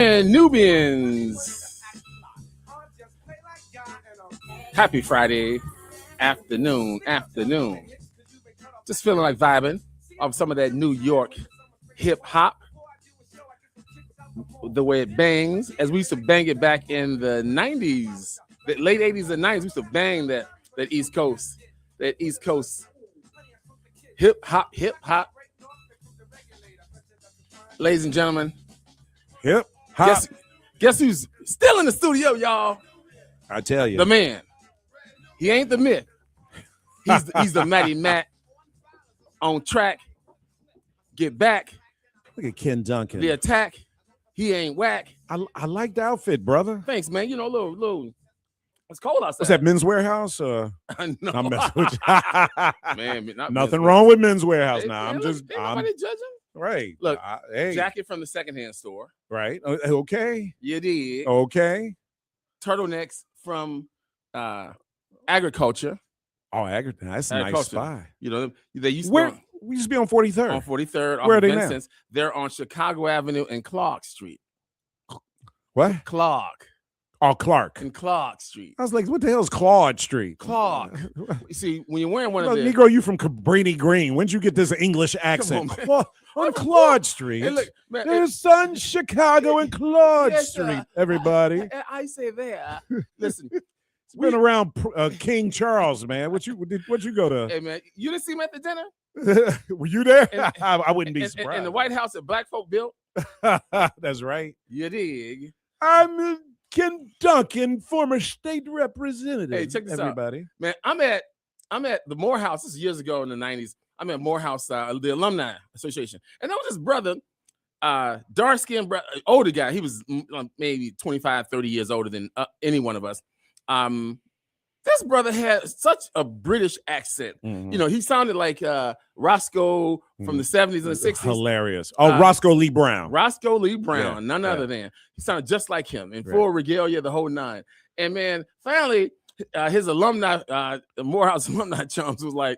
And Nubians, happy Friday afternoon. Just feeling like vibing off some of that New York hip hop, the way it bangs, as we used to bang it back in the 90s, the late 80s and 90s. We used to bang that East Coast hip hop. Ladies and gentlemen, hip hop. Guess who's still in the studio, y'all? I tell you, the man. He ain't the myth. He's the Matty Matt on track. Get back. Look at Ken Dunkin. The attack. He ain't whack. I like the outfit, brother. Thanks, man. You know, little. It's cold outside. What's that, Men's Warehouse? No. I'm messing with you. Man, nothing wrong with Men's Warehouse now. Man, I'm just. Nobody judging. Right. Look, hey. Jacket from the secondhand store. Right. Okay. You did. Okay. Turtlenecks from agriculture. Oh, agriculture. That's a nice spot. You know, they used to we used to be on 43rd. On 43rd. Where are they now? They're on Chicago Avenue and Clark Street. What? Clark. Oh, Clark. And Clark Street. I was like, what the hell is Claude Street? Clark. You see, when you're wearing one of the... Negro, you from Cabrini Green. When'd you get this English accent? On Claude Street. Hey, look, man, there's Sun, Chicago, and Claude Street, everybody. I say that. Listen. It's been around King Charles, man. What you go to? Hey, man, you didn't see him at the dinner? Were you there? I wouldn't be surprised. In the White House that black folk built? That's right. You dig. I'm Ken Dunkin, former state representative. Hey, check this everybody. out. Man, I'm at the Morehouse. This is years ago in the 90s. I'm at Morehouse, the Alumni Association. And that was this brother, dark-skinned brother, older guy. He was maybe 25, 30 years older than any one of us. This brother had such a British accent. Mm-hmm. You know, he sounded like Roscoe from the 70s and the 60s. Hilarious. Oh, Roscoe Lee Brown. Roscoe Lee Brown, none other than. He sounded just like him in full regalia, the whole nine. And man, finally, his alumni, Morehouse alumni chums was like,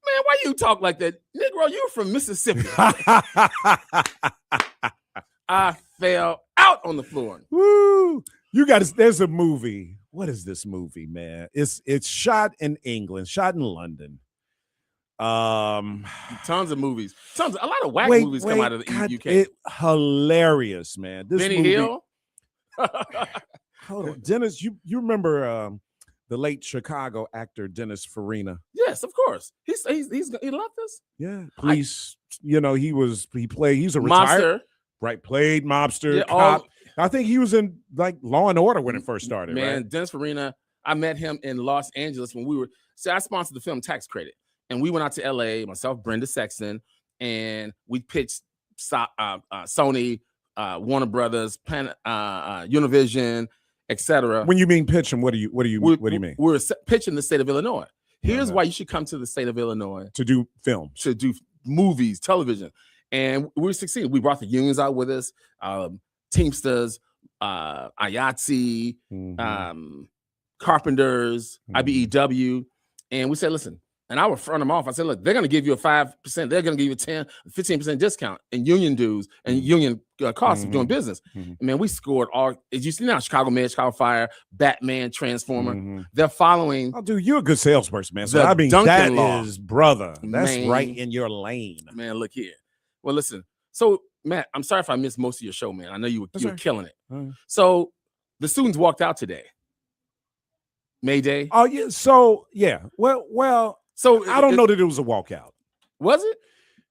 man, why you talk like that? Negro, you from Mississippi. I fell out on the floor. Woo! You got to, there's a movie. What is this movie, man? It's shot in England, shot in London. Tons of movies. A lot of whack movies come out of the UK. Hilarious, man. This Benny movie, Hill. Hold on. Dennis, you remember the late Chicago actor Dennis Farina? Yes, of course. He left us. Yeah. Police, he's a mobster. retired. Right, played mobster, cop. I think he was in like Law and Order when it first started. Man, right? Dennis Farina, I met him in Los Angeles when I sponsored the film Tax Credit. And we went out to LA, myself, Brenda Sexton, and we pitched Sony, Warner Brothers, Univision, etc. When you mean pitch him, what do you mean? We're pitching the state of Illinois. Here's why you should come to the state of Illinois. To do films. To do movies, television. And we succeeded. We brought the unions out with us, Teamsters, IATSE, Carpenters, IBEW. And we said, listen, and I would front them off. I said, look, they're going to give you a 5%. They're going to give you a 10, 15% discount in union dues and union costs of doing business. And man, we scored all, as you see now, Chicago Med, Chicago Fire, Batman, Transformer. They're following. Oh, dude, you're a good salesperson, man. So I mean, that is, brother, that's right in your lane. Man, look here. Well, listen. So, Matt, I'm sorry if I missed most of your show, man. I know you were killing it. So, the students walked out today. May Day. Oh, yeah. So, yeah. Well. So, I don't know that it was a walkout. Was it?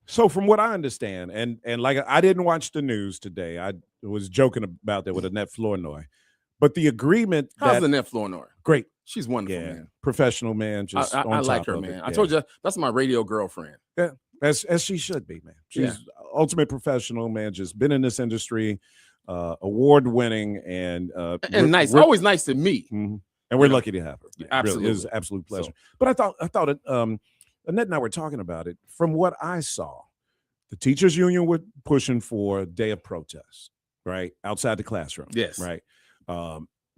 So, from what I understand, and like I didn't watch the news today. I was joking about that with Annette Flournoy. But the agreement. How's Annette Flournoy? Great. She's wonderful, man. Professional, man. Just I like her, man. I told you that's my radio girlfriend. Yeah. As she should be, man. She's ultimate professional, man. Just been in this industry, award-winning, and nice. Always nice to meet. And we're lucky to have her. Man. Absolutely, really, it is an absolute pleasure. So, but I thought it. Annette and I were talking about it. From what I saw, the teachers' union were pushing for a day of protest, right outside the classroom. Yes, right.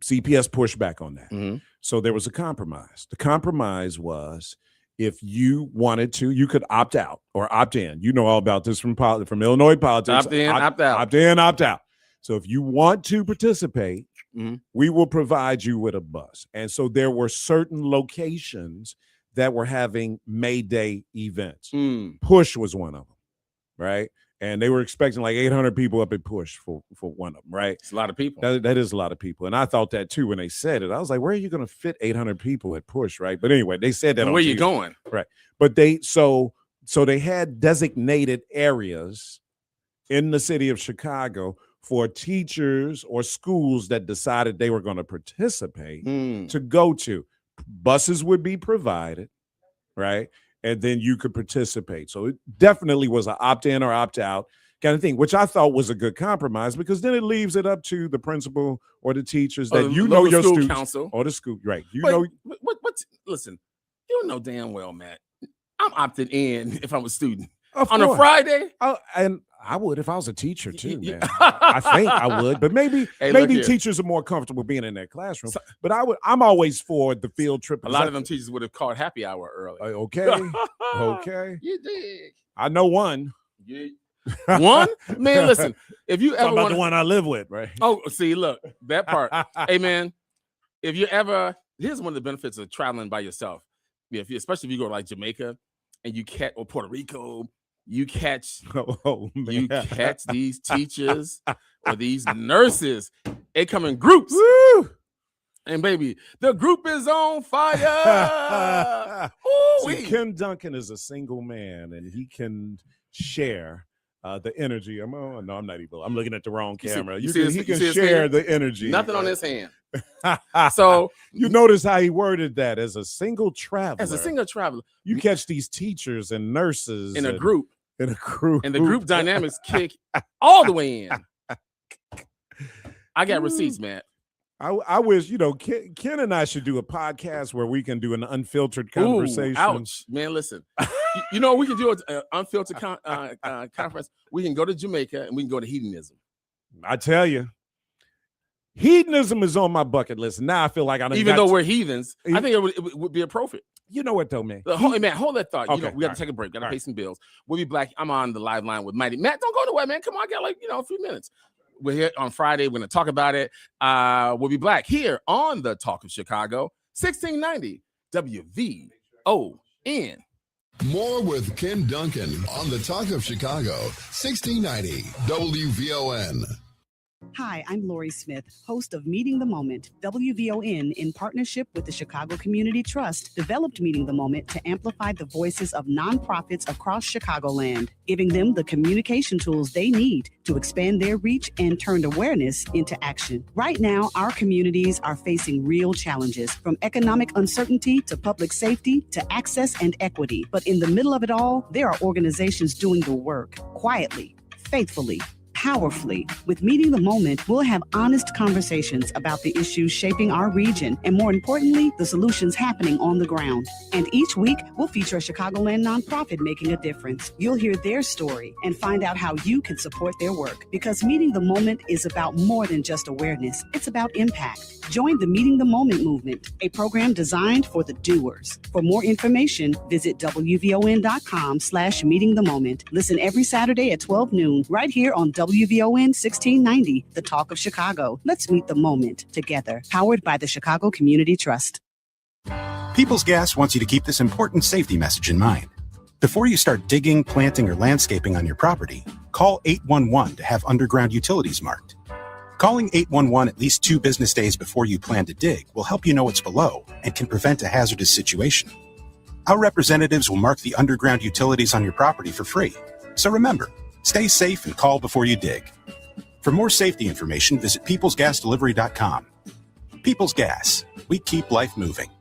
CPS pushed back on that. So there was a compromise. The compromise was, if you wanted to, you could opt out or opt in. You know all about this from Illinois politics. Opt in, opt out. Opt in, opt out. So if you want to participate, we will provide you with a bus. And so there were certain locations that were having May Day events. Push was one of them, right? And they were expecting like 800 people up at Push for one of them, right? It's a lot of people. That is a lot of people. And I thought that too when they said it. I was like, where are you going to fit 800 people at Push, right? But anyway, they said that. And where you going? Right. But they so they had designated areas in the city of Chicago for teachers or schools that decided they were going to participate to go to. Buses would be provided, right? And then you could participate. So it definitely was an opt-in or opt-out kind of thing, which I thought was a good compromise because then it leaves it up to the principal or the teachers that you know your students council. Or the school, right? Listen, you know damn well, Matt. I'm opted in if I'm a student Of on course. a Friday. And I would if I was a teacher too, man. I think I would, but maybe teachers are more comfortable being in their classroom. But I'm always for the field trip. A lot of them teachers would have called happy hour early. Okay. You dig? I know one. One? Man, listen, if you ever want the one I live with, right? Oh, see, look, that part. Hey, man, if you ever, here's one of the benefits of traveling by yourself. Especially if you go to like Jamaica and you catch, or Puerto Rico, you catch these teachers or these nurses. They come in groups. Woo! And baby, the group is on fire. See, Ken Dunkin is a single man and he can share the energy. I'm not even. I'm looking at the wrong camera. He can share the energy. Nothing on his hand. So you notice how he worded that as a single traveler. You catch these teachers and nurses in a group. And the group dynamics kick all the way in. I got receipts, man. I wish, Ken and I should do a podcast where we can do an unfiltered conversation. Ouch, man, listen. We can do an unfiltered conference. We can go to Jamaica and we can go to hedonism. I tell you, hedonism is on my bucket list. Now I feel like even though we're heathens, I think it would be appropriate. You know what though, man? Hold that thought. Okay, We got to take a break. Got to pay some bills. We'll be back. I'm on the live line with Mighty Matt. Don't go away, man. Come on, I got a few minutes. We're here on Friday. We're going to talk about it. We'll be back here on the Talk of Chicago, 1690 WVON. More with Ken Dunkin on the Talk of Chicago, 1690 WVON. Hi, I'm Lori Smith, host of Meeting the Moment. WVON, in partnership with the Chicago Community Trust, developed Meeting the Moment to amplify the voices of nonprofits across Chicagoland, giving them the communication tools they need to expand their reach and turn awareness into action. Right now, our communities are facing real challenges, from economic uncertainty to public safety to access and equity. But in the middle of it all, there are organizations doing the work quietly, faithfully, powerfully. With Meeting the Moment, we'll have honest conversations about the issues shaping our region and, more importantly, the solutions happening on the ground. And each week, we'll feature a Chicagoland nonprofit making a difference. You'll hear their story and find out how you can support their work. Because Meeting the Moment is about more than just awareness. It's about impact. Join the Meeting the Moment movement, a program designed for the doers. For more information, visit WVON.com/Meeting the Moment. Listen every Saturday at 12 noon, right here on WVON 1690, the Talk of Chicago. Let's meet the moment together. Powered by the Chicago Community Trust. People's Gas wants you to keep this important safety message in mind. Before you start digging, planting, or landscaping on your property, call 811 to have underground utilities marked. Calling 811 at least 2 business days before you plan to dig will help you know what's below and can prevent a hazardous situation. Our representatives will mark the underground utilities on your property for free. So remember, stay safe and call before you dig. For more safety information, visit peoplesgasdelivery.com. People's Gas. We keep life moving.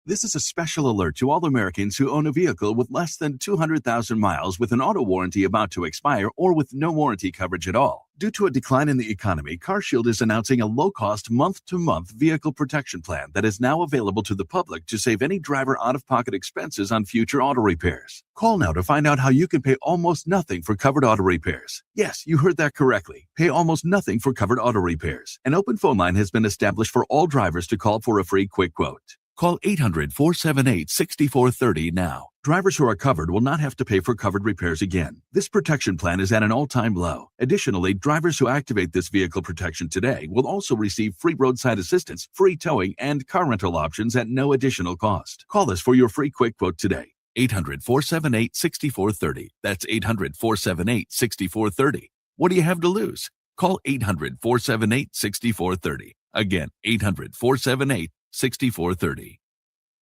This is a special alert to all Americans who own a vehicle with less than 200,000 miles with an auto warranty about to expire or with no warranty coverage at all. Due to a decline in the economy, CarShield is announcing a low-cost month-to-month vehicle protection plan that is now available to the public to save any driver out-of-pocket expenses on future auto repairs. Call now to find out how you can pay almost nothing for covered auto repairs. Yes, you heard that correctly. Pay almost nothing for covered auto repairs. An open phone line has been established for all drivers to call for a free quick quote. Call 800-478-6430 now. Drivers who are covered will not have to pay for covered repairs again. This protection plan is at an all-time low. Additionally, drivers who activate this vehicle protection today will also receive free roadside assistance, free towing, and car rental options at no additional cost. Call us for your free quick quote today. 800-478-6430. That's 800-478-6430. What do you have to lose? Call 800-478-6430. Again, 800-478-6430.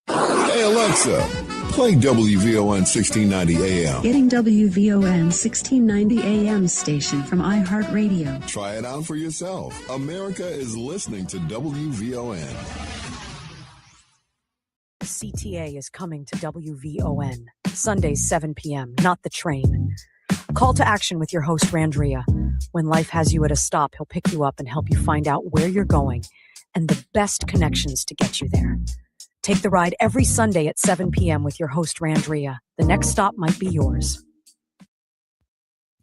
Hey, Alexa, play WVON 1690 AM. Getting WVON 1690 AM station from iHeartRadio. Try it out for yourself. America is listening to WVON. CTA is coming to WVON. Sundays, 7 p.m., not the train. Call to action with your host, Randria. When life has you at a stop, he'll pick you up and help you find out where you're going and the best connections to get you there. Take the ride every Sunday at 7 p.m. with your host, Randria. The next stop might be yours.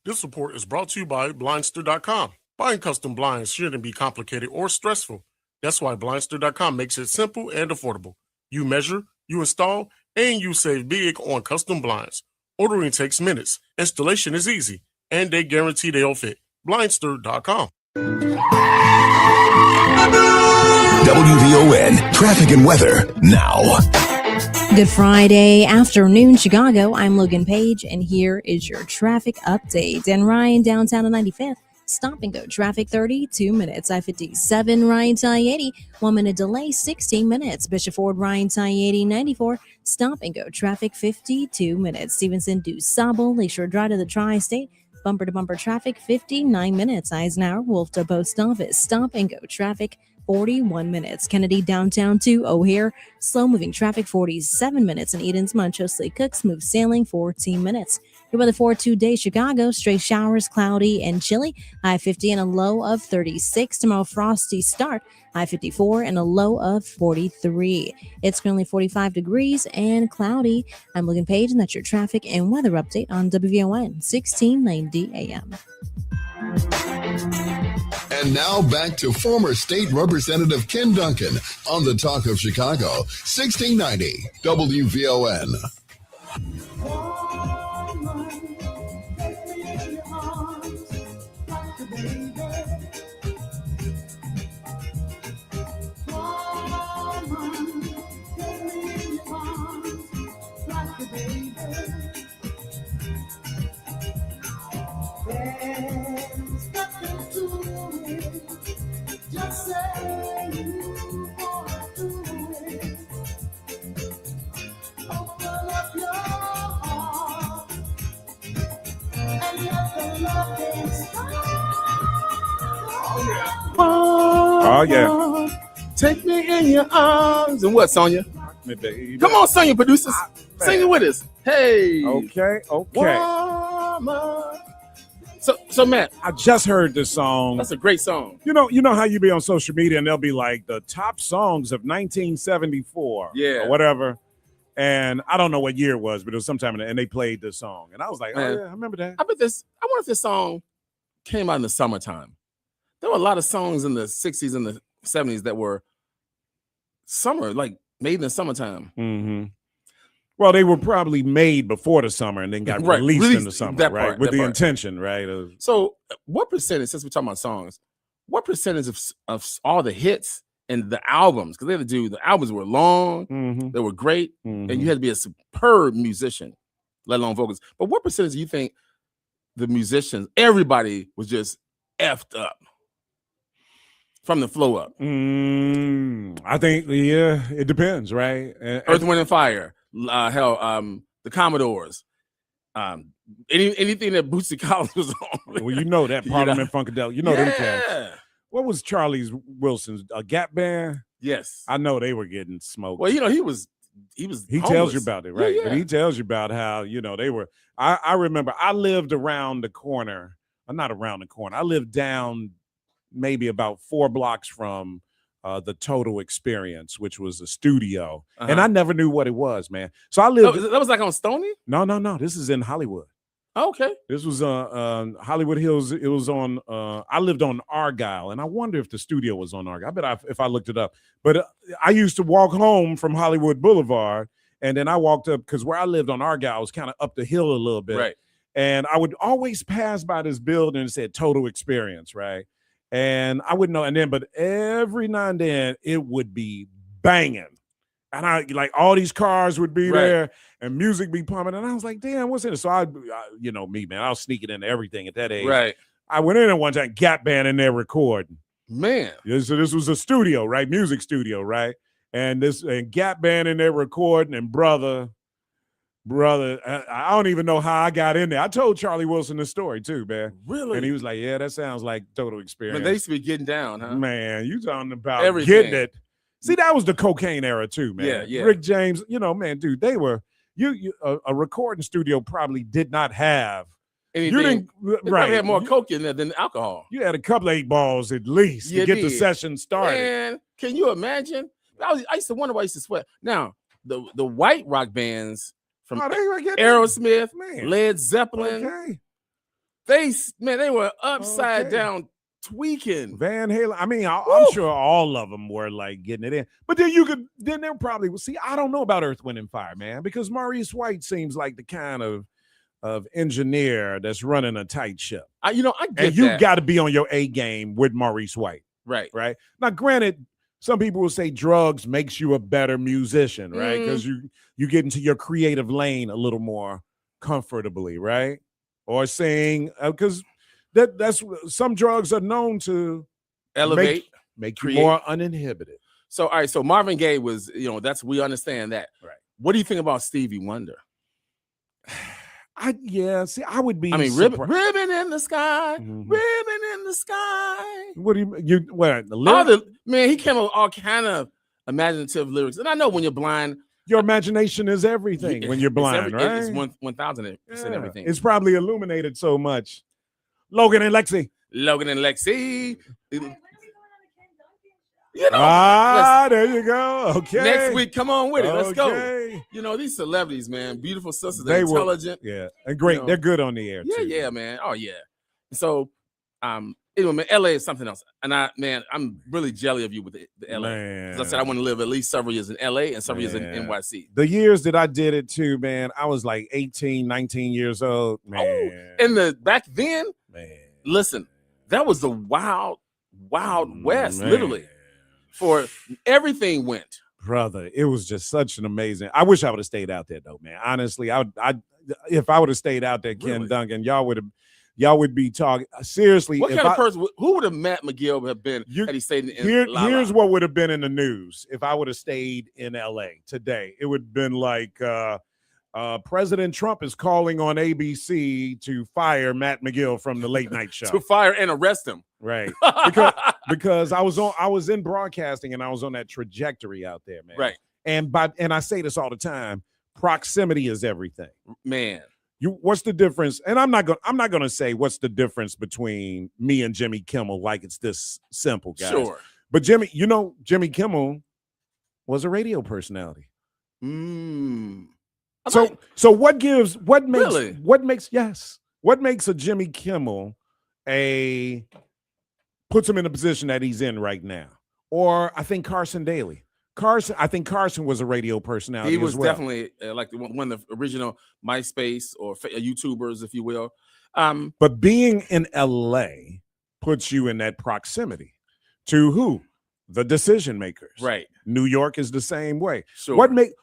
This report is brought to you by Blindster.com. Buying custom blinds shouldn't be complicated or stressful. That's why Blindster.com makes it simple and affordable. You measure, you install, and you save big on custom blinds. Ordering takes minutes. Installation is easy. And they guarantee they'll fit. Blindster.com. WVON traffic and weather now. Good Friday afternoon, Chicago. I'm Logan Page, and here is your traffic update. And Ryan, downtown to 95th. Stop and go traffic 32 minutes. I-57 Ryan I-80, 1 minute delay, 16 minutes. Bishop Ford Ryan I-80, 94. Stop and go traffic 52 minutes. Stevenson DuSable, Lakeshore Drive to the Tri-State. Bumper to bumper traffic 59 minutes. Eisenhower Wolf to Post Office. Stop and go traffic 41 minutes. Kennedy downtown to O'Hare. Slow moving traffic 47 minutes. And Eden's Munchosley Cook smooth sailing 14 minutes. Your weather for today, Chicago, stray showers, cloudy and chilly. High 50 and a low of 36. Tomorrow, frosty start. High 54 and a low of 43. It's currently 45 degrees and cloudy. I'm Logan Page, and that's your traffic and weather update on WVON 1690 AM. And now back to former State Representative Ken Dunkin on the Talk of Chicago, 1690 WVON. Just say you want to do it. Open up your heart and let the love start. Oh, yeah. Take me in your arms. And what, Sonia? Come on, Sonia, producers. Sing it with us. Hey. Okay. Woman. So Matt, I just heard this song. That's a great song. You know how you be on social media and they'll be like the top songs of 1974, or whatever. And I don't know what year it was, but it was sometime, and they played this song, and I was like, oh yeah, I remember that. I wonder if this song came out in the summertime. There were a lot of songs in the 60s and the 70s that were summer, like made in the summertime. Mm-hmm. Well, they were probably made before the summer and then got released in the summer, right? With the intention, right? So what percentage, since we're talking about songs, what percentage of all the hits and the albums, because the albums were long, they were great, and you had to be a superb musician, let alone vocals. But what percentage do you think the musicians, everybody was just effed up from the flow up? I think, it depends, right? Earth, Wind, and Fire. The Commodores, anything that Bootsy Collins was on. Well, you know that Parliament Funkadelic. Them cats. What was Charlie Wilson's Gap Band? Yes, I know they were getting smoked. Well, he was. He tells you about it, right? Yeah. But he tells you about how they were. I remember I lived around the corner. Not around the corner. I lived down maybe about 4 blocks from the Total Experience, which was a studio, and I never knew what it was, man. So I lived. That was like on Stony? No. This is in Hollywood. Oh, okay. This was Hollywood Hills. It was on. I lived on Argyle, and I wonder if the studio was on Argyle. I bet if I looked it up. But I used to walk home from Hollywood Boulevard, And then I walked up because where I lived on Argyle was kind of up the hill a little bit. Right. And I would always pass by this building and said Total Experience, right? And I wouldn't know. And then, but every now and then it would be banging. And I like all these cars would be there and music be pumping. And I was like, damn, what's in it? So I you know me, man, I was sneaking into everything at that age. Right. I went in there one time, Gap Band in there recording. Man. So this was a studio, right? Music studio, right? And Gap Band in there recording, and brother, I don't even know how I got in there. I told Charlie Wilson the story too, man. Really? And he was like, yeah, that sounds like Total Experience. Man, they used to be getting down, huh? Man, you talking about Everything. getting it. See, that was the cocaine era too, man. Yeah, yeah. Rick James, you know, man, dude, they were a recording studio probably did not have Anything. You didn't They probably had more coke in there than alcohol. You had a couple of 8 balls at least You to get the did. session started. Man, can you imagine? I used to wonder why I used to sweat. Now, the white rock bands from Oh, they were getting Aerosmith, man. Led Zeppelin, Okay. they were upside Okay. down tweaking. Van Halen. I mean, I'm sure all of them were like getting it in. But then they're probably see. I don't know about Earth, Wind, and Fire, man, because Maurice White seems like the kind of engineer that's running a tight ship. I get and you that. got to be on your A game with Maurice White. Right. Right. Now, granted, some people will say drugs makes you a better musician, right? Because you get into your creative lane a little more comfortably, right? Or saying because that's some drugs are known to Elevate, make you create. more uninhibited. So all right, so Marvin Gaye was, we understand that. Right. What do you think about Stevie Wonder? I would be. I mean, ribbon in the sky, Mhm. ribbon in the sky. What do you what the lyrics? Man, he came up with all kind of imaginative lyrics, and I know when you're blind, Your imagination is everything when you're blind, right? It's 1,000% everything. It's probably illuminated so much. Logan and Lexi. Logan and Lexi. There you go. Okay. Next week, come on with it. Let's go. Okay. These celebrities, man, beautiful sisters, They they're were- intelligent. Yeah, and great. They're good on the air Yeah, too. yeah, man. Oh, yeah. So, anyway, man, LA is something else. And I'm really jelly of you with the LA. As I said, I want to live at least several years in LA and several years in Man. NYC. The years that I did it too, man, I was like 18, 19 years old, man. And back then, man. listen, that was the wild west, Man. literally. For everything went. Brother, it was just such an amazing. I wish I would have stayed out there though, man. Honestly, if I would have stayed out there, Ken Really? Duncan, y'all would be talking seriously. What if kind of I- person? Who would have Matt McGill have been had he stayed in Here's what would have been in the news if I would have stayed in LA today. It would have been like President Trump is calling on ABC to fire Matt McGill from the late night show. to fire and arrest him. Right. Because I was in broadcasting and I was on that trajectory out there, man. Right. And I say this all the time, proximity is everything. Man. What's the difference? And I'm not gonna say what's the difference between me and Jimmy Kimmel like it's this simple, guys. Sure. But Jimmy Kimmel was a radio personality. So what makes a Jimmy Kimmel puts him in the position that he's in right now? Or I think Carson Daly. I think Carson was a radio personality. He was as well. definitely like one of the original MySpace or YouTubers, if you will. But being in LA puts you in that proximity to who? The decision makers. Right. New York is the same way. Sure.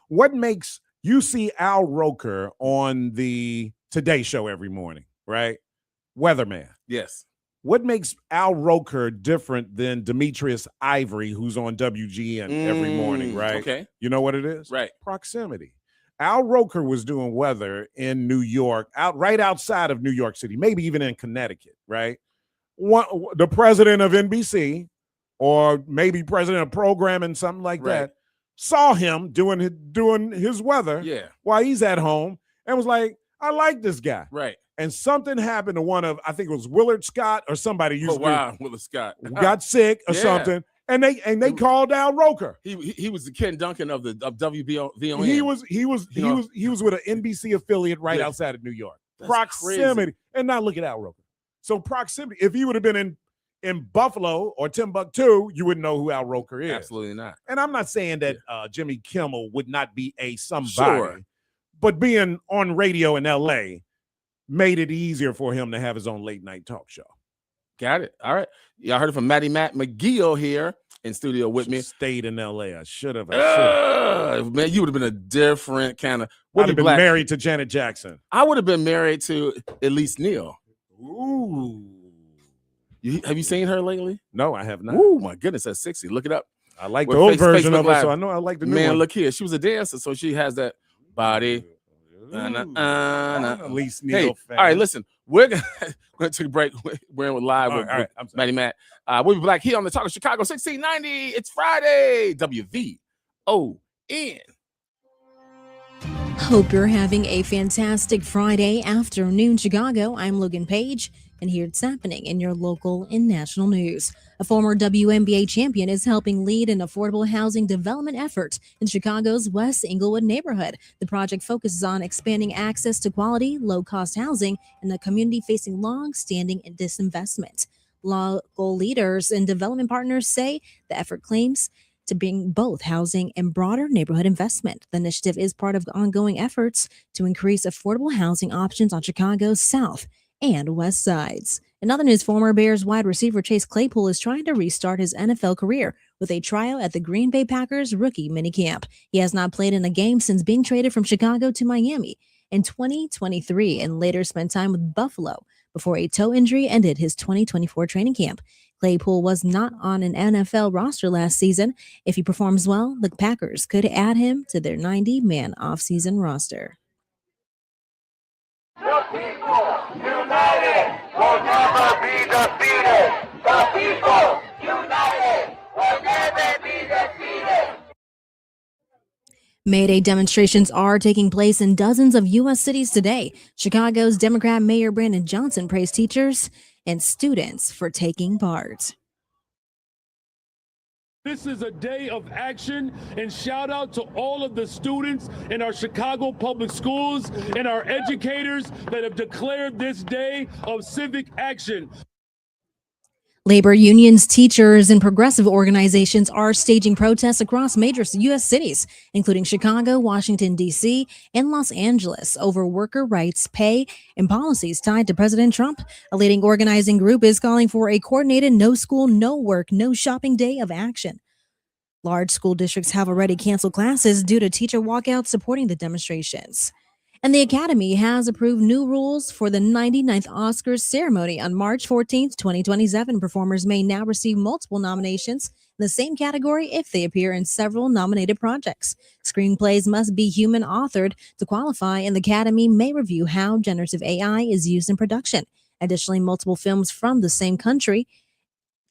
What makes you see Al Roker on the Today Show every morning, right? Weatherman. Yes. What makes Al Roker different than Demetrius Ivory, who's on WGN every morning, right? Okay. You know what it is? Right. Proximity. Al Roker was doing weather in New York, right outside of New York City, maybe even in Connecticut, right? The president of NBC, or maybe president of programming, something like that, saw him doing his weather while he's at home and was like, I like this guy. Right. And something happened to one of, I think it was Willard Scott or somebody used Willard Scott got sick or Yeah. something, and they called Al Roker. He was the Ken Duncan of WVON. He was with an NBC affiliate right outside of New York. That's Proximity, crazy. and now look at Al Roker. So proximity. If he would have been in Buffalo or Timbuktu, you wouldn't know who Al Roker is. Absolutely not. And I'm not saying that Jimmy Kimmel would not be a somebody, Sure. but being on radio in LA made it easier for him to have his own late night talk show. Got it. All right. Y'all heard it from Matt McGill here in studio with me. Stayed in LA. I should have. Man, you would have been a different kind of. Would have been married to Janet Jackson. I would have been married to Elise Neal. Ooh. Have you seen her lately? No, I have not. Ooh, my goodness, that's sexy. Look it up. I like the old version of it, so I know I like the new Man, one. look here. She was a dancer, so she has that body. Elise Hey, Neal all fan. right, listen. We're going to take a break. We're live with I'm sorry. Matty Matt. We'll be back here on the Talk of Chicago 1690. It's Friday. WVON. Hope you're having a fantastic Friday afternoon, Chicago. I'm Logan Page, and here's what's happening in your local and national news. A former WNBA champion is helping lead an affordable housing development effort in Chicago's West Englewood neighborhood. The project focuses on expanding access to quality, low-cost housing in a community facing long-standing disinvestment. Local leaders and development partners say the effort claims to bring both housing and broader neighborhood investment. The initiative is part of ongoing efforts to increase affordable housing options on Chicago's South and West Sides. In other news, former Bears wide receiver Chase Claypool is trying to restart his NFL career with a tryout at the Green Bay Packers rookie minicamp. He has not played in a game since being traded from Chicago to Miami in 2023 and later spent time with Buffalo before a toe injury ended his 2024 training camp. Claypool was not on an NFL roster last season. If he performs well, the Packers could add him to their 90-man offseason roster. The people united will never be defeated. The people united will never be defeated. May Day demonstrations are taking place in dozens of U.S. cities today. Chicago's Democrat Mayor Brandon Johnson praised teachers and students for taking part. This is a day of action, and shout out to all of the students in our Chicago public schools and our educators that have declared this day of civic action. Labor unions, teachers, and progressive organizations are staging protests across major U.S. cities, including Chicago, Washington, D.C., and Los Angeles, over worker rights, pay, and policies tied to President Trump. A leading organizing group is calling for a coordinated no school, no work, no shopping day of action. Large school districts have already canceled classes due to teacher walkouts supporting the demonstrations. And the Academy has approved new rules for the 99th Oscars ceremony on March 14th, 2027. Performers may now receive multiple nominations in the same category if they appear in several nominated projects. Screenplays must be human authored to qualify, and the Academy may review how generative AI is used in production. Additionally, multiple films from the same country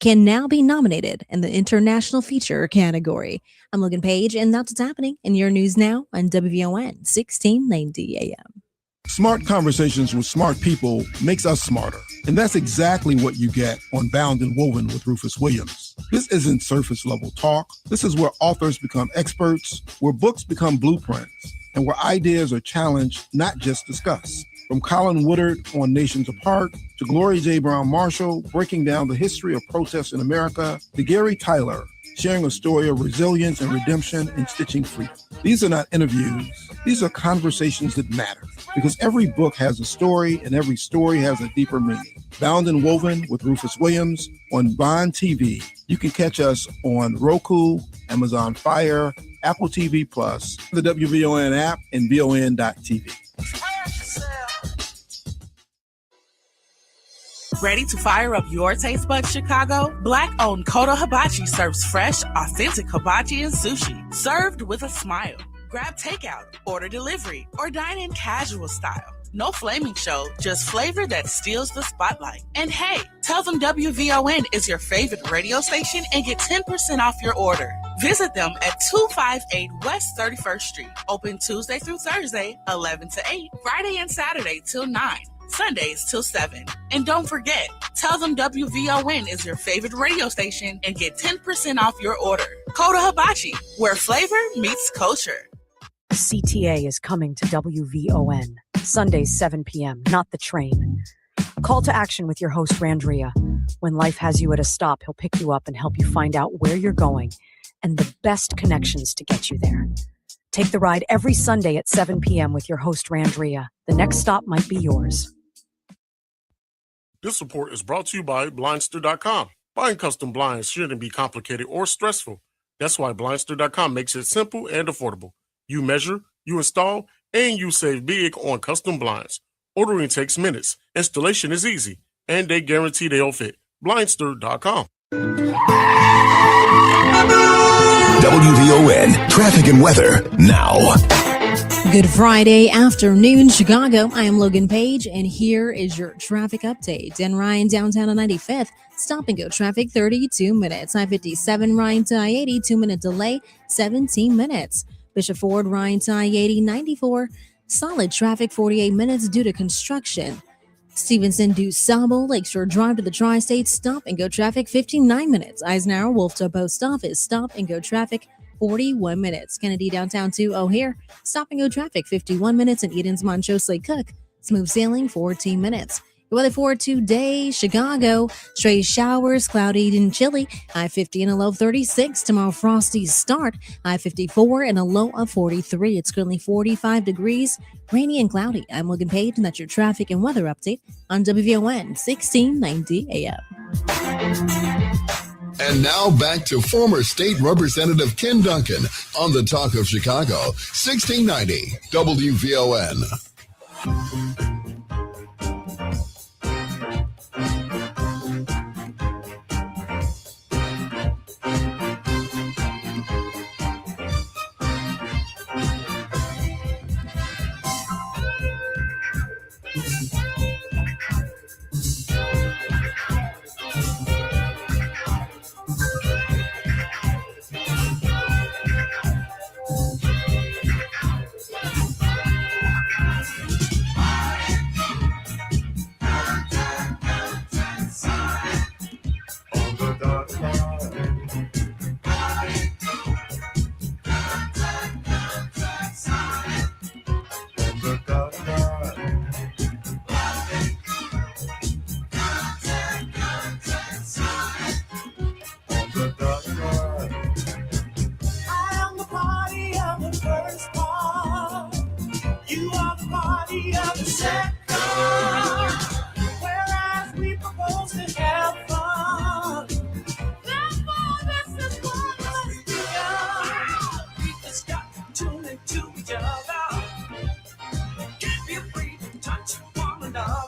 can now be nominated in the international feature category. I'm Logan Page, and that's what's happening in your news now on WVON 1690 AM. Smart conversations with smart people makes us smarter. And that's exactly what you get on Bound and Woven with Rufus Williams. This isn't surface level talk. This is where authors become experts, where books become blueprints, and where ideas are challenged, not just discussed. From Colin Woodard on Nations Apart, to Gloria J. Brown Marshall breaking down the history of protests in America, to Gary Tyler sharing a story of resilience and redemption and stitching freedom. These are not interviews. These are conversations that matter, because every book has a story and every story has a deeper meaning. Bound and Woven with Rufus Williams on Bond TV. You can catch us on Roku, Amazon Fire, Apple TV Plus, the WVON app, and VON.TV. Ready to fire up your taste buds, Chicago? Black-owned Koto Hibachi serves fresh, authentic hibachi and sushi, served with a smile. Grab takeout, order delivery, or dine in casual style. No flaming show, just flavor that steals the spotlight. And hey, tell them WVON is your favorite radio station and get 10% off your order. Visit them at 258 West 31st Street. Open Tuesday through Thursday, 11 to 8, Friday and Saturday till 9. Sundays till 7. And don't forget, tell them WVON is your favorite radio station and get 10% off your order. Koto Hibachi, where flavor meets culture. CTA is coming to WVON. Sundays, 7 p.m., not the train. Call to action with your host, Randria. When life has you at a stop, he'll pick you up and help you find out where you're going and the best connections to get you there. Take the ride every Sunday at 7 p.m. with your host, Randria. The next stop might be yours. This report is brought to you by Blindster.com. Buying custom blinds shouldn't be complicated or stressful. That's why Blindster.com makes it simple and affordable. You measure, you install, and you save big on custom blinds. Ordering takes minutes, installation is easy, and they guarantee they'll fit. Blindster.com. WVON traffic and weather now. Good Friday afternoon, Chicago. I am Logan Page, and here is your traffic update. And Ryan, downtown on 95th, stop and go traffic 32 minutes. I-57 Ryan to I-80, 2-minute delay, 17 minutes. Bishop Ford Ryan to I-80, 94, solid traffic, 48 minutes due to construction. Stevenson DuSable Lakeshore Drive to the Tri-State, stop and go traffic 59 minutes. Eisenhower Wolf to Post Office, stop and go traffic 41 minutes. Kennedy downtown to O'Hare, stop and go traffic 51 minutes. And Eden's Montrose Lake Cook, smooth sailing 14 minutes. The weather for today, Chicago, stray showers, cloudy and chilly. I-50 and a low 36. Tomorrow, frosty start. I-54 and a low of 43. It's currently 45 degrees, rainy and cloudy. I'm Logan Page, and that's your traffic and weather update on WVON 1690 AM. And now back to former State Representative Ken Dunkin on the Talk of Chicago, 1690 WVON.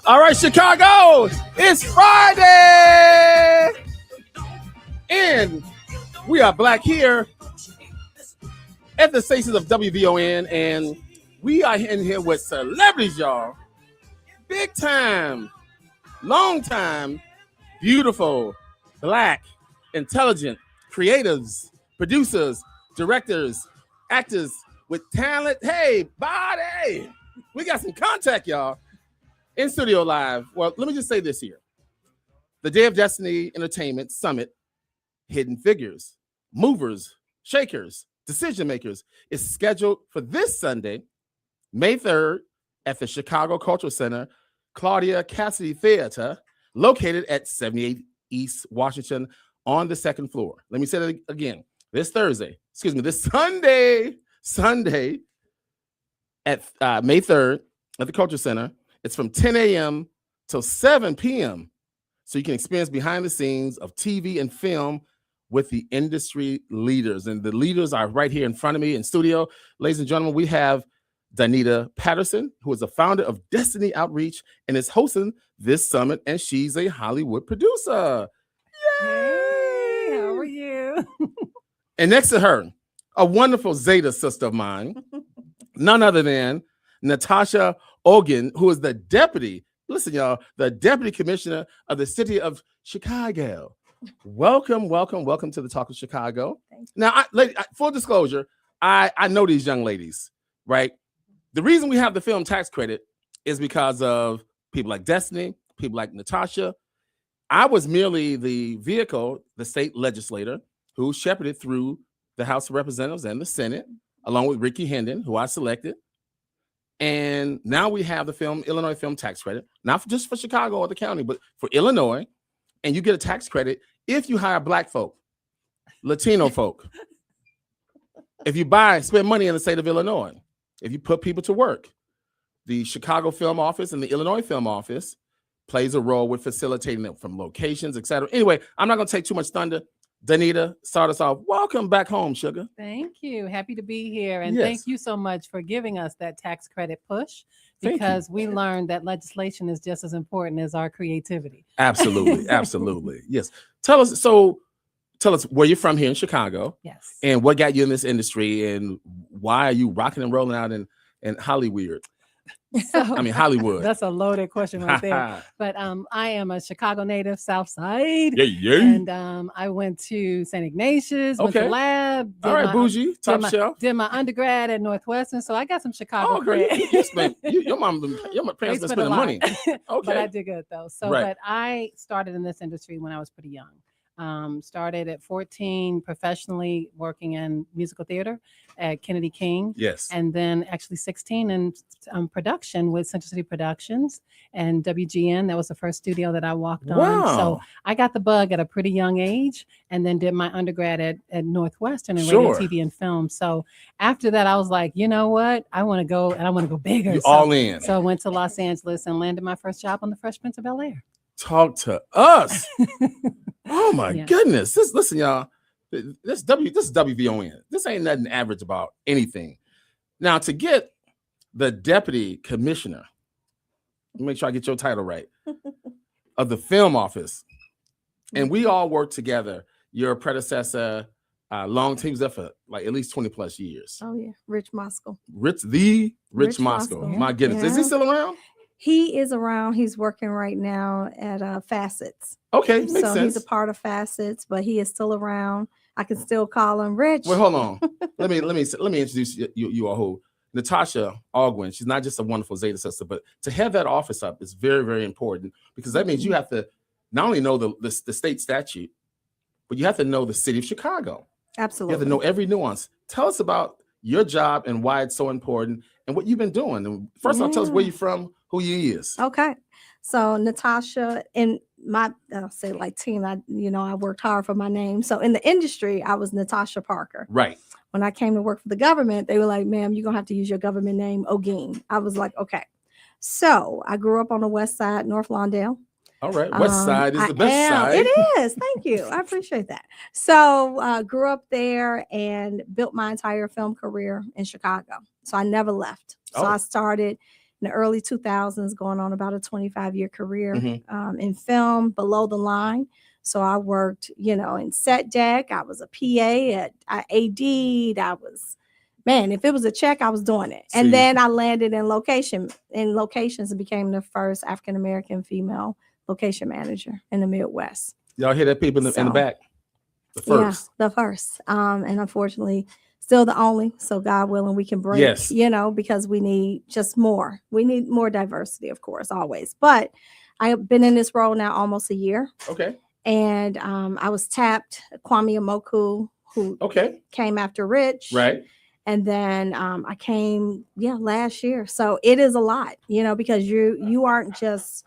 All right, Chicago, it's Friday, and we are black here at the stations of WVON, and we are in here with celebrities, y'all. Big time, long time, beautiful, black, intelligent, creatives, producers, directors, actors with talent. Hey, body, we got some contact, y'all. In studio live. Well, let me just say this here. The Day of Destiny Entertainment Summit, Hidden Figures, Movers, Shakers, Decision Makers is scheduled for this Sunday, May 3rd, at the Chicago Cultural Center, Claudia Cassidy Theater, located at 78 East Washington on the second floor. Let me say that again. This Sunday at May 3rd at the Cultural Center. It's from 10 a.m. till 7 p.m. So you can experience behind the scenes of TV and film with the industry leaders. And the leaders are right here in front of me in studio. Ladies and gentlemen, we have Danita Patterson, who is the founder of Destiny Outreach and is hosting this summit. And she's a Hollywood producer. Yay! Hey, how are you? And next to her, a wonderful Zeta sister of mine, none other than Natasha Ogan, who is the deputy, listen, y'all, the deputy commissioner of the city of Chicago. Welcome to the Talk of Chicago. Now, full disclosure, I know these young ladies, right? The reason we have the film tax credit is because of people like Destiny, people like Natasha. I was merely the vehicle, the state legislator, who shepherded through the House of Representatives and the Senate, along with Ricky Hendon, who I selected. And now we have the Illinois Film Tax Credit, not just for Chicago or the county, but for Illinois. and you get a tax credit if you hire Black folk, Latino folk. If you spend money in the state of Illinois, if you put people to work. The Chicago Film Office and the Illinois Film Office plays a role with facilitating it from locations, et cetera. Anyway, I'm not going to take too much thunder. Danita, start us off. Welcome back home, sugar. Thank you. Happy to be here. And Yes. thank you so much for giving us that tax credit push, because we learned that legislation is just as important as our creativity. Absolutely. Absolutely. Yes. Tell us where you're from here in Chicago. Yes. And what got you in this industry, and why are you rocking and rolling out in Hollywood? So, Hollywood. That's a loaded question right there. But I am a Chicago native, South Side. Yeah. And I went to St. Ignatius, went to Lab. All right, bougie, top shelf. Did my undergrad at Northwestern, so I got some Chicago girl, cred. your parents been spending money. Okay. But I did good though. So, Right. but I started in this industry when I was pretty young. Started at 14 professionally working in musical theater at Kennedy King. Yes. And then actually 16 in production with Central City Productions and WGN. That was the first studio that I walked on. Wow. So I got the bug at a pretty young age, and then did my undergrad at Northwestern in Sure. radio, TV, and film. So after that, I was like, you know what? I want to go, and I want to go bigger. You So- all in. So I went to Los Angeles and landed my first job on The Fresh Prince of Bel-Air. Talk to us. Oh my Yeah. goodness. Listen, y'all. This is WVON. This ain't nothing average about anything. Now, to get the deputy commissioner, let me make sure I get your title right, of the film office, and we all work together. Your predecessor, long teams there for like at least 20 plus years. Oh yeah, Rich Moscow. Rich Rich Moscow. Moscow. My goodness. Is he Yeah. still around? He is around. He's working right now at Facets. Okay, makes So he's sense. a part of Facets, but he is still around. I can still call him Rich. Well, hold on. let me introduce you all who Natasha Alguin. She's not just a wonderful Zeta sister, but to have that office up is very, very important, because that means you have to not only know the state statute, but you have to know the city of Chicago. Absolutely. You have to know every nuance. Tell us about your job and why it's so important and what you've been doing. And first off, tell us where you're from, who you is. Okay. So Natasha, in my I'll say like teen, I worked hard for my name. So in the industry, I was Natasha Parker. Right. When I came to work for the government, they were like, ma'am, you're gonna have to use your government name, Ogeen. I was like, okay. So I grew up on the west side, North Lawndale. All right. West side is the best side. It is. Thank you. I appreciate that. So grew up there and built my entire film career in Chicago. So I never left. So I started in the early 2000s, going on about a 25-year career in film below the line. So I worked, in set deck. I was a PA I AD'd. If it was a check, I was doing it. And then I landed in locations and became the first African-American female location manager in the Midwest. Y'all hear that, people in the back? The first. Yeah, the first. And unfortunately, still the only. So God willing, we can break, because we need just more. We need more diversity, of course, always. But I have been in this role now almost a year. Okay. And I was tapped, Kwame Amoku, who came after Rich. Right. And then I came, last year. So it is a lot, because you aren't just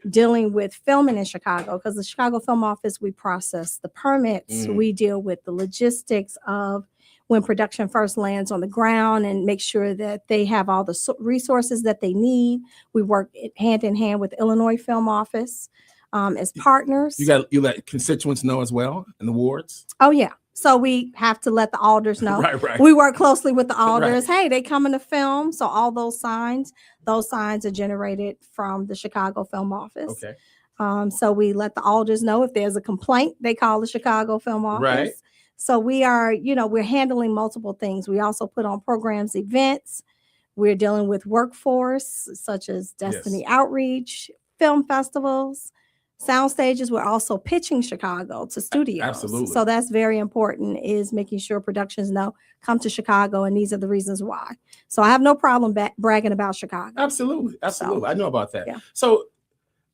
dealing with filming in Chicago, because the Chicago Film Office, we process the permits. We deal with the logistics of when production first lands on the ground and make sure that they have all the resources that they need. We work hand in hand with Illinois Film Office as partners. You let constituents know as well in the wards? Oh, yeah. So we have to let the alders know. Right. We work closely with the alders. Hey, they coming to film. So all those signs are generated from the Chicago Film Office. Okay. So we let the alders know if there's a complaint, they call the Chicago Film Office. Right. So we are, we're handling multiple things. We also put on programs, events. We're dealing with workforce such as Destiny Outreach, film festivals, sound stages. We're also pitching Chicago to studios. Absolutely. So that's very important, is making sure productions know, come to Chicago, and these are the reasons why. So I have no problem bragging about Chicago. Absolutely. So, I know about that. Yeah. So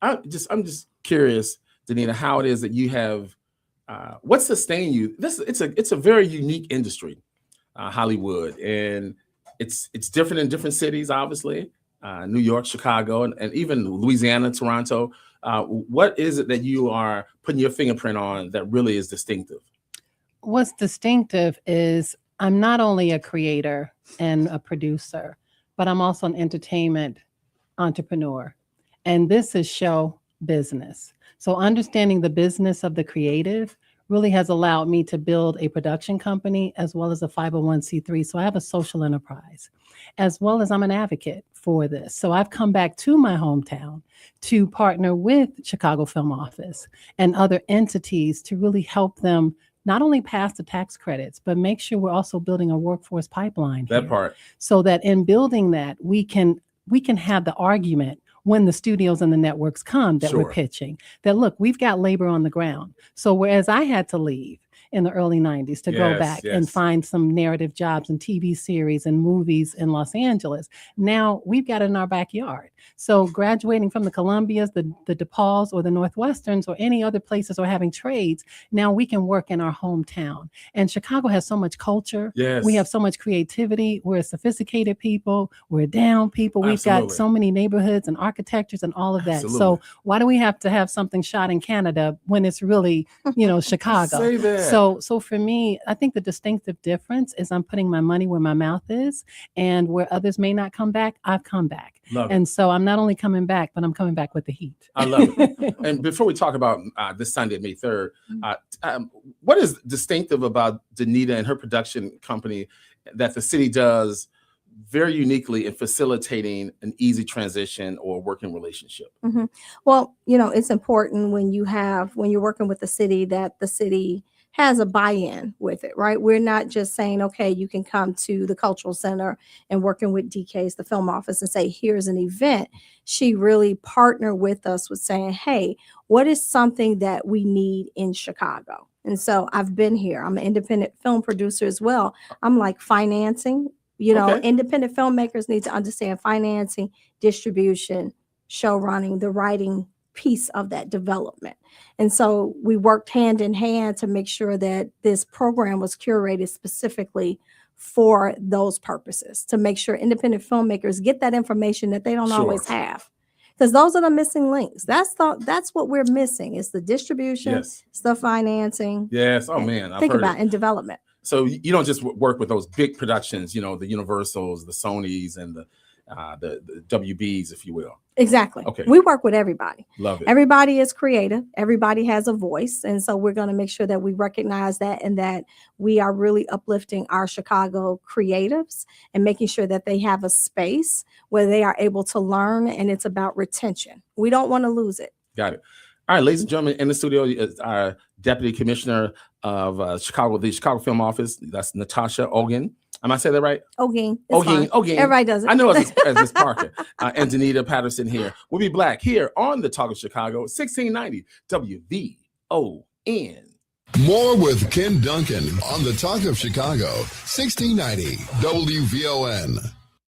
I'm just curious, Danita, how it is that you have what sustained you. It's a very unique industry, Hollywood, and it's different in different cities, obviously. New York, Chicago, and even Louisiana, Toronto. What is it that you are putting your fingerprint on that really is distinctive? What's distinctive is I'm not only a creator and a producer, but I'm also an entertainment entrepreneur. And this is show business. So understanding the business of the creative really has allowed me to build a production company as well as a 501c3. So I have a social enterprise, as well as I'm an advocate for this. So I've come back to my hometown to partner with Chicago Film Office and other entities to really help them not only pass the tax credits, but make sure we're also building a workforce pipeline That here, part. so that in building that, we can have the argument when the studios and the networks come that we're Sure. pitching, that look, we've got labor on the ground. So whereas I had to leave in the early 90s to go Yes, back yes. and find some narrative jobs and TV series and movies in Los Angeles, now we've got it in our backyard. So graduating from the Columbias, the DePauls, or the Northwesterns, or any other places, or having trades, now we can work in our hometown. And Chicago has so much culture. Yes. We have so much creativity. We're sophisticated people. We're down people. We've got Absolutely. so many neighborhoods and architectures and all of that. Absolutely. So why do we have to have something shot in Canada when it's really, Chicago? Say that. So for me, I think the distinctive difference is I'm putting my money where my mouth is, and where others may not come back, I've come back. Love it. And so I'm not only coming back, but I'm coming back with the heat. I love it. And before we talk about this Sunday, May 3rd, what is distinctive about Danita and her production company that the city does very uniquely in facilitating an easy transition or working relationship? Mm-hmm. Well, it's important when you're working with the city that the city has a buy-in with it, right? We're not just saying, okay, you can come to the cultural center and working with DK's, the film office, and say, here's an event. She really partnered with us with saying, hey, what is something that we need in Chicago? And so I've been here. I'm an independent film producer as well. I'm like financing, Okay. independent filmmakers need to understand financing, distribution, show running, the writing piece of that development. And so we worked hand in hand to make sure that this program was curated specifically for those purposes, to make sure independent filmmakers get that information that they don't Sure. always have. Because those are the missing links. That's what we're missing. It's the distribution, Yes. it's the financing. Yes. Oh, man. I've Think heard about it. in development. So you don't just work with those big productions, the Universals, the Sonys, and the WBs, if you will. Exactly. Okay. We work with everybody. Love it. Everybody is creative. Everybody has a voice. And so we're going to make sure that we recognize that, and that we are really uplifting our Chicago creatives and making sure that they have a space where they are able to learn. And it's about retention. We don't want to lose it. Got it. All right, ladies and gentlemen, in the studio is our Deputy Commissioner of the Chicago Film Office. That's Natasha Ogen. Am I saying that right? Ogen. Ogen. Everybody does it. I know it's Miss Parker. And Danita Patterson here. We'll be back here on the Talk of Chicago, 1690 WVON. More with Ken Dunkin on the Talk of Chicago, 1690 WVON.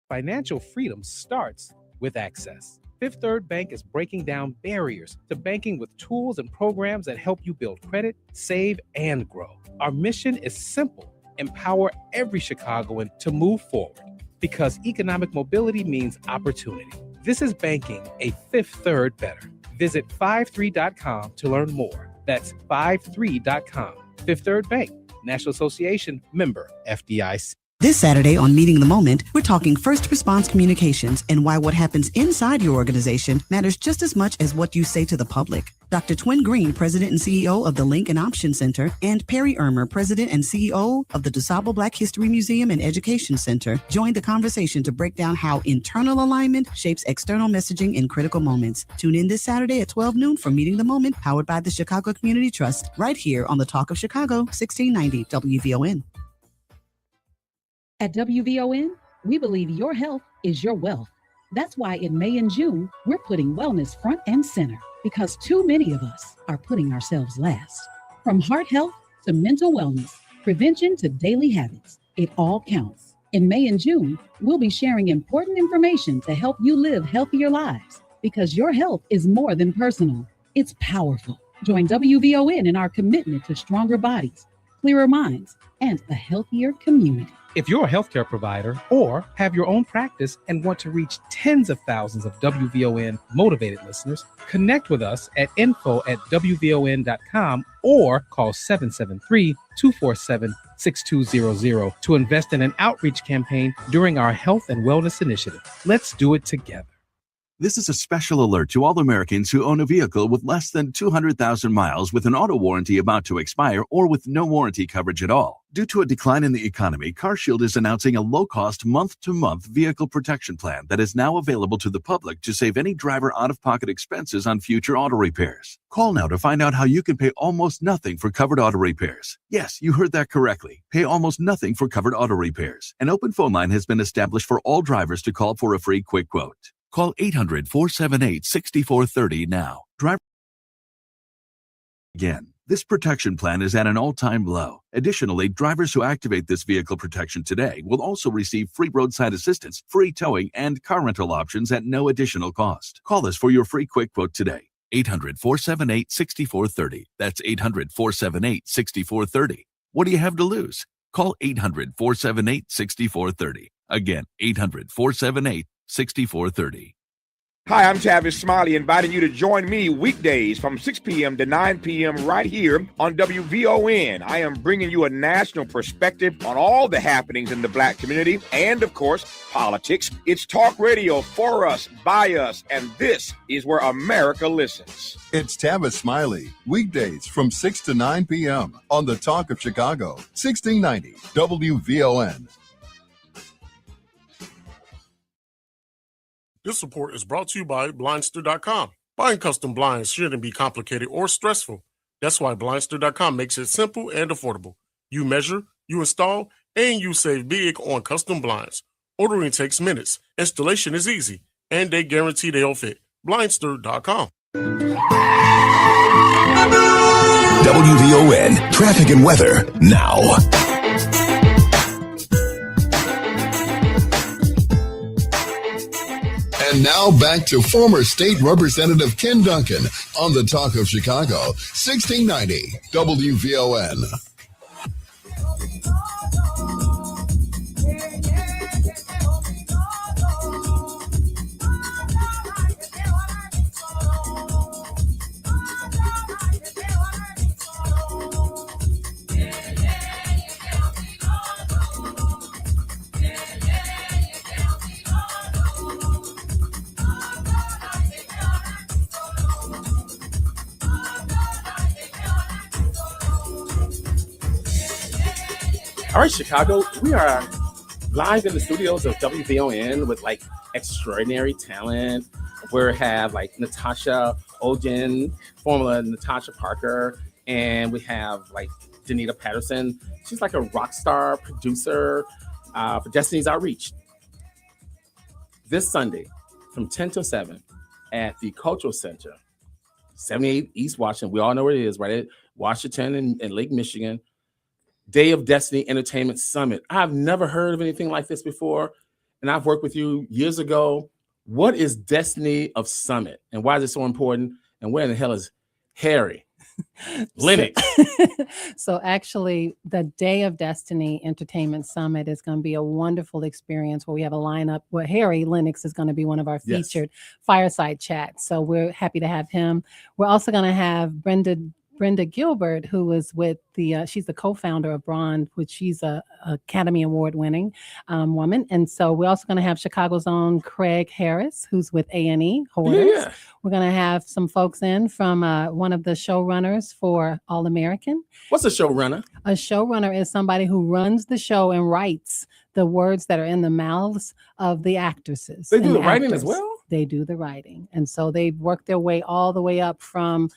Financial freedom starts with access. Fifth Third Bank is breaking down barriers to banking with tools and programs that help you build credit, save, and grow. Our mission is simple: empower every Chicagoan to move forward, because economic mobility means opportunity. This is banking a Fifth Third better. Visit 53.com to learn more. That's 53.com. Fifth Third Bank, National Association member, FDIC. This Saturday on Meeting the Moment, we're talking first response communications and why what happens inside your organization matters just as much as what you say to the public. Dr. Twin Green, President and CEO of the Lincoln Option Center, and Perry Ermer, President and CEO of the DuSable Black History Museum and Education Center, joined the conversation to break down how internal alignment shapes external messaging in critical moments. Tune in this Saturday at 12 noon for Meeting the Moment, powered by the Chicago Community Trust, right here on the Talk of Chicago, 1690 WVON. At WVON, we believe your health is your wealth. That's why in May and June, we're putting wellness front and center, because too many of us are putting ourselves last. From heart health to mental wellness, prevention to daily habits, it all counts. In May and June, we'll be sharing important information to help you live healthier lives, because your health is more than personal. It's powerful. Join WVON in our commitment to stronger bodies, clearer minds, and a healthier community. If you're a healthcare provider or have your own practice and want to reach tens of thousands of WVON motivated listeners, connect with us at info@wvon.com or call 773-247-6200 to invest in an outreach campaign during our health and wellness initiative. Let's do it together. This is a special alert to all Americans who own a vehicle with less than 200,000 miles with an auto warranty about to expire or with no warranty coverage at all. Due to a decline in the economy, CarShield is announcing a low-cost month-to-month vehicle protection plan that is now available to the public to save any driver out-of-pocket expenses on future auto repairs. Call now to find out how you can pay almost nothing for covered auto repairs. Yes, you heard that correctly. Pay almost nothing for covered auto repairs. An open phone line has been established for all drivers to call for a free quick quote. Call 800-478-6430 now. Drive again. This protection plan is at an all-time low. Additionally, drivers who activate this vehicle protection today will also receive free roadside assistance, free towing, and car rental options at no additional cost. Call us for your free quick quote today. 800-478-6430. That's 800-478-6430. What do you have to lose? Call 800-478-6430. Again, 800-478-6430. Hi, I'm Tavis Smiley, inviting you to join me weekdays from 6 p.m. to 9 p.m. right here on WVON. I am bringing you a national perspective on all the happenings in the Black community and, of course, politics. It's talk radio for us, by us, and this is where America listens. It's Tavis Smiley, weekdays from 6 to 9 p.m. on the Talk of Chicago, 1690 WVON. This report is brought to you by Blindster.com. Buying custom blinds shouldn't be complicated or stressful. That's why Blindster.com makes it simple and affordable. You measure, you install, and you save big on custom blinds. Ordering takes minutes, installation is easy, and they guarantee they'll fit. Blindster.com. WVON traffic and weather now. And now back to former State Representative Ken Dunkin on the Talk of Chicago, 1690 WVON. All right, Chicago, we are live in the studios of WVON with like extraordinary talent. We have like Natasha Ogen, former Natasha Parker, and we have like Danita Patterson. She's like a rock star producer for Destiny's Outreach. This Sunday from 10 to 7 at the Cultural Center, 78 East Washington. We all know where it is, right at Washington and Lake Michigan. Day of Destiny Entertainment Summit. I've never heard of anything like this before, and I've worked with you years ago. What is Destiny of Summit, and why is it so important, and where in the hell is Harry Lennox? So actually, the Day of Destiny Entertainment Summit is going to be a wonderful experience where we have a lineup where Harry Lennox is going to be one of our featured fireside chats. So we're happy to have him. We're also going to have Brenda Gilbert, who is with she's the co-founder of Braun, which she's a Academy Award winning woman. And so we're also going to have Chicago's own Craig Harris, who's with A&E Hoarders. Yeah. We're going to have some folks in from one of the showrunners for All American. What's a showrunner? A showrunner is somebody who runs the show and writes the words that are in the mouths of the actresses. They do the writing as well? They do the writing. And so they've worked their way all the way up from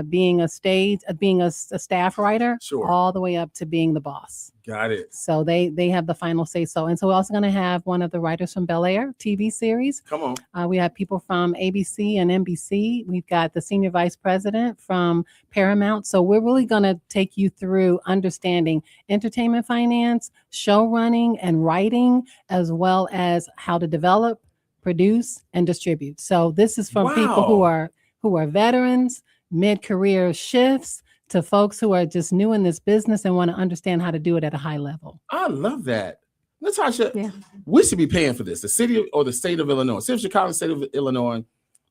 being a staff writer, all the way up to being the boss. Got it. So they have the final say so. And so we're also going to have one of the writers from Bel Air TV series. Come on. We have people from ABC and NBC. We've got the senior vice president from Paramount. So we're really going to take you through understanding entertainment finance, show running and writing, as well as how to develop, produce, and distribute. So this is from people who are veterans, mid-career shifts, to folks who are just new in this business and want to understand how to do it at a high level. I love that. Natasha, Yeah. we should be paying for this. The city or the state of Illinois, city of Chicago, state of Illinois.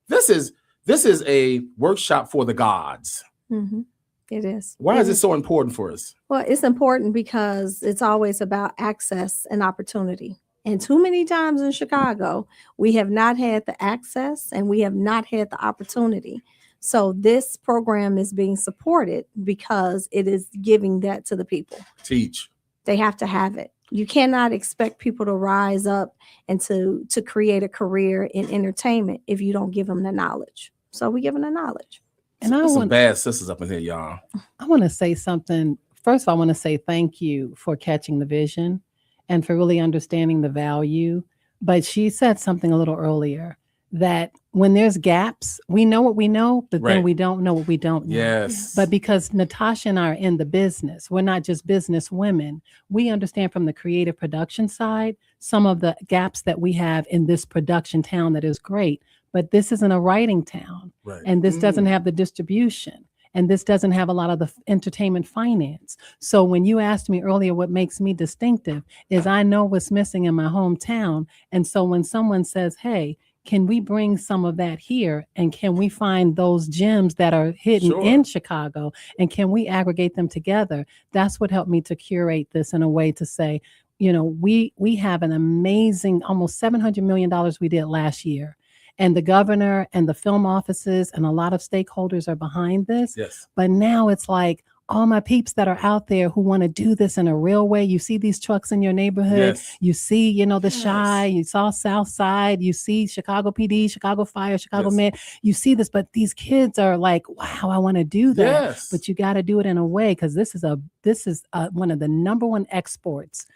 This is a workshop for the gods. Mm-hmm. It is. Why is it so important for us? Well, it's important because it's always about access and opportunity. And too many times in Chicago, we have not had the access and we have not had the opportunity. So this program is being supported because it is giving that to the people. Teach. They have to have it. You cannot expect people to rise up and to create a career in entertainment if you don't give them the knowledge. So we give them the knowledge. And I There's some want bad sisters up in here, y'all. I want to say something. First of all, I want to say thank you for catching the vision and for really understanding the value. But she said something a little earlier that when there's gaps, we know what we know, but then Right. we don't know what we don't know. Yes. But because Natasha and I are in the business, we're not just business women. We understand from the creative production side some of the gaps that we have in this production town that is great. But this isn't a writing town. Right. And this doesn't have the distribution. And this doesn't have a lot of the entertainment finance. So when you asked me earlier what makes me distinctive is I know what's missing in my hometown. And so when someone says, hey, can we bring some of that here? And can we find those gems that are hidden Sure. in Chicago? And can we aggregate them together? That's what helped me to curate this in a way to say, you know, we have an amazing, almost $700 million we did last year. And the governor and the film offices and a lot of stakeholders are behind this. Yes. But now it's like all my peeps that are out there who want to do this in a real way. You see these trucks in your neighborhood. Yes. You see, you know, the Shy, you saw South Side, you see Chicago PD, Chicago Fire, Chicago Yes. Med. You see this, but these kids are like, wow, I want to do that. Yes. But you got to do it in a way because this is one of the number one exports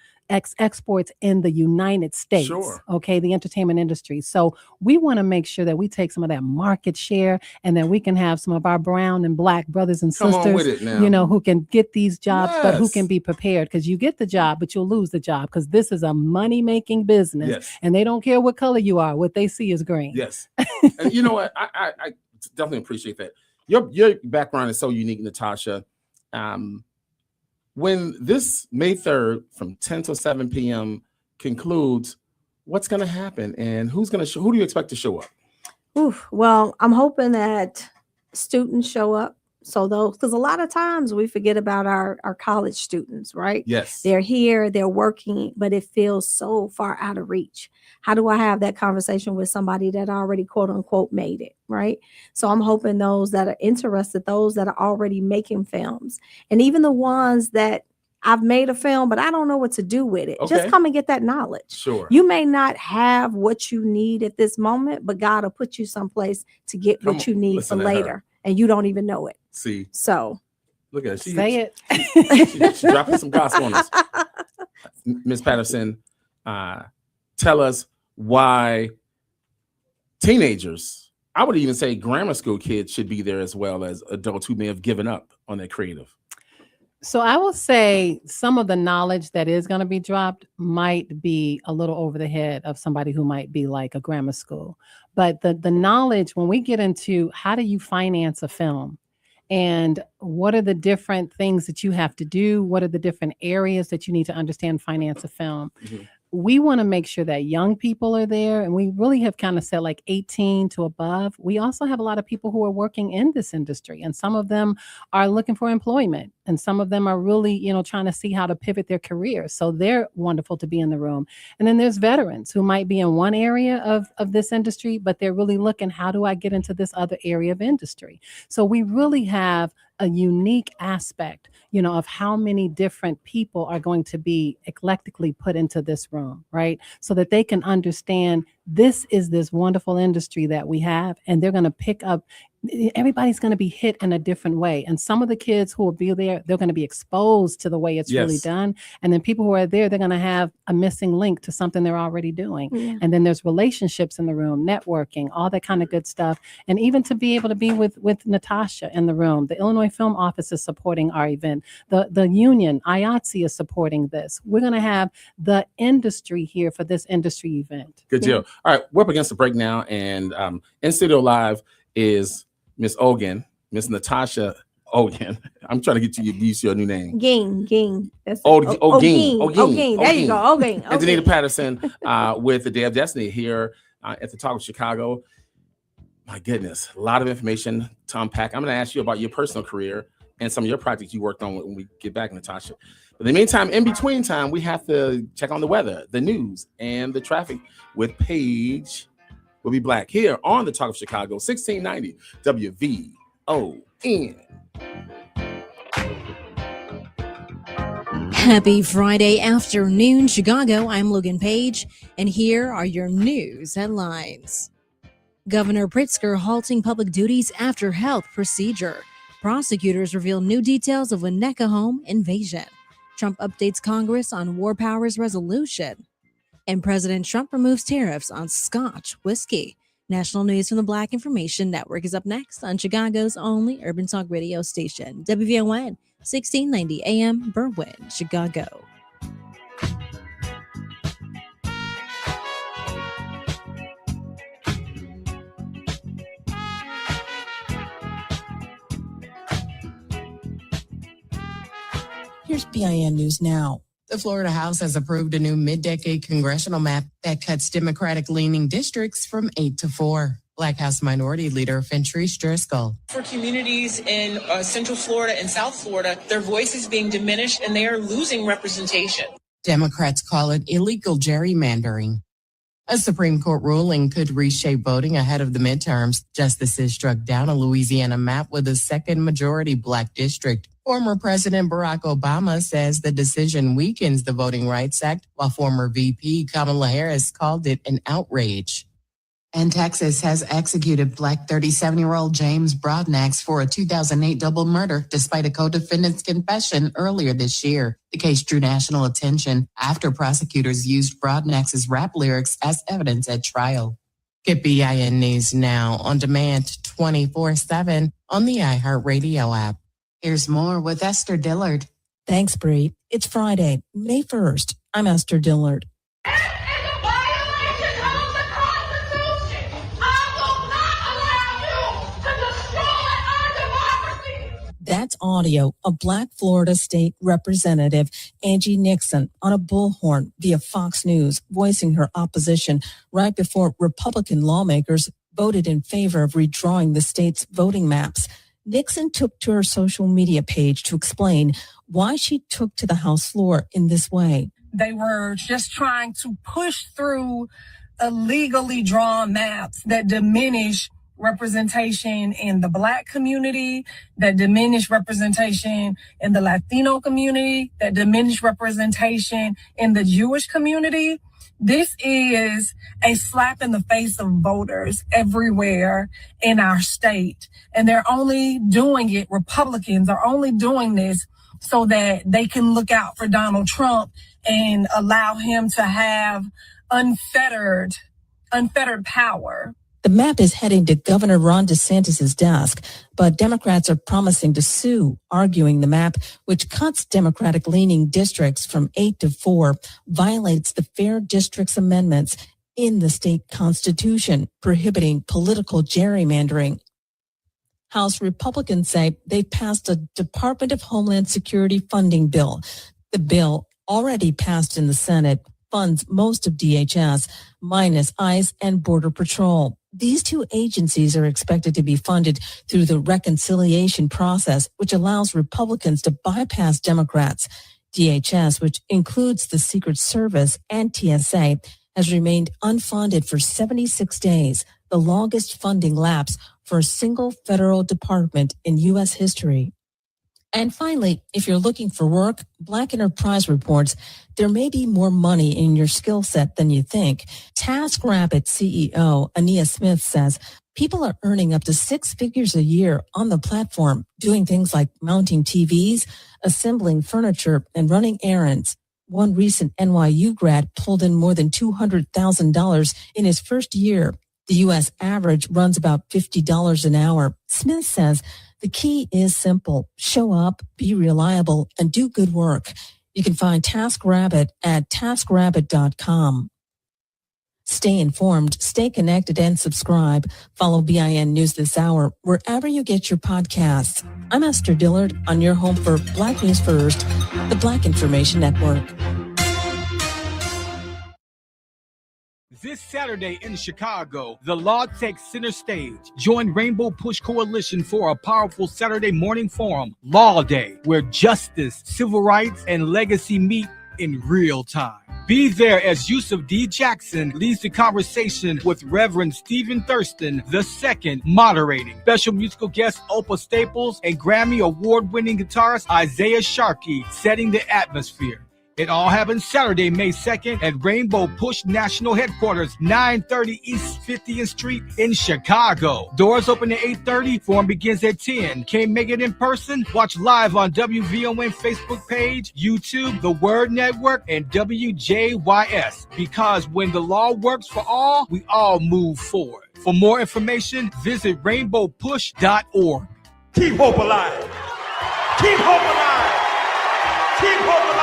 in the United States. Sure. Okay, the entertainment industry. So we want to make sure that we take some of that market share and that we can have some of our brown and black brothers and Come on sisters, with it now. you know, who can get these jobs, but who Yes. can be prepared because you get the job, but you'll lose the job because this is a money-making business. Yes. And they don't care what color you are. What they see is green. Yes. And you know what? I definitely appreciate that. Your background is so unique, Natasha. When this May 3rd from 10 to 7 p.m. concludes, what's going to happen and who do you expect to show up? Oof. Well, I'm hoping that students show up. So those, because a lot of times we forget about our college students, right? Yes. They're here, they're working, but it feels so far out of reach. How do I have that conversation with somebody that already quote unquote made it, right? So I'm hoping those that are interested, those that are already making films, and even the ones that I've made a film, but I don't know what to do with it. Okay. Just come and get that knowledge. Sure. You may not have what you need at this moment, but God will put you someplace to get Come what on, you need for listen to her. later, and you don't even know it. See, So look at her. Say it. She's dropping some gospel on us. Ms. Patterson, tell us why teenagers, I would even say grammar school kids, should be there as well as adults who may have given up on their creative. So I will say some of the knowledge that is going to be dropped might be a little over the head of somebody who might be like a grammar school. But the knowledge, when we get into how do you finance a film and what are the different things that you have to do, what are the different areas that you need to understand finance a film, we want to make sure that young people are there. And we really have kind of said like 18 to above. We also have a lot of people who are working in this industry, and some of them are looking for employment. And some of them are really, you know, trying to see how to pivot their careers. So they're wonderful to be in the room. And then there's veterans who might be in one area of this industry, but they're really looking, how do I get into this other area of industry? So we really have a unique aspect, you know, of how many different people are going to be eclectically put into this room, right? So that they can understand this is this wonderful industry that we have, and they're going to pick up. Everybody's going to be hit in a different way. And some of the kids who will be there, they're going to be exposed to the way it's really Yes. done. And then people who are there, they're going to have a missing link to something they're already doing. Yeah. And then there's relationships in the room, networking, all that kind of good stuff. And even to be able to be with Natasha in the room, the Illinois Film Office is supporting our event. The union, IATSE, is supporting this. We're going to have the industry here for this industry event. Good deal. All right, we're up against the break now, and in studio live is Miss Ogan, Miss Natasha Ging. I'm trying to get you used to your new name. Ging. That's Ging. There you go. Ging. And Danita Patterson with the Day of Destiny here at the Talk of Chicago. My goodness, a lot of information to unpack. I'm going to ask you about your personal career and some of your projects you worked on when we get back, Natasha. But in the meantime, in between time, we have to check on the weather, the news, and the traffic with Paige Will Be Black here on the Talk of Chicago, 1690 WVON. Happy Friday afternoon, Chicago. I'm Logan Page, and here are your news headlines. Governor Pritzker halting public duties after health procedure. Prosecutors reveal new details of Winnetka home invasion. Trump updates Congress on war powers resolution. And President Trump removes tariffs on Scotch whiskey. National news from the Black Information Network is up next on Chicago's only urban talk radio station, WVON, 1690 AM, Berwyn, Chicago. Here's BIN News Now. The Florida House has approved a new mid-decade congressional map that cuts Democratic-leaning districts from 8 to 4. Black House Minority Leader Fentrice Driscoll. For communities in Central Florida and South Florida, their voice is being diminished and they are losing representation. Democrats call it illegal gerrymandering. A Supreme Court ruling could reshape voting ahead of the midterms. Justices struck down a Louisiana map with a second majority Black district. Former President Barack Obama says the decision weakens the Voting Rights Act, while former VP Kamala Harris called it an outrage. And Texas has executed Black 37-year-old James Broadnax for a 2008 double murder, despite a co-defendant's confession earlier this year. The case drew national attention after prosecutors used Broadnax's rap lyrics as evidence at trial. Get BIN News Now on demand 24/7 on the iHeartRadio app. Here's more with Esther Dillard. Thanks, Bree. It's Friday, May 1st. I'm Esther Dillard. That's audio of Black Florida State Representative Angie Nixon on a bullhorn via Fox News, voicing her opposition right before Republican lawmakers voted in favor of redrawing the state's voting maps. Nixon took to her social media page to explain why she took to the House floor in this way. They were just trying to push through illegally drawn maps that diminish representation in the Black community, that diminish representation in the Latino community, that diminish representation in the Jewish community. This is a slap in the face of voters everywhere in our state. And they're only doing it, Republicans are only doing this so that they can look out for Donald Trump and allow him to have unfettered power. The map is heading to Governor Ron DeSantis' desk, but Democrats are promising to sue, arguing the map, which cuts Democratic-leaning districts from 8 to 4, violates the Fair Districts Amendments in the state constitution, prohibiting political gerrymandering. House Republicans say they passed a Department of Homeland Security funding bill. The bill, already passed in the Senate, funds most of DHS, minus ICE and Border Patrol. These two agencies are expected to be funded through the reconciliation process, which allows Republicans to bypass Democrats. DHS, which includes the Secret Service and TSA, has remained unfunded for 76 days, the longest funding lapse for a single federal department in U.S. history. And finally, if you're looking for work, Black Enterprise reports there may be more money in your skill set than you think. TaskRabbit CEO Ania Smith says people are earning up to 6 figures a year on the platform, doing things like mounting TVs, assembling furniture, and running errands. One recent NYU grad pulled in more than $200,000 in his first year. The U.S. average runs about $50 an hour. Smith says the key is simple. Show up, be reliable, and do good work. You can find TaskRabbit at taskrabbit.com. Stay informed, stay connected, and subscribe. Follow BIN News This Hour wherever you get your podcasts. I'm Esther Dillard on your home for Black News First, the Black Information Network. This Saturday in Chicago, the law takes center stage. Join Rainbow Push Coalition for a powerful Saturday morning forum, Law Day, where justice, civil rights, and legacy meet in real time. Be there as Yusuf D. Jackson leads the conversation with Reverend Stephen Thurston II moderating. Special musical guests Opa Staples and Grammy Award-winning guitarist Isaiah Sharkey setting the atmosphere. It all happens Saturday, May 2nd at Rainbow Push National Headquarters, 930 East 50th Street in Chicago. Doors open at 8:30. Forum begins at 10. Can't make it in person? Watch live on WVON Facebook page, YouTube, The Word Network, and WJYS. Because when the law works for all, we all move forward. For more information, visit rainbowpush.org. Keep hope alive. Keep hope alive. Keep hope alive.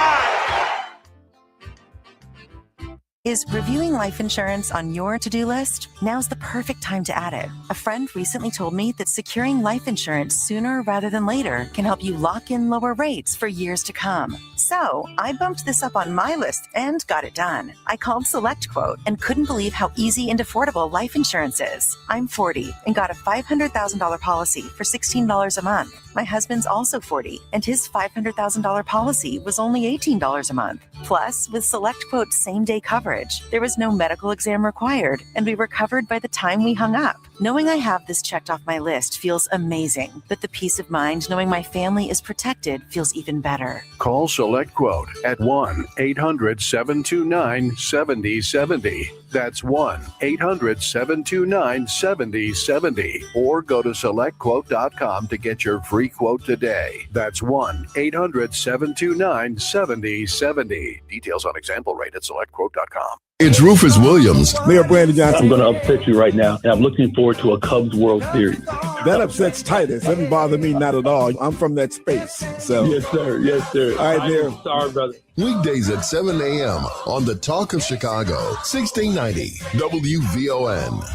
Is reviewing life insurance on your to-do list? Now's the perfect time to add it. A friend recently told me that securing life insurance sooner rather than later can help you lock in lower rates for years to come. So I bumped this up on my list and got it done. I called SelectQuote and couldn't believe how easy and affordable life insurance is. I'm 40 and got a $500,000 policy for $16 a month. My husband's also 40 and his $500,000 policy was only $18 a month. Plus, with SelectQuote's same-day coverage, there was no medical exam required, and we were covered by the time we hung up. Knowing I have this checked off my list feels amazing, but the peace of mind knowing my family is protected feels even better. Call SelectQuote at 1-800-729-7070. That's 1-800-729-7070. Or go to SelectQuote.com to get your free quote today. That's 1-800-729-7070. Details on example rate at SelectQuote.com. It's Rufus Williams. Mayor Brandon Johnson. I'm going to upset you right now, and I'm looking forward to a Cubs World Series. That upsets Titus. Doesn't bother me, not at all. I'm from that space. So yes, sir. Yes, sir. All right, there. Sorry, brother. Weekdays at 7 a.m. on the Talk of Chicago, 1690 WVON.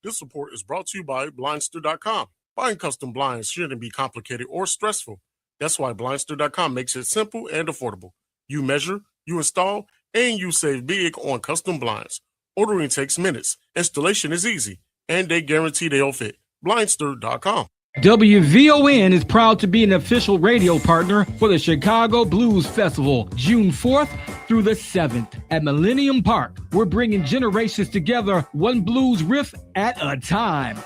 This report is brought to you by Blindster.com. Buying custom blinds shouldn't be complicated or stressful. That's why Blindster.com makes it simple and affordable. You measure, you install, and you save big on custom blinds. Ordering takes minutes, installation is easy, and they guarantee they'll fit. Blindster.com. WVON is proud to be an official radio partner for the Chicago Blues Festival, June 4th through the 7th at Millennium Park. We're bringing generations together, one blues riff at a time.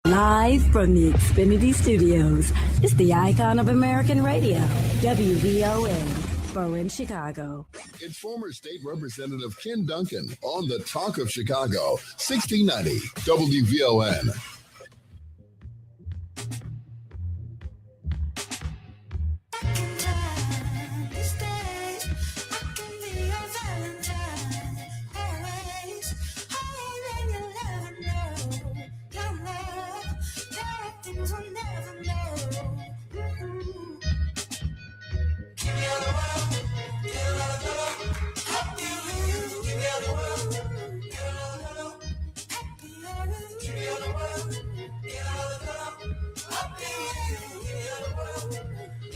Live from the Xfinity Studios, it's the icon of American radio, WVON, Berlin, Chicago. It's former state representative Ken Dunkin on the Talk of Chicago, 1690 WVON.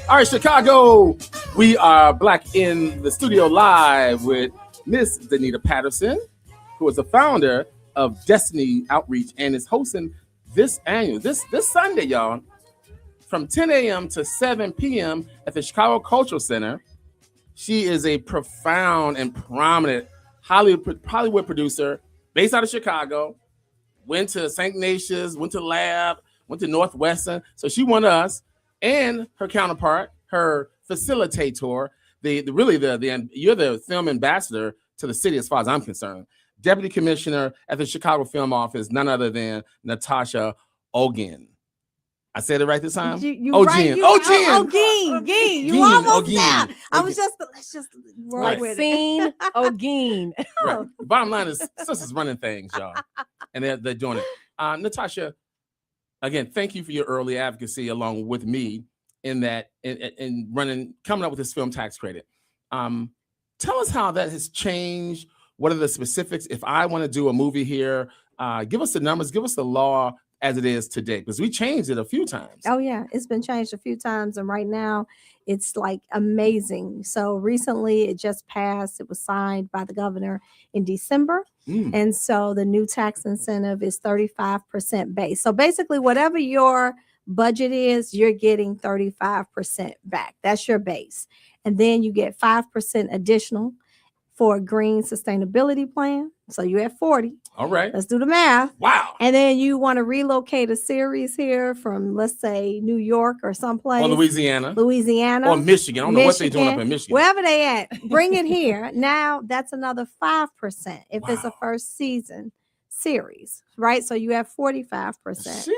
All right, Chicago, we are Black in the Studio live with Miss Danita Patterson, who is the founder of Destiny Outreach and is hosting this Sunday, y'all, from 10 a.m. to 7 p.m. at the Chicago Cultural Center. She is a profound and prominent Hollywood producer based out of Chicago, went to St. Ignatius, went to Lab, went to Northwestern. So she won us. And her counterpart, her facilitator, you're the film ambassador to the city as far as I'm concerned. Deputy Commissioner at the Chicago Film Office, none other than Natasha Ogin. I said it right this time? You almost there. Let's just roll with it. Ogin. Right. The bottom line is, sisters running things, y'all. And they're doing it. Natasha, again, thank you for your early advocacy along with me in that in coming up with this film tax credit. Tell us how that has changed. What are the specifics? If I want to do a movie here, give us the numbers, give us the law as it is today, because we changed it a few times. Oh yeah, it's been changed a few times, and right now it's like amazing. So recently it just passed. It was signed by the governor in December. And so the new tax incentive is 35% base. So basically whatever your budget is, you're getting 35% back. That's your base. And then you get 5% additional for a green sustainability plan. So you're at 40. All right. Let's do the math. Wow. And then you want to relocate a series here from, let's say, New York or someplace. Or Louisiana. Or Michigan. I don't know what they're doing up in Michigan. Wherever they at, bring it here. Now that's another 5% if it's a first season series, right? So you have 45%.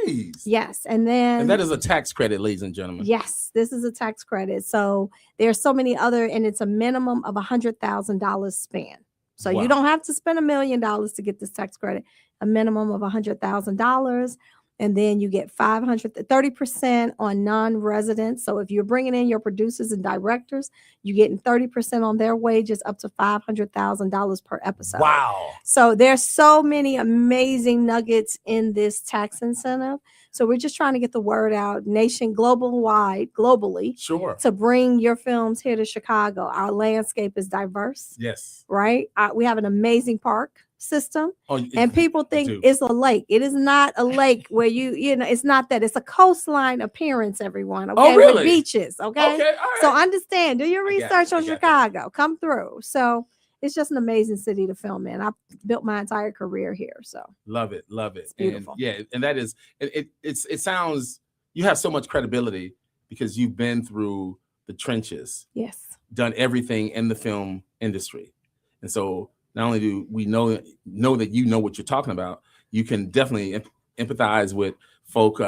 Jeez. Yes. And that is a tax credit, ladies and gentlemen. Yes, this is a tax credit. So there's so many other, and it's a minimum of $100,000 spent. So you don't have to spend $1 million to get this tax credit, a minimum of $100,000. And then you get 30% on non-residents. So if you're bringing in your producers and directors, you're getting 30% on their wages, up to $500,000 per episode. Wow. So there's so many amazing nuggets in this tax incentive. So we're just trying to get the word out globally, sure, to bring your films here to Chicago. Our landscape is diverse. Yes. Right? We have an amazing park system, and people think it's a lake. It is not a lake where it's not that. It's a coastline appearance, everyone. Okay, really? With beaches. Okay, all right. So understand, do your research on Chicago. Come through. So it's just an amazing city to film in. I built my entire career here. So love it. It's beautiful. And that is it sounds, you have so much credibility because you've been through the trenches. Yes. Done everything in the film industry. And so not only do we know that you know what you're talking about, you can definitely empathize with folk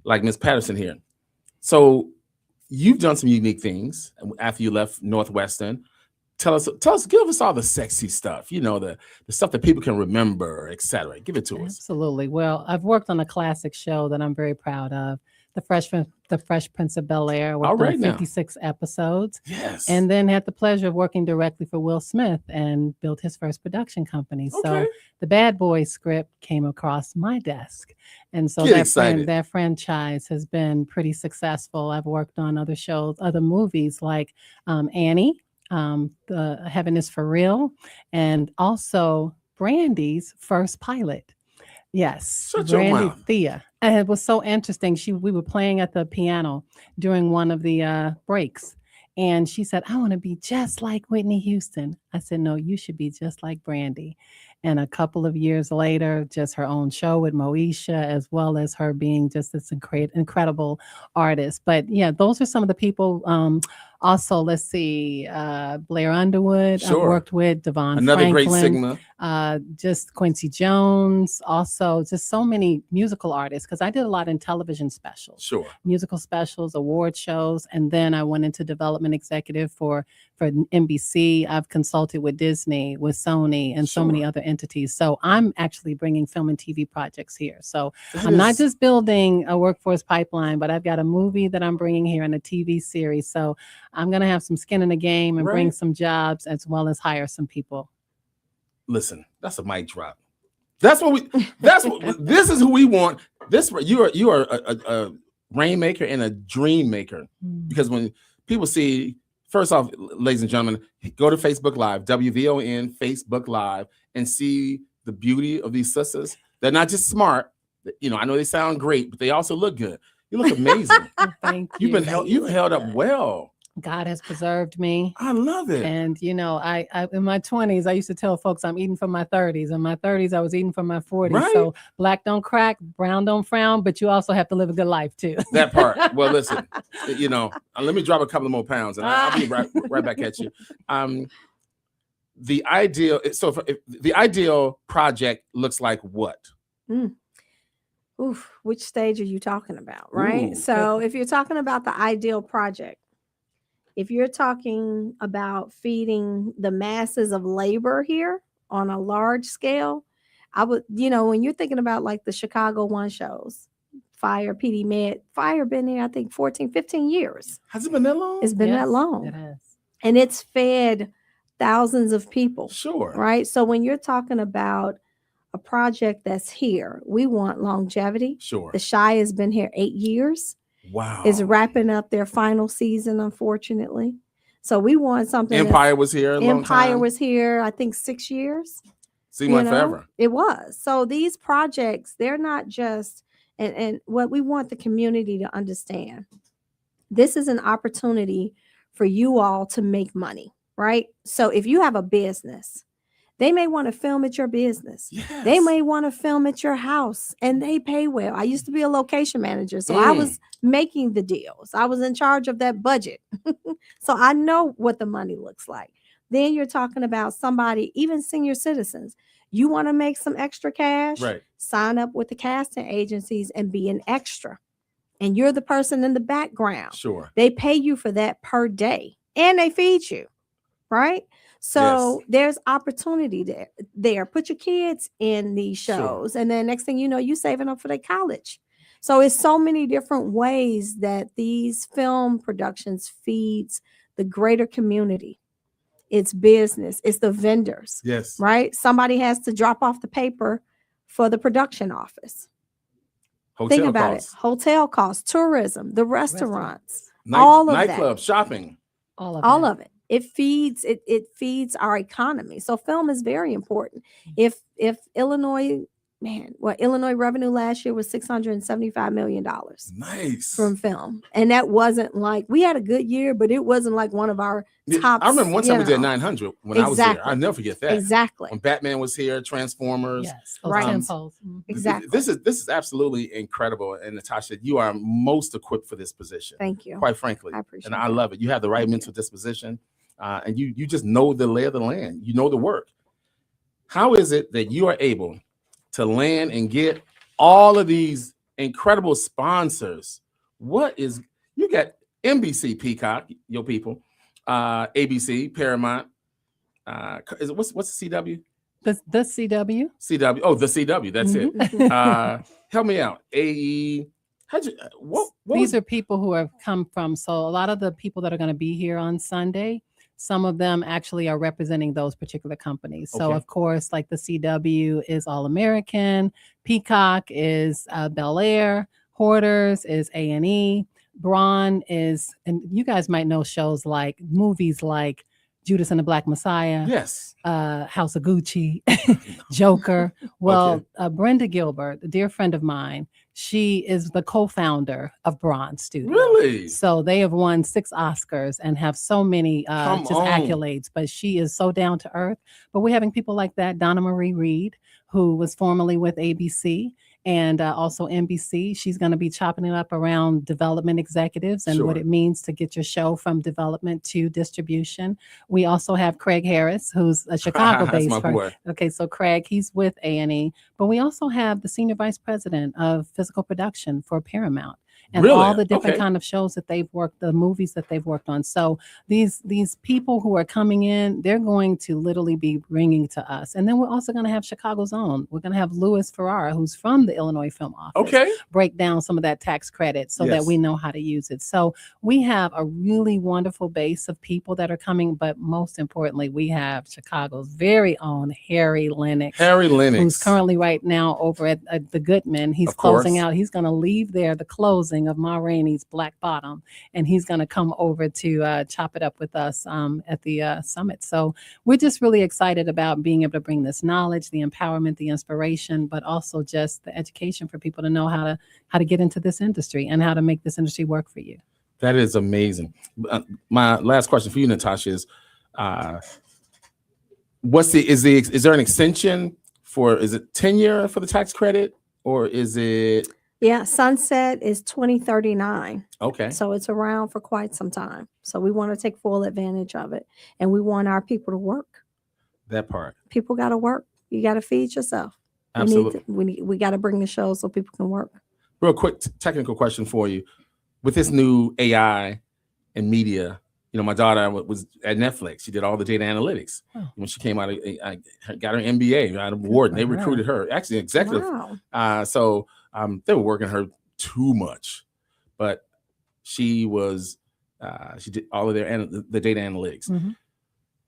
like Ms. Patterson here. So you've done some unique things after you left Northwestern. Tell us, give us all the sexy stuff, the stuff that people can remember, etc. Give it to us. Absolutely. Well, I've worked on a classic show that I'm very proud of, The Fresh Prince of Bel-Air, with 56 episodes. Yes. And then had the pleasure of working directly for Will Smith and built his first production company. Okay. So the Bad Boys script came across my desk. And so that franchise has been pretty successful. I've worked on other shows, other movies like Annie, the Heaven is for Real, and also Brandy's first pilot. Yes, Brandy Thea. And it was so interesting. We were playing at the piano during one of the breaks, and she said, "I want to be just like Whitney Houston." I said, "No, you should be just like Brandy." And a couple of years later, just her own show with Moesha, as well as her being just this incredible artist. But yeah, those are some of the people. Also, let's see, Blair Underwood. Sure. I worked with Devon Another Franklin, great Sigma. just Quincy Jones. Also, just so many musical artists, because I did a lot in television specials. Sure. Musical specials, award shows, and then I went into development executive for NBC. I've consulted with Disney, with Sony, and so many other entities. So I'm actually bringing film and TV projects here. So I'm not just building a workforce pipeline, but I've got a movie that I'm bringing here and a TV series. So I'm going to have some skin in the game and bring some jobs, as well as hire some people. Listen, that's a mic drop. This is who we want. You are a rainmaker and a dream maker, because when people see, first off, ladies and gentlemen, go to Facebook Live, WVON Facebook Live, and see the beauty of these sisters. They're not just smart. I know they sound great, but they also look good. You look amazing. Thank you. You've held up well. God has preserved me. I love it. And I in my 20s, I used to tell folks I'm eating from my 30s. In my 30s, I was eating from my 40s. Right. So black don't crack, brown don't frown, but you also have to live a good life too. That part. Well, listen, let me drop a couple of more pounds, and I'll be right back at you. The ideal project looks like what? Oof, which stage are you talking about, right? So if you're talking about the ideal project, if you're talking about feeding the masses of labor here on a large scale, I would, when you're thinking about like the Chicago One shows, Fire, PD Med. Fire been there, I think, 14, 15 years. Has it been that long? It's been Yes, that long. It has. And it's fed thousands of people. Sure. Right? So when you're talking about a project that's here, we want longevity. Sure. The Shy has been here 8 years. Wow. Is wrapping up their final season, unfortunately. So we want something. Empire was here a long Empire time. was here, I think, 6 years. Seemed like forever. It was. So these projects, they're not just, and what we want the community to understand, this is an opportunity for you all to make money, right? So if you have a business, they may want to film at your business. Yes. They may want to film at your house, and they pay well. I used to be a location manager, so I was making the deals. I was in charge of that budget. So I know what the money looks like. Then you're talking about somebody, even senior citizens. You want to make some extra cash? Right. Sign up with the casting agencies and be an extra. And you're the person in the background. Sure. They pay you for that per day, and they feed you, right? So there's opportunity there. Put your kids in these shows. And then next thing you know, you saving up for their college. So it's so many different ways that these film productions feeds the greater community. It's business. It's the vendors. Yes. Right? Somebody has to drop off the paper for the production office. Think about it. Hotel costs, tourism, the restaurants, all of that. Nightclub, shopping. All of it. It feeds feeds our economy. So film is very important. If Illinois, Illinois revenue last year was $675 million. Nice. From film. And that wasn't like, we had a good year, but it wasn't like one of our top. I remember one time we did 900 when I was here. I'll never forget that. Exactly. When Batman was here, Transformers. Yes. Right. Exactly. This is absolutely incredible. And Natasha, you are most equipped for this position. Thank you. Quite frankly. I appreciate it. And I love it. You have the right mental disposition. And you just know the lay of the land. You know the work. How is it that you are able to land and get all of these incredible sponsors? You got NBC, Peacock, your people, ABC, Paramount. What's the CW? The CW. CW. Oh, the CW. That's it. Help me out. AE. These are people who have come from. So a lot of the people that are going to be here on Sunday, some of them actually are representing those particular companies. So of course, like the CW is All American, Peacock is Bel Air, Hoarders is A&E, Braun is, and you guys might know movies like Judas and the Black Messiah. Yes. House of Gucci, Joker. Well, Brenda Gilbert, a dear friend of mine, she is the co-founder of Braun Studio. Really? So they have won 6 Oscars and have so many accolades, but she is so down to earth. But we're having people like that. Donna Marie Reed, who was formerly with ABC and also NBC. She's going to be chopping it up around development executives and what it means to get your show from development to distribution. We also have Craig Harris, who's a Chicago-based person. Okay, so Craig, he's with A&E. But we also have the senior vice president of physical production for Paramount. And all the different kind of shows that they've worked, the movies that they've worked on. So these people who are coming in, they're going to literally be bringing to us. And then we're also going to have Chicago's own. We're going to have Louis Ferrara, who's from the Illinois Film Office, break down some of that tax credit so that we know how to use it. So we have a really wonderful base of people that are coming. But most importantly, we have Chicago's very own Harry Lennox. Who's currently right now over at the Goodman. He's closing out. He's going to leave there, the closing of Ma Rainey's Black Bottom, and he's going to come over to chop it up with us at the summit. So we're just really excited about being able to bring this knowledge, the empowerment, the inspiration, but also just the education for people to know how to get into this industry and how to make this industry work for you. That is amazing. My last question for you, Natasha, is is there an extension is it 10-year for the tax credit, or is it? Yeah, sunset is 2039. Okay. So it's around for quite some time. So we want to take full advantage of it. And we want our people to work. That part. People got to work. You got to feed yourself. Absolutely. We got to bring the show so people can work. Real quick technical question for you. With this new AI and media, my daughter was at Netflix. She did all the data analytics. When she came out, I got her MBA out of Wharton. They recruited her, actually executive. Wow. So they were working her too much, but she did all of the data analytics. Mm-hmm.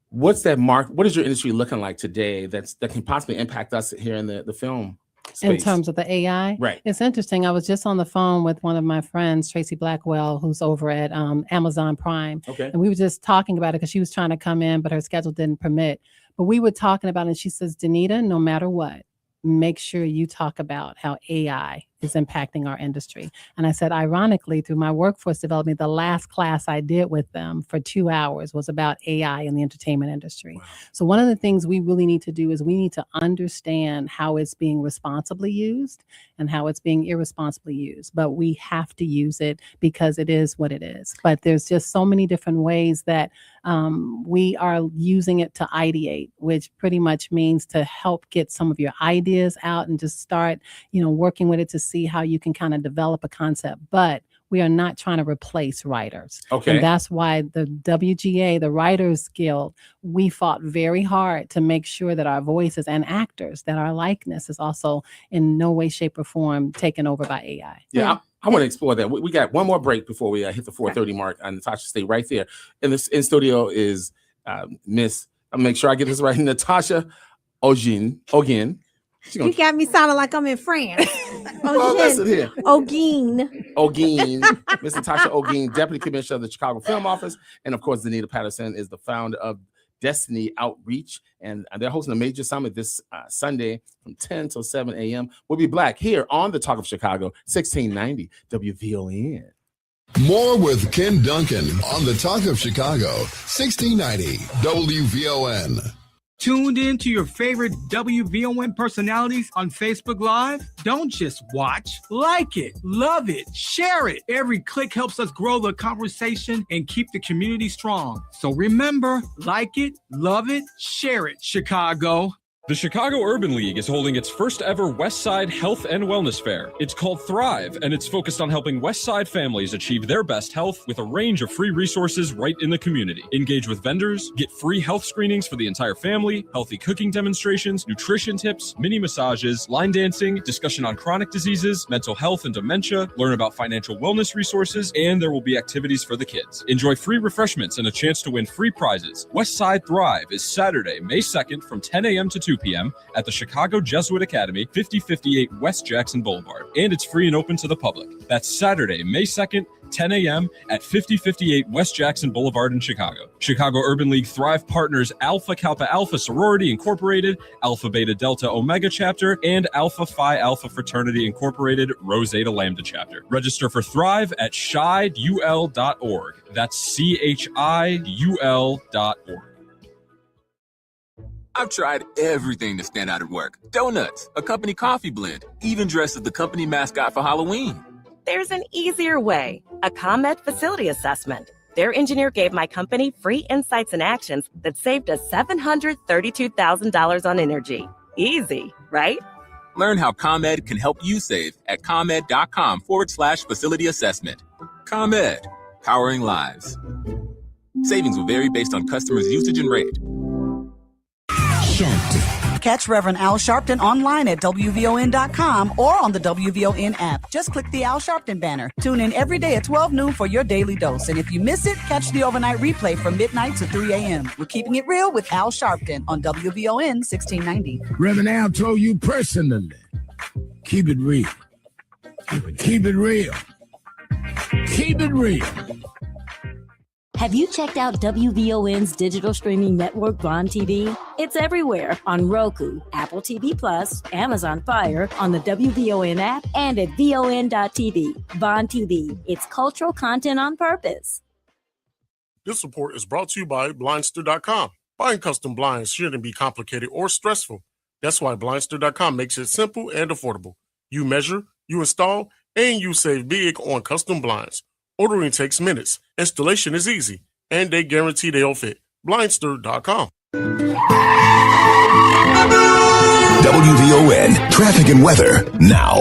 What's that mark? What is your industry looking like today that can possibly impact us here in the film space? In terms of the AI? Right. It's interesting. I was just on the phone with one of my friends, Tracy Blackwell, who's over at Amazon Prime. Okay. And we were just talking about it because she was trying to come in, but her schedule didn't permit. But we were talking about it, and she says, Danita, no matter what, make sure you talk about how AI is impacting our industry. And I said, ironically, through my workforce development, the last class I did with them for 2 hours was about AI in the entertainment industry. Wow. So one of the things we really need to do is we need to understand how it's being responsibly used and how it's being irresponsibly used. But we have to use it because it is what it is. But there's just so many different ways that we are using it to ideate, which pretty much means to help get some of your ideas out and just start, working with it to see how you can kind of develop a concept. But we are not trying to replace writers. Okay. And that's why the WGA, the Writers Guild, we fought very hard to make sure that our voices and actors, that our likeness is also in no way, shape, or form taken over by AI. Yeah. I want to explore that. We got one more break before we hit the 4:30 mark. Natasha, stay right there. In studio is Miss, I'll make sure I get this right, Natasha Ogin. You got me sounding like I'm in France. Oh, listen here. Ogin, Miss Natasha Ogin, Deputy Commissioner of the Chicago Film Office. And of course, Danita Patterson is the founder of Destiny Outreach. And they're hosting a major summit this Sunday from 10 till 7 a.m. We'll be back here on the Talk of Chicago, 1690 WVON. More with Ken Dunkin on the Talk of Chicago, 1690 WVON. Tuned in to your favorite WVON personalities on Facebook Live? Don't just watch, like it, love it, share it. Every click helps us grow the conversation and keep the community strong. So remember, like it, love it, share it, Chicago. The Chicago Urban League is holding its first ever West Side Health and Wellness Fair. It's called Thrive, and it's focused on helping West Side families achieve their best health with a range of free resources right in the community. Engage with vendors, get free health screenings for the entire family, healthy cooking demonstrations, nutrition tips, mini massages, line dancing, discussion on chronic diseases, mental health and dementia, learn about financial wellness resources, and there will be activities for the kids. Enjoy free refreshments and a chance to win free prizes. West Side Thrive is Saturday, May 2nd from 10 a.m. to 2 p.m. at the Chicago Jesuit Academy, 5058 West Jackson Boulevard. And it's free and open to the public. That's Saturday, May 2nd, 10 a.m. at 5058 West Jackson Boulevard in Chicago. Chicago Urban League Thrive partners Alpha Kappa Alpha Sorority Incorporated, Alpha Beta Delta Omega Chapter, and Alpha Phi Alpha Fraternity Incorporated, Rho Zeta Lambda Chapter. Register for Thrive at chideul.org. That's chiul.org. I've tried everything to stand out at work. Donuts, a company coffee blend, even dressed as the company mascot for Halloween. There's an easier way, a ComEd facility assessment. Their engineer gave my company free insights and actions that saved us $732,000 on energy. Easy, right? Learn how ComEd can help you save at ComEd.com/facility assessment. ComEd, powering lives. Savings will vary based on customers' usage and rate. Catch Reverend Al Sharpton online at WVON.com or on the WVON app. Just click the Al Sharpton banner. Tune in every day at 12 noon for your daily dose. And if you miss it, catch the overnight replay from midnight to 3 a.m. We're keeping it real with Al Sharpton on WVON 1690. Reverend Al told you personally, keep it real. Keep it real. Keep it real. Have you checked out WVON's digital streaming network, Bond TV? It's everywhere on Roku, Apple TV Plus, Amazon Fire, on the WVON app, and at VON.TV. Bond TV, it's cultural content on purpose. This report is brought to you by Blindster.com. Buying custom blinds shouldn't be complicated or stressful. That's why Blindster.com makes it simple and affordable. You measure, you install, and you save big on custom blinds. Ordering takes minutes, installation is easy, and they guarantee they'll fit. Blindster.com. WVON traffic and weather now.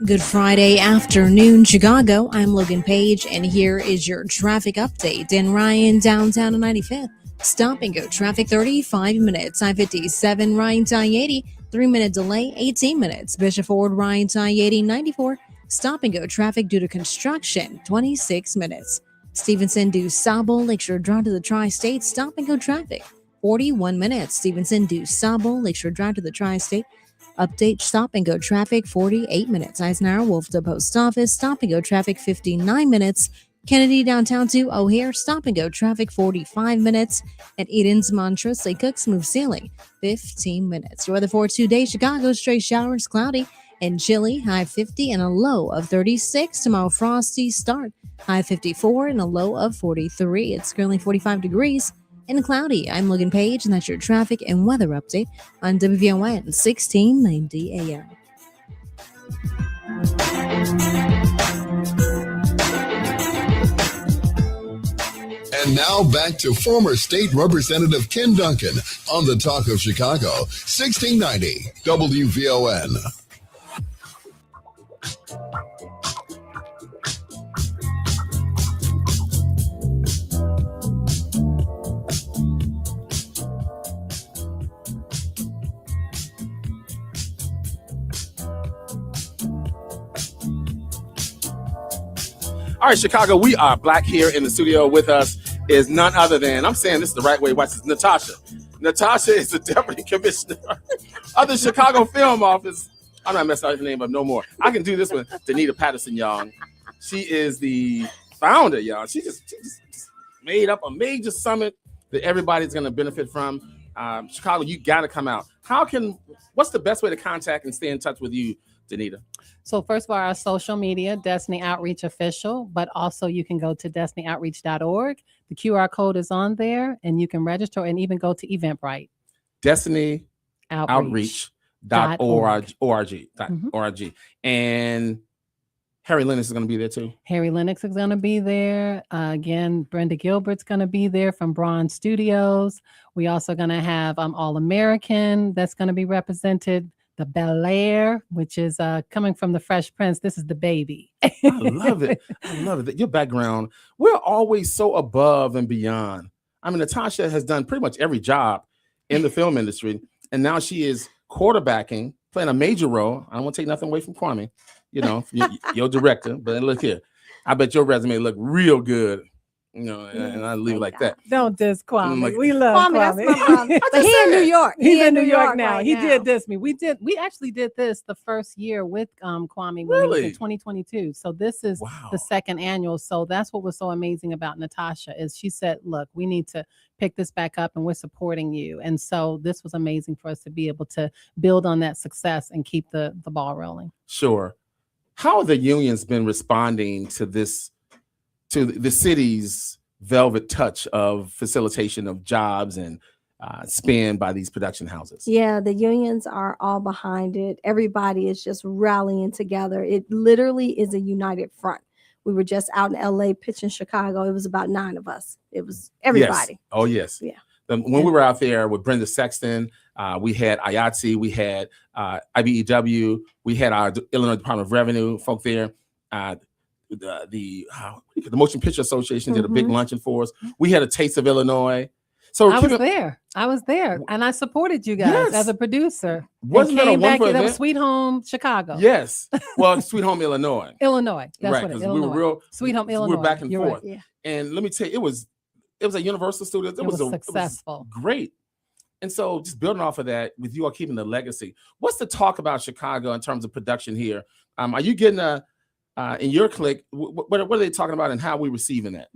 Good Friday afternoon, Chicago. I'm Logan Page, and here is your traffic update in Ryan, downtown on 95th. Stop and go traffic 35 minutes. I-57 Ryan to I-80. 3-minute delay, 18 minutes. Bishop Ford, Ryan Tie 80, 94. Stop and go traffic due to construction, 26 minutes. Stevenson due Sabo, Lakeshore Drive to the Tri-State, stop and go traffic, 41 minutes. Stevenson due Sabo, Lakeshore Drive to the Tri-State, update stop and go traffic, 48 minutes. Eisenhower, Wolf to Post Office, stop and go traffic, 59 minutes. Kennedy downtown to O'Hare, stop and go traffic, 45 minutes. At Eden's, Montrose, St. Cook, smooth sailing, 15 minutes. Your weather for today: Chicago, straight showers, cloudy and chilly, high 50 and a low of 36. Tomorrow, frosty start, high 54 and a low of 43. It's currently 45 degrees and cloudy. I'm Logan Page, and that's your traffic and weather update on WVON 1690 AM. And now back to former State Representative Ken Dunkin on the Talk of Chicago, 1690 WVON. All right, Chicago, we are black here in the studio. With us is none other than, I'm saying this is the right way, watch this, Natasha. Natasha is the deputy commissioner of the Chicago Film Office. I'm not messing up her name up no more. I can do this one. Danita Patterson, y'all. She is the founder, y'all. She just made up a major summit that everybody's going to benefit from. Chicago, you got to come out. What's the best way to contact and stay in touch with you, Danita? So first of all, our social media, Destiny Outreach Official, but also you can go to destinyoutreach.org. The QR code is on there, and you can register and even go to Eventbrite. DestinyOutreach.org. And Harry Lennox is going to be there too. Harry Lennox is going to be there. Again, Brenda Gilbert's going to be there from Bronze Studios. We also going to have All American that's going to be represented. The Bel Air, which is coming from the Fresh Prince. This is the baby. I love it. I love it. Your background, we're always so above and beyond. I mean, Natasha has done pretty much every job in the film industry, and now she is quarterbacking, playing a major role. I don't want to take nothing away from Kwame, your director, but look here. I bet your resume look real good. And I leave it like that. Don't diss Kwame. Like, We love Kwame. That's my brother. But he in New York. He's in New York now. Right He now. did diss me. We actually did this the first year with Kwame when he was in 2022. So this is the second annual. So that's what was so amazing about Natasha is she said, look, we need to pick this back up and we're supporting you. And so this was amazing for us to be able to build on that success and keep the ball rolling. Sure. How have the unions been responding to this, to the city's velvet touch of facilitation of jobs and spend by these production houses? Yeah, the unions are all behind it. Everybody is just rallying together. It literally is a united front. We were just out in LA pitching Chicago. It was about 9 of us. It was everybody. Yes. Oh, yes. Yeah. When we were out there with Brenda Sexton, we had IATSE, we had IBEW, we had our Illinois Department of Revenue folk there. The Motion Picture Association did a big luncheon for us. We had a Taste of Illinois. So I was there, and I supported you guys as a producer. Wasn't that a wonderful event? That was Sweet Home Chicago. Yes. Well, Sweet Home Illinois. Illinois. That's right, what it is. We were real Sweet Home Illinois. We were back and You're forth. Right. Yeah. And let me tell you, it was a Universal Studios. It was successful. It was great. And so just building off of that, with you all keeping the legacy, what's the talk about Chicago in terms of production here? Are you getting in your clique, what are they talking about and how are we receiving that?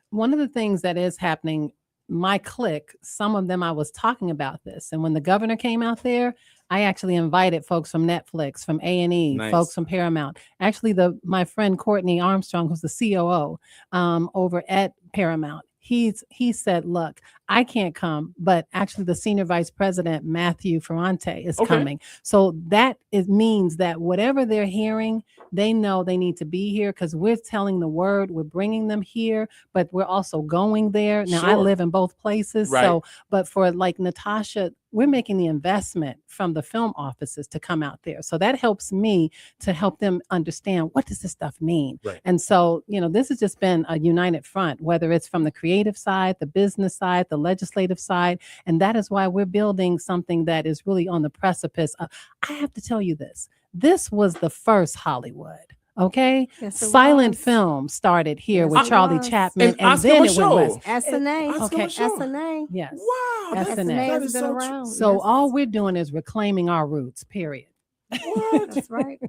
One of the things that is happening, my clique, some of them I was talking about this. And when the governor came out there, I actually invited folks from Netflix, from A&E, folks from Paramount. Actually, my friend Courtney Armstrong, who's the COO over at Paramount, he said, look, I can't come, but actually the senior vice president, Matthew Ferrante, is coming. So that means that whatever they're hearing, they know they need to be here because we're telling the word, we're bringing them here, but we're also going there. Now, I live in both places. Right. So, but for like Natasha, we're making the investment from the film offices to come out there. So that helps me to help them understand, what does this stuff mean? Right. And so, this has just been a united front, whether it's from the creative side, the business side, the legislative side. And that is why we're building something that is really on the precipice of, I have to tell you this. This was the first Hollywood. Okay, Yes, silent film started here with Charlie Chaplin, and then it went west. SNA. Okay, SNA. Yes. Wow, SNA. has been around. So Yes. all we're doing is reclaiming our roots. Period. That's right.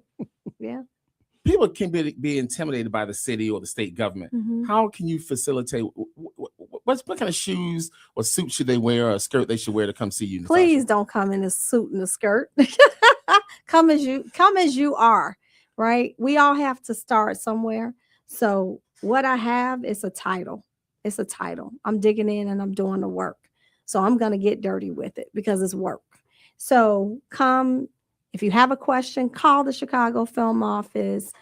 Yeah. People can be intimidated by the city or the state government. Mhm. How can you facilitate? What kind of shoes or suit should they wear, or a skirt they should wear to come see you? Natasha? Please don't come in a suit and a skirt. Come as you are. Right? We all have to start somewhere. So what I have is a title. It's a title. I'm digging in and I'm doing the work. So I'm going to get dirty with it because it's work. So come, if you have a question, call the Chicago Film Office.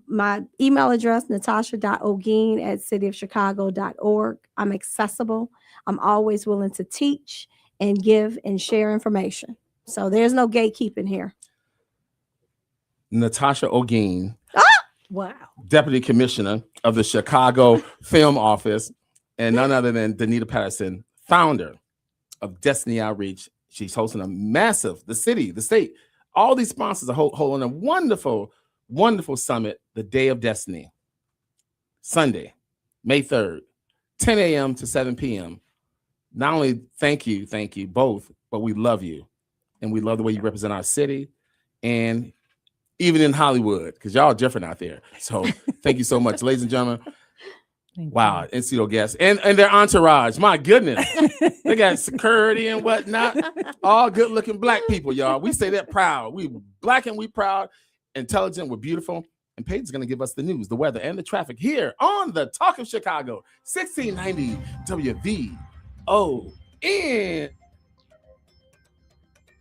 My email address, natasha.ogeen@cityofchicago.org. I'm accessible. I'm always willing to teach and give and share information. So there's no gatekeeping here. Natasha Ogeen, Wow. Deputy Commissioner of the Chicago Film Office, and none other than Danita Patterson, founder of Destiny Outreach. She's hosting a massive, the city, the state, all these sponsors are holding a wonderful, wonderful summit, the Day of Destiny, Sunday, May 3rd, 10 a.m. to 7 p.m. Not only thank you both, but we love you. And we love the way you represent our city, and even in Hollywood, because y'all are different out there. So thank you so much, ladies and gentlemen. Wow, NCO guests and their entourage. My goodness, they got security and whatnot. All good-looking black people, y'all. We say that proud. We black and we proud, intelligent, we're beautiful. And Paige's going to give us the news, the weather, and the traffic here on the Talk of Chicago, 1690 WVON.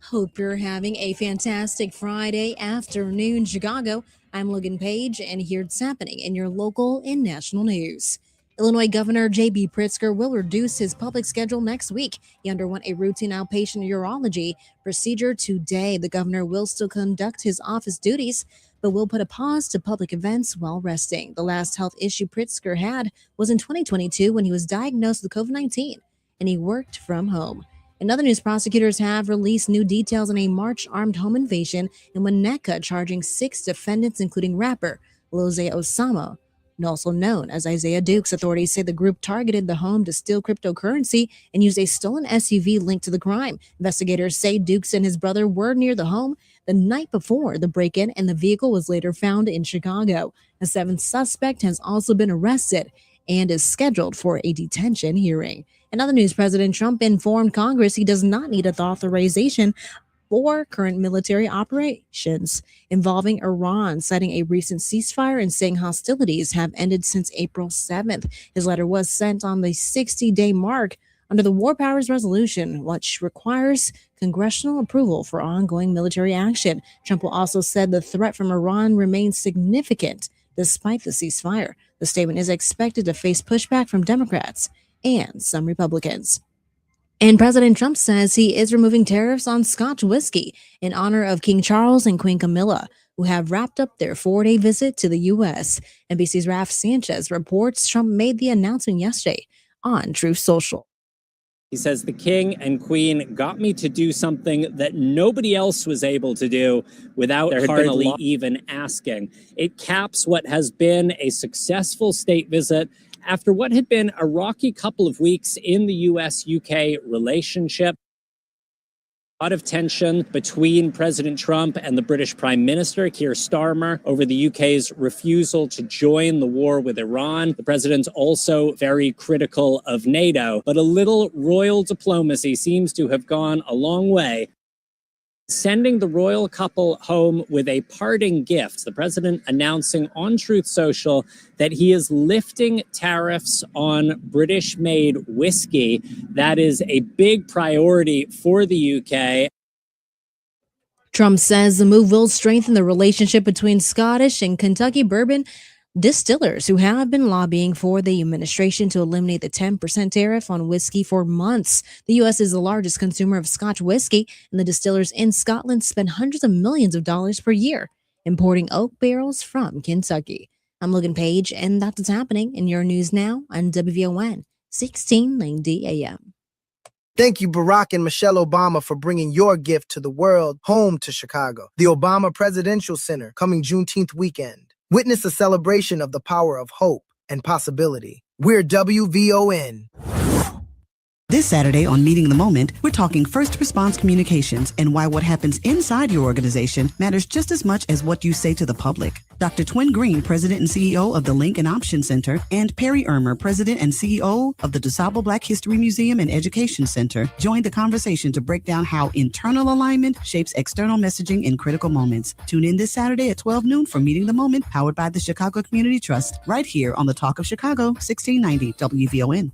Hope you're having a fantastic Friday afternoon, Chicago. I'm Logan Page, and here's what's happening in your local and national news. Illinois Governor J.B. Pritzker will reduce his public schedule next week. He underwent a routine outpatient urology procedure today. The governor will still conduct his office duties, but will put a pause to public events while resting. The last health issue Pritzker had was in 2022 when he was diagnosed with COVID-19, and he worked from home. In other news, prosecutors have released new details on a March armed home invasion in Winnetka, charging 6 defendants, including rapper Lose Osama, also known as Isaiah Dukes. Authorities say the group targeted the home to steal cryptocurrency and used a stolen SUV linked to the crime. Investigators say Dukes and his brother were near the home the night before the break-in, and the vehicle was later found in Chicago. A 7th suspect has also been arrested and is scheduled for a detention hearing. In other news, President Trump informed Congress he does not need authorization for current military operations involving Iran, citing a recent ceasefire and saying hostilities have ended since April 7th. His letter was sent on the 60-day mark under the War Powers Resolution, which requires congressional approval for ongoing military action. Trump also said the threat from Iran remains significant despite the ceasefire. The statement is expected to face pushback from Democrats and some Republicans. And President Trump says he is removing tariffs on Scotch whiskey in honor of King Charles and Queen Camilla, who have wrapped up their 4-day visit to the U.S. NBC's Raf Sanchez reports Trump made the announcement yesterday on Truth Social. He says the king and queen got me to do something that nobody else was able to do without hardly even asking. It caps what has been a successful state visit after what had been a rocky couple of weeks in the U.S.-UK relationship. A lot of tension between President Trump and the British Prime Minister, Keir Starmer, over the UK's refusal to join the war with Iran. The president's also very critical of NATO, but a little royal diplomacy seems to have gone a long way, sending the royal couple home with a parting gift. The president announcing on Truth Social that he is lifting tariffs on British-made whiskey. That is a big priority for the UK. Trump says the move will strengthen the relationship between Scottish and Kentucky bourbon Distillers who have been lobbying for the administration to eliminate the 10% tariff on whiskey for months. The U.S. is the largest consumer of Scotch whiskey, and the distillers in Scotland spend hundreds of millions of dollars per year importing oak barrels from Kentucky. I'm Logan Page, and that's what's happening in your news now on WVON 1690 AM. Thank you, Barack and Michelle Obama, for bringing your gift to the world home to Chicago. The Obama Presidential Center, coming Juneteenth weekend. Witness a celebration of the power of hope and possibility. We're WVON. This Saturday on Meeting the Moment, we're talking first response communications and why what happens inside your organization matters just as much as what you say to the public. Dr. Twin Green, President and CEO of the Lincoln Option Center, and Perry Ermer, President and CEO of the DuSable Black History Museum and Education Center, joined the conversation to break down how internal alignment shapes external messaging in critical moments. Tune in this Saturday at 12 noon for Meeting the Moment, powered by the Chicago Community Trust, right here on the Talk of Chicago, 1690 WVON.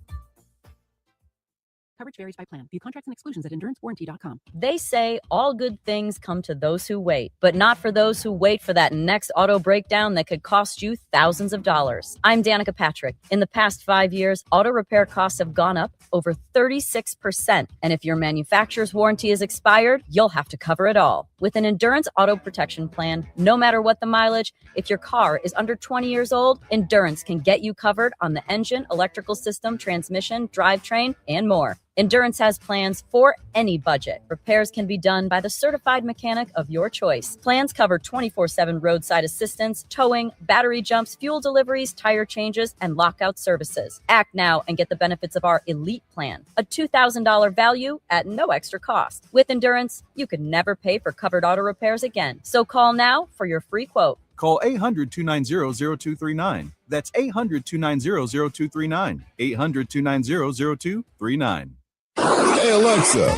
Coverage varies by plan. View contracts and exclusions at endurancewarranty.com. They say all good things come to those who wait, but not for those who wait for that next auto breakdown that could cost you thousands of dollars. I'm Danica Patrick. In the past 5 years, auto repair costs have gone up over 36%. And if your manufacturer's warranty is expired, you'll have to cover it all. With an Endurance Auto Protection Plan, no matter what the mileage, if your car is under 20 years old, Endurance can get you covered on the engine, electrical system, transmission, drivetrain, and more. Endurance has plans for any budget. Repairs can be done by the certified mechanic of your choice. Plans cover 24/7 roadside assistance, towing, battery jumps, fuel deliveries, tire changes, and lockout services. Act now and get the benefits of our Elite Plan, a $2,000 value at no extra cost. With Endurance, you could never pay for covered auto repairs again. So call now for your free quote. Call 800-290-0239. That's 800-290-0239. 800-290-0239. Hey Alexa,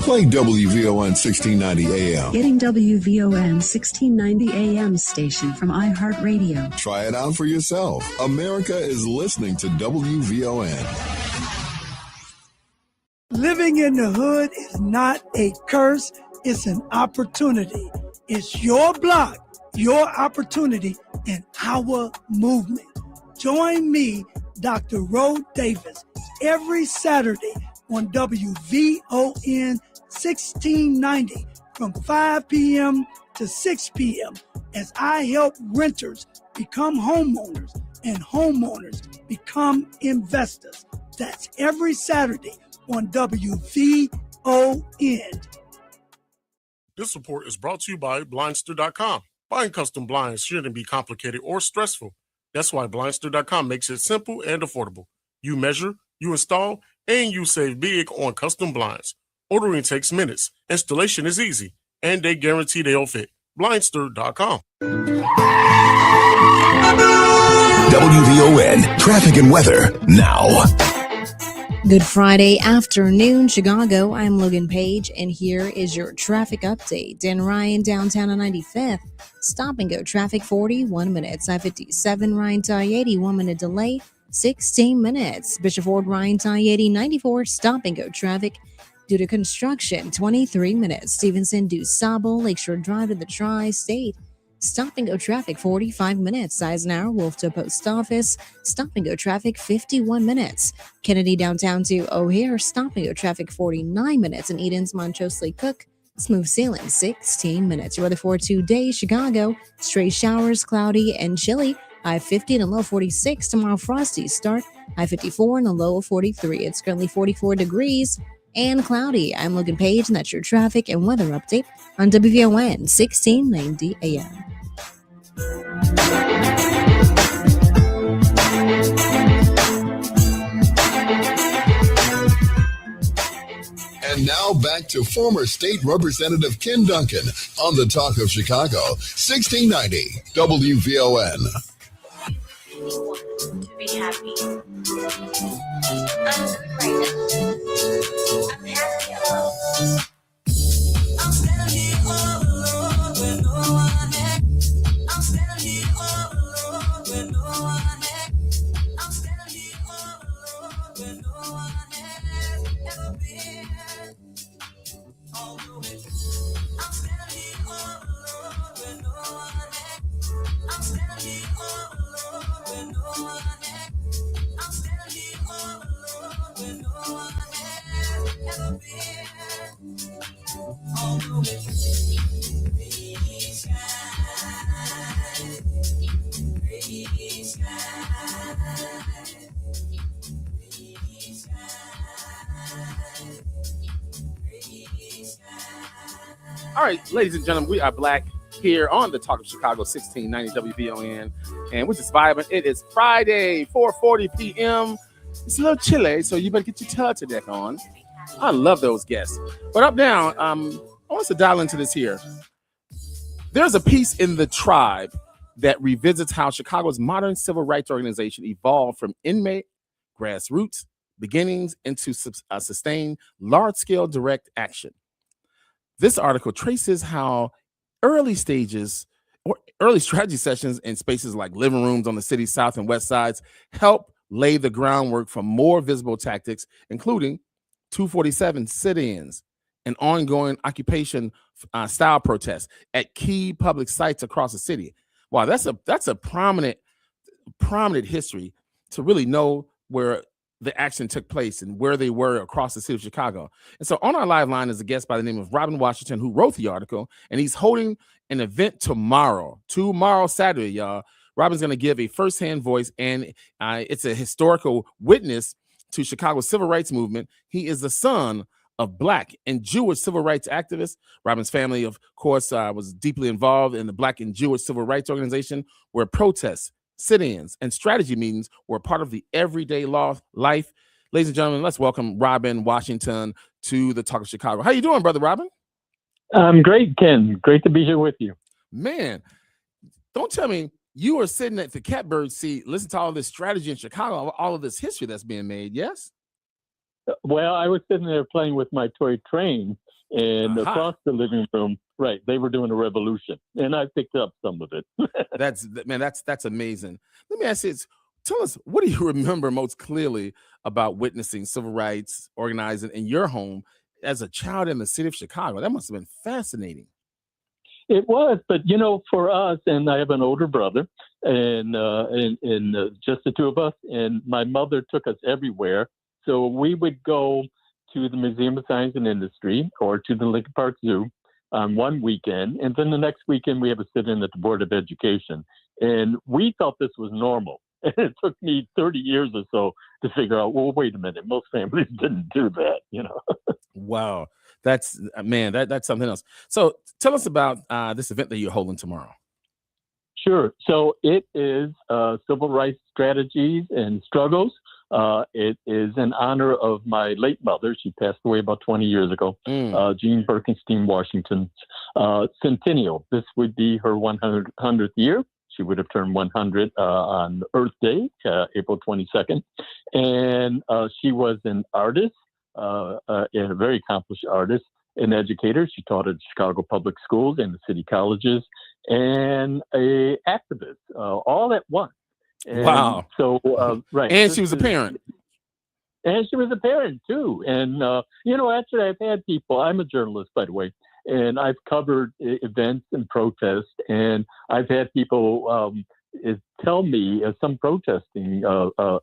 play WVON 1690 AM. Getting WVON 1690 AM station from iHeartRadio. Try it out for yourself. America is listening to WVON. Living in the hood is not a curse, it's an opportunity. It's your block, your opportunity, and our movement. Join me, Dr. Roe Davis, every Saturday on WVON 1690 from 5 p.m. to 6 p.m. as I help renters become homeowners and homeowners become investors. That's every Saturday on WVON. This report is brought to you by Blindster.com. Buying custom blinds shouldn't be complicated or stressful. That's why Blindster.com makes it simple and affordable. You measure, you install, and you save big on custom blinds. Ordering takes minutes, installation is easy, and they guarantee they'll fit. Blindster.com. WVON traffic and weather now. Good Friday afternoon, Chicago. I'm Logan Page, and here is your traffic update. Dan Ryan, downtown on 95th. Stop and go traffic 41 minutes. I-57 Ryan to I-80, 1 minute delay, 16 minutes. Bishop Ford Ryan to I-80, 94 stop and go traffic due to construction, 23 minutes. Stevenson DuSable, Lakeshore Drive to the Tri-State. Stop and go traffic 45 minutes. Eisenhower Wolf to Post Office. Stop and go traffic 51 minutes. Kennedy downtown to O'Hare. Stop and go traffic 49 minutes. And Eden's Montrose Lake Cook. Smooth sailing 16 minutes. Your weather for today, Chicago. Stray showers, cloudy and chilly. I-50 and a low 46. Tomorrow frosty start. I-54 and a low 43. It's currently 44 degrees and cloudy. I'm Logan Page, and that's your traffic and weather update on WVON 1690 AM. And now back to former State Representative Ken Dunkin on the Talk of Chicago, 1690 WVON. To be happy. I'm afraid. I'm happy alone. I'm standing here all alone with no one there. I'm standing here all alone with no one there. I'm standing here all alone with no one has ever been. Although I'm standing here all alone with no one there. I'm standing here all alone. I'm standing here all alone where no one has ever been. Although gray skies, gray skies, gray skies, gray skies. All right, ladies and gentlemen, we are black here on the Talk of Chicago, 1690 WVON, and which is vibrant. It is Friday, 4:40 p.m. It's a little chilly, so you better get your turtleneck on. I love those guests. But up now, I want us to dial into this here. There's a piece in The Tribe that revisits how Chicago's modern civil rights organization evolved from inmate, grassroots, beginnings into sustained, large-scale direct action. This article traces how early strategy sessions in spaces like living rooms on the city's south and west sides help lay the groundwork for more visible tactics, including 247 sit-ins and ongoing occupation style protests at key public sites across the city. Wow, that's a prominent history to really know where the action took place and where they were across the city of Chicago. And so on our live line is a guest by the name of Robin Washington, who wrote the article, and he's holding an event tomorrow, Saturday, y'all. Robin's going to give a firsthand voice, and it's a historical witness to Chicago's civil rights movement. He is the son of Black and Jewish civil rights activists. Robin's family, of course, was deeply involved in the Black and Jewish civil rights organization, where protests, sit-ins, and strategy meetings were part of the everyday life. Ladies and gentlemen, let's welcome Robin Washington to the Talk of Chicago. How you doing, Brother Robin? I'm great, Ken. Great to be here with you. Man, don't tell me you were sitting at the catbird seat, listening to all this strategy in Chicago, all of this history that's being made, yes? Well, I was sitting there playing with my toy train, and across the living room, right, they were doing a revolution, and I picked up some of it. That's amazing. Let me ask you, tell us, what do you remember most clearly about witnessing civil rights organizing in your home as a child in the city of Chicago? That must have been fascinating. It was, but for us, and I have an older brother, and just the two of us, and my mother took us everywhere. So we would go to the Museum of Science and Industry or to the Lincoln Park Zoo on one weekend, and then the next weekend we have a sit-in at the Board of Education. And we thought this was normal. And it took me 30 years or so to figure out, well, wait a minute, most families didn't do that, Wow. That's something else. So tell us about this event that you're holding tomorrow. Sure. So it is Civil Rights Strategies and Struggles. It is in honor of my late mother. She passed away about 20 years ago, Jean Birkenstein Washington's centennial. This would be her 100th year. She would have turned 100 on Earth Day, April 22nd. And she was an artist, a very accomplished artist, an educator. She taught at Chicago public schools and the city colleges, and a activist, all at once. And wow. So, right. And she was a parent. And she was a parent, too. And, actually, I've had people, I'm a journalist, by the way, and I've covered events and protests, and I've had people tell me, some protesting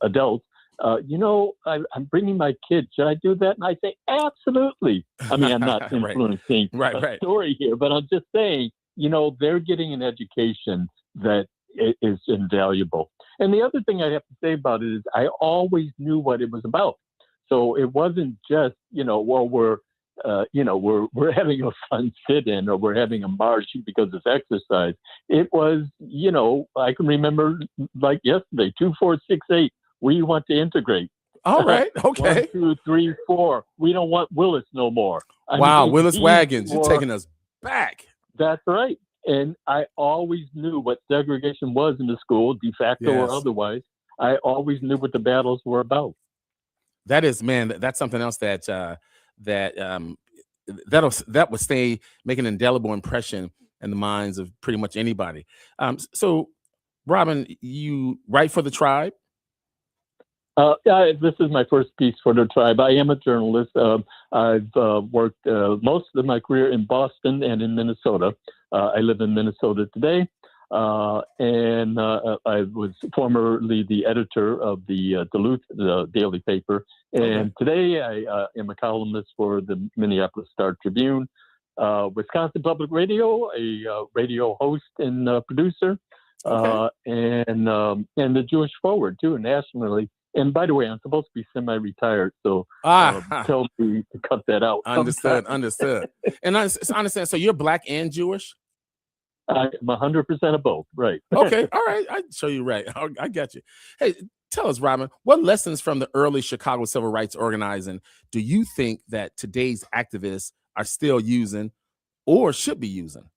adults, I'm bringing my kids. Should I do that? And I say, absolutely. I mean, I'm not influencing a story here, but I'm just saying, they're getting an education that is invaluable. And the other thing I have to say about it is I always knew what it was about. So it wasn't just, we're having a fun sit-in or we're having a march because it's exercise. It was, I can remember like yesterday, 2468. We want to integrate. All right. Okay. 1, 2, 3, 4. We don't want Willis no more. Willis wagons. You're taking us back. That's right. And I always knew what segregation was in the school, de facto or otherwise. I always knew what the battles were about. That is, man, that's something else that would stay, make an indelible impression in the minds of pretty much anybody. So, Robin, you write for The Tribe? This is my first piece for The Tribe. I am a journalist. I've worked most of my career in Boston and in Minnesota. I live in Minnesota today. And I was formerly the editor of the Duluth daily paper. And today I am a columnist for the Minneapolis Star Tribune, Wisconsin Public Radio, a radio host and producer, and the Jewish Forward, too, nationally. And by the way, I'm supposed to be semi-retired, so tell me to cut that out. Understood. And I understand. So you're Black and Jewish? I'm 100% of both, right? Okay, all right. I'll show you right. I got you. Hey, tell us, Robin, what lessons from the early Chicago civil rights organizing do you think that today's activists are still using or should be using?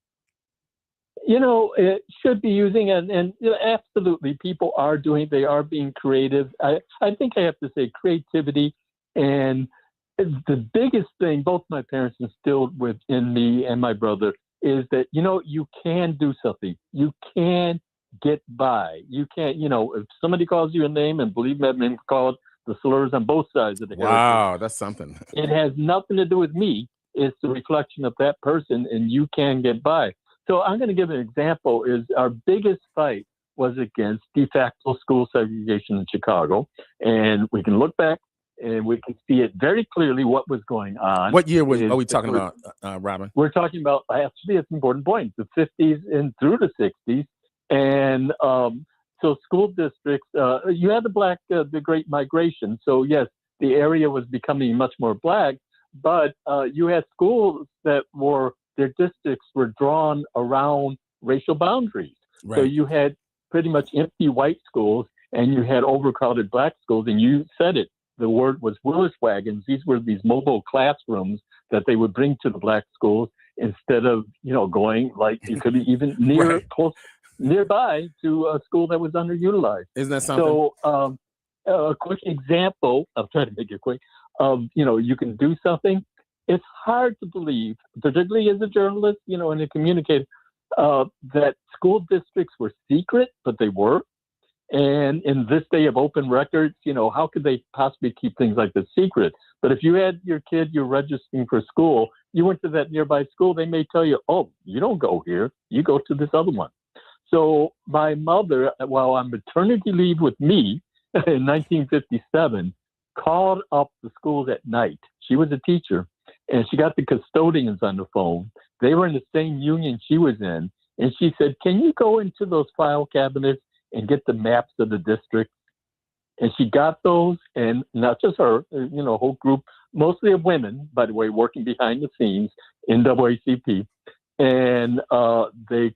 It should be using, and absolutely, people are they are being creative. I think I have to say creativity, and the biggest thing both my parents instilled within me and my brother is that, you can do something. You can get by. You can't, if somebody calls you a name, and believe me, I've been called the slurs on both sides of the heritage. Wow, that's something. It has nothing to do with me. It's the reflection of that person, and you can get by. So I'm going to give an example. Is our biggest fight was against de facto school segregation in Chicago. And we can look back and we can see it very clearly what was going on. What year are we talking about, Robin? We're talking about, actually, it's an important point, the 50s and through the 60s. And so school districts, you had the Great Migration. So yes, the area was becoming much more Black, but you had schools that their districts were drawn around racial boundaries. Right. So you had pretty much empty white schools and you had overcrowded Black schools, and you said it. The word was Willis wagons. These were these mobile classrooms that they would bring to the Black schools instead of, going like you could be even nearby to a school that was underutilized. Isn't that something? So a quick example, I'll try to make it quick, of, you can do something. It's hard to believe, particularly as a journalist, and a communicator, that school districts were secret, but they were. And in this day of open records, how could they possibly keep things like this secret? But if you had your kid, you're registering for school, you went to that nearby school, they may tell you, oh, you don't go here, you go to this other one. So my mother, while on maternity leave with me in 1957, called up the schools at night. She was a teacher, and she got the custodians on the phone. They were in the same union she was in. And she said, can you go into those file cabinets and get the maps of the district? And she got those, and not just her, a whole group, mostly of women, by the way, working behind the scenes in NAACP. And they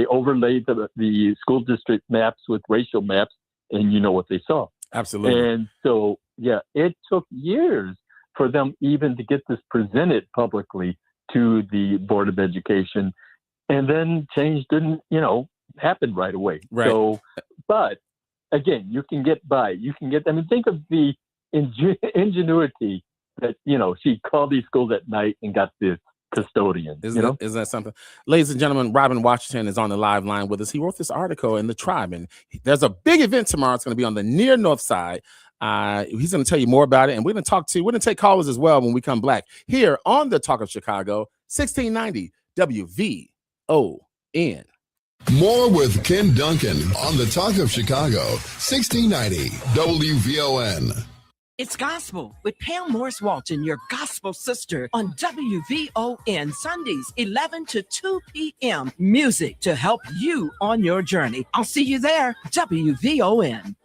overlaid the school district maps with racial maps, and you know what they saw. Absolutely. And so, yeah, it took years for them even to get this presented publicly to the Board of Education. And then change didn't, happen right away. Right. So, but again, you can get by. Think of the ingenuity that, she called these schools at night and got this custodian. Isn't that something? Ladies and gentlemen, Robin Washington is on the live line with us. He wrote this article in the Tribe, and there's a big event tomorrow. It's going to be on the near north side. He's going to tell you more about it, and we're going to take callers as well when we come back here on the Talk of Chicago, 1690 WVON. More with Ken Dunkin on the Talk of Chicago, 1690 WVON. It's Gospel with Pam Morris Walton, your gospel sister, on WVON Sundays, 11 to 2 p.m. Music to help you on your journey. I'll see you there, WVON.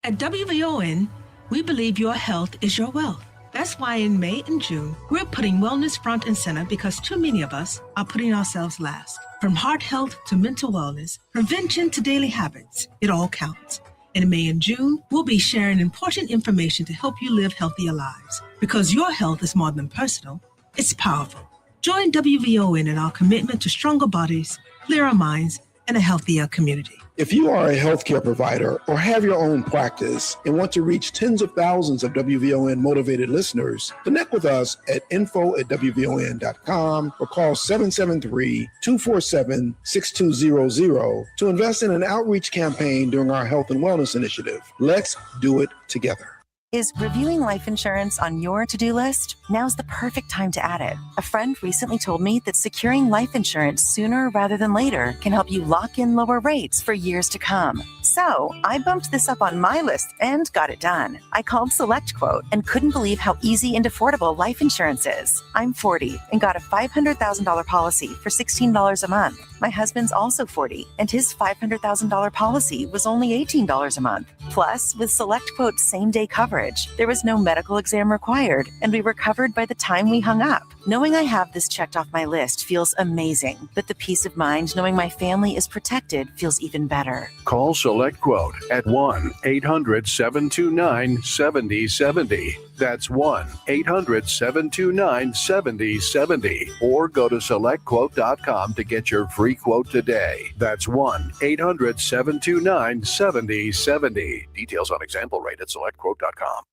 At WVON, we believe your health is your wealth. That's why in May and June, we're putting wellness front and center because too many of us are putting ourselves last. From heart health to mental wellness, prevention to daily habits, it all counts. In May and June, we'll be sharing important information to help you live healthier lives. Because your health is more than personal, it's powerful. Join WVON in our commitment to stronger bodies, clearer minds, and a healthier community. If you are a healthcare provider or have your own practice and want to reach tens of thousands of WVON motivated listeners, connect with us at info@WVON.com or call 773-247-6200 to invest in an outreach campaign during our health and wellness initiative. Let's do it together. Is reviewing life insurance on your to-do list? Now's the perfect time to add it. A friend recently told me that securing life insurance sooner rather than later can help you lock in lower rates for years to come. So I bumped this up on my list and got it done. I called SelectQuote and couldn't believe how easy and affordable life insurance is. I'm 40 and got a $500,000 policy for $16 a month. My husband's also 40 and his $500,000 policy was only $18 a month. Plus, with SelectQuote's same-day coverage, there was no medical exam required and we were covered by the time we hung up. Knowing I have this checked off my list feels amazing, but the peace of mind knowing my family is protected feels even better. Call SelectQuote at 1-800-729-7070. That's 1-800-729-7070. Or go to SelectQuote.com to get your free quote today. That's 1-800-729-7070. Details on example rate at SelectQuote.com.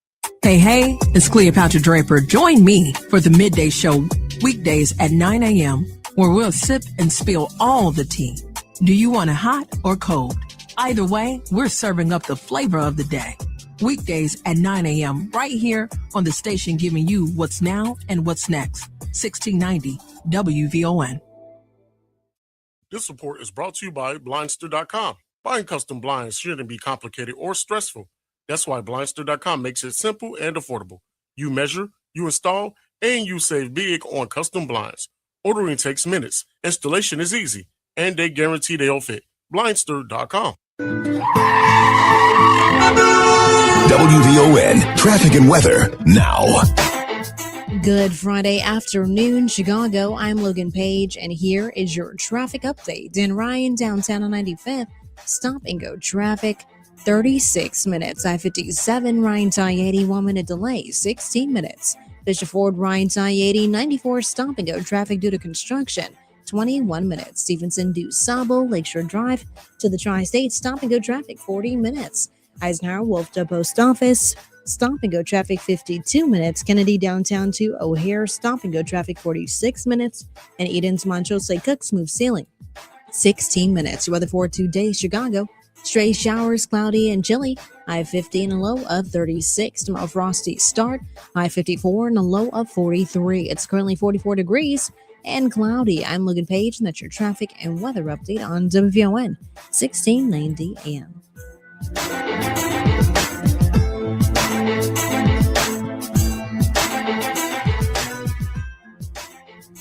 Hey, it's Cleopatra Draper. Join me for the Midday Show weekdays at 9 a.m. where we'll sip and spill all the tea. Do you want it hot or cold? Either way, we're serving up the flavor of the day. Weekdays at 9 a.m. right here on the station giving you what's now and what's next. 1690 WVON. This report is brought to you by Blindster.com. Buying custom blinds shouldn't be complicated or stressful. That's why Blindster.com makes it simple and affordable. You measure, you install, and you save big on custom blinds. Ordering takes minutes. Installation is easy, and they guarantee they'll fit. Blindster.com. WVON traffic and weather now. Good Friday afternoon, Chicago. I'm Logan Page, and here is your traffic update. In Ryan, downtown on 95th, stop and go traffic, 36 minutes. I-57, Ryan to I-80, 1 minute delay, 16 minutes. Bishop Ford, Ryan to I-80, 94, stop and go traffic due to construction, 21 minutes. Stevenson, DuSable, Lakeshore Drive to the Tri-State, stop and go traffic, 40 minutes. Eisenhower, Wolf to Post Office, stop and go traffic, 52 minutes. Kennedy, downtown to O'Hare, stop and go traffic, 46 minutes. And Eden's, Montrose, Lake Cook, smooth sailing, 16 minutes. Your weather for today, Chicago. Stray showers, cloudy and chilly. High 50 and a low of 36. Tomorrow, frosty start. High 54 and a low of 43. It's currently 44 degrees and cloudy. I'm Logan Page, and that's your traffic and weather update on WVON 1690 AM.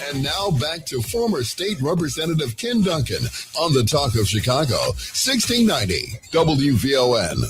And now back to former State Representative Ken Dunkin on the Talk of Chicago, 1690 WVON.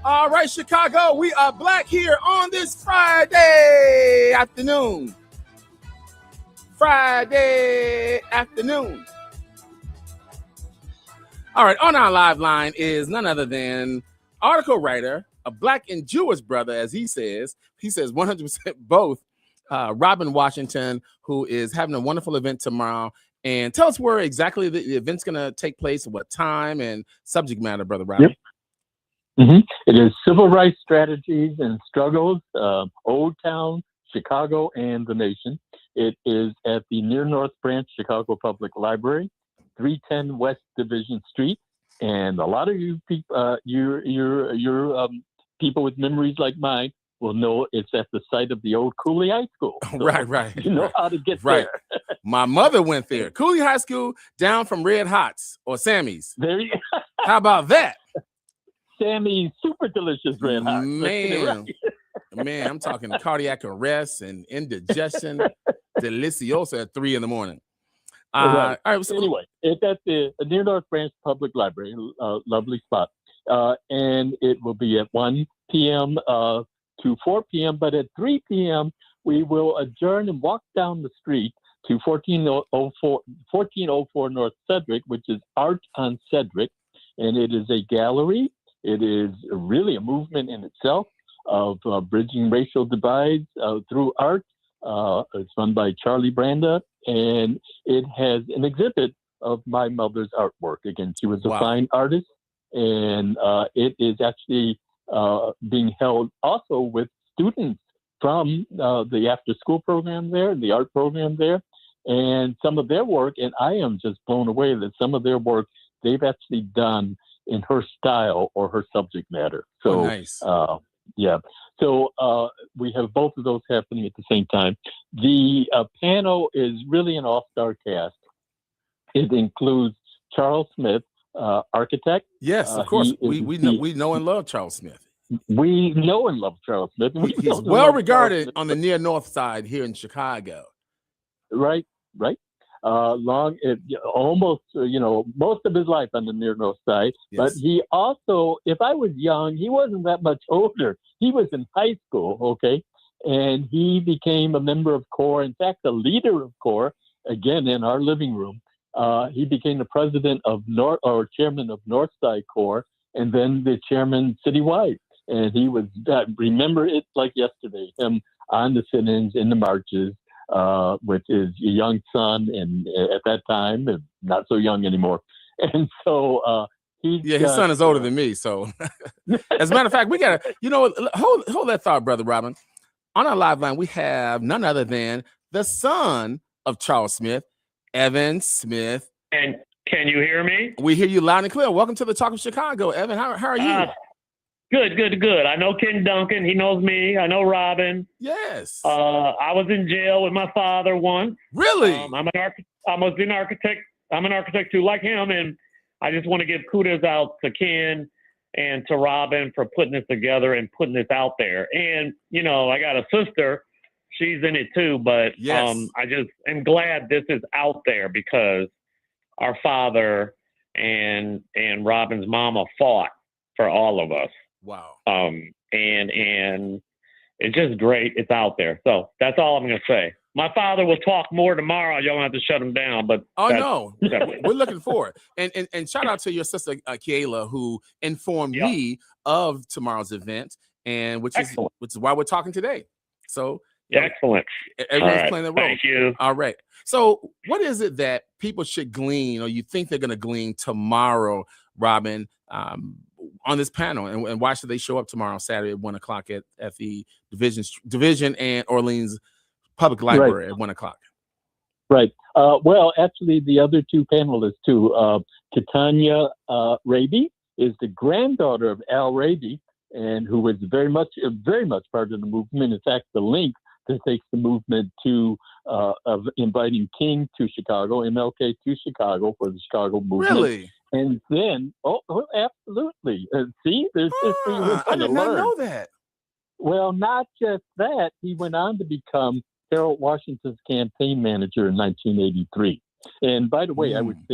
All right, Chicago, we are black here on this Friday afternoon. All right, on our live line is none other than article writer, a black and Jewish brother, as he says 100% both, Robin Washington, who is having a wonderful event tomorrow. And tell us where exactly the event's going to take place, what time, and subject matter, Brother Robin. Yep. It is Civil Rights Strategies and Struggles, Old Town, Chicago, and the Nation. It is at the Near North Branch Chicago Public Library, 310 West Division Street. And a lot of you people, people with memories like mine will know it's at the site of the old Cooley High School. So Right. You know how to get Right. there. My mother went there. Cooley High School down from Red Hots or Sammy's. There you How about that? Sammy's super delicious Red Hot. Man, man, I'm talking cardiac arrest and indigestion. Delicioso at 3 a.m. Right. All right. So, Anyway, it's at the Near North Branch Public Library, lovely spot. And it will be at 1 p.m. To 4 p.m. But at 3 p.m., we will adjourn and walk down the street to 1404 North Cedric, which is Art on Cedric. And it is a gallery. It is really a movement in itself of bridging racial divides through art. It's run by Charlie Branda, and it has an exhibit of my mother's artwork. Again, she was a fine artist, and it is actually being held also with students from the after-school program there, the art program there, and some of their work, and I am just blown away that some of their work they've actually done in her style or her subject matter. So, nice. Yeah. So we have both of those happening at the same time. The panel is really an all-star cast. It includes Charles Smith, architect. Yes, of course. We know and love Charles Smith. We know and love Charles Smith. He's well regarded on the near north side here in Chicago. Right. Almost, most of his life on the near north side. Yes. But he also, if I was young, he wasn't that much older. He was in high school, okay? And he became a member of CORE, in fact, a leader of CORE, again, in our living room. He became the president of chairman of Northside CORE, and then the chairman citywide. And he was, remember it like yesterday, him on the sit-ins, in the marches, with his young son, and at that time, and not so young anymore. And so his son is older than me. So, as a matter of fact, we gotta, hold that thought, Brother Robin. On our live line, we have none other than the son of Charles Smith, Evan Smith. And can you hear me? We hear you loud and clear. Welcome to the Talk of Chicago, Evan. How are you? Good. I know Ken Dunkin. He knows me. I know Robin. Yes. I was in jail with my father once. Really? I'm an architect. I'm an architect too, like him. And I just want to give kudos out to Ken and to Robin for putting this together and putting this out there. And, I got a sister. She's in it too. But yes. I just am glad this is out there because our father and Robin's mama fought for all of us. Wow. And it's just great. It's out there. So that's all I'm going to say. My father will talk more tomorrow. You don't have to shut him down. But no, we're looking forward. And shout out to your sister Kayla, who informed me of tomorrow's event, and which is why we're talking today. So excellent. Everyone's playing their role. Thank you. All right. So what is it that people should glean, or you think they're going to glean tomorrow, Robin, on this panel, and why should they show up tomorrow, Saturday at 1 o'clock at the Division and Orleans Public Library at 1 o'clock? Right. Well, actually, the other two panelists too. Titania Raby is the granddaughter of Al Raby, and who was very much part of the movement. In fact, the link that takes the movement to of inviting King to Chicago, MLK to Chicago for the Chicago movement. Really? And then, absolutely. See, there's history. I did not know that. Well, not just that. He went on to become Harold Washington's campaign manager in 1983. And by the way, I would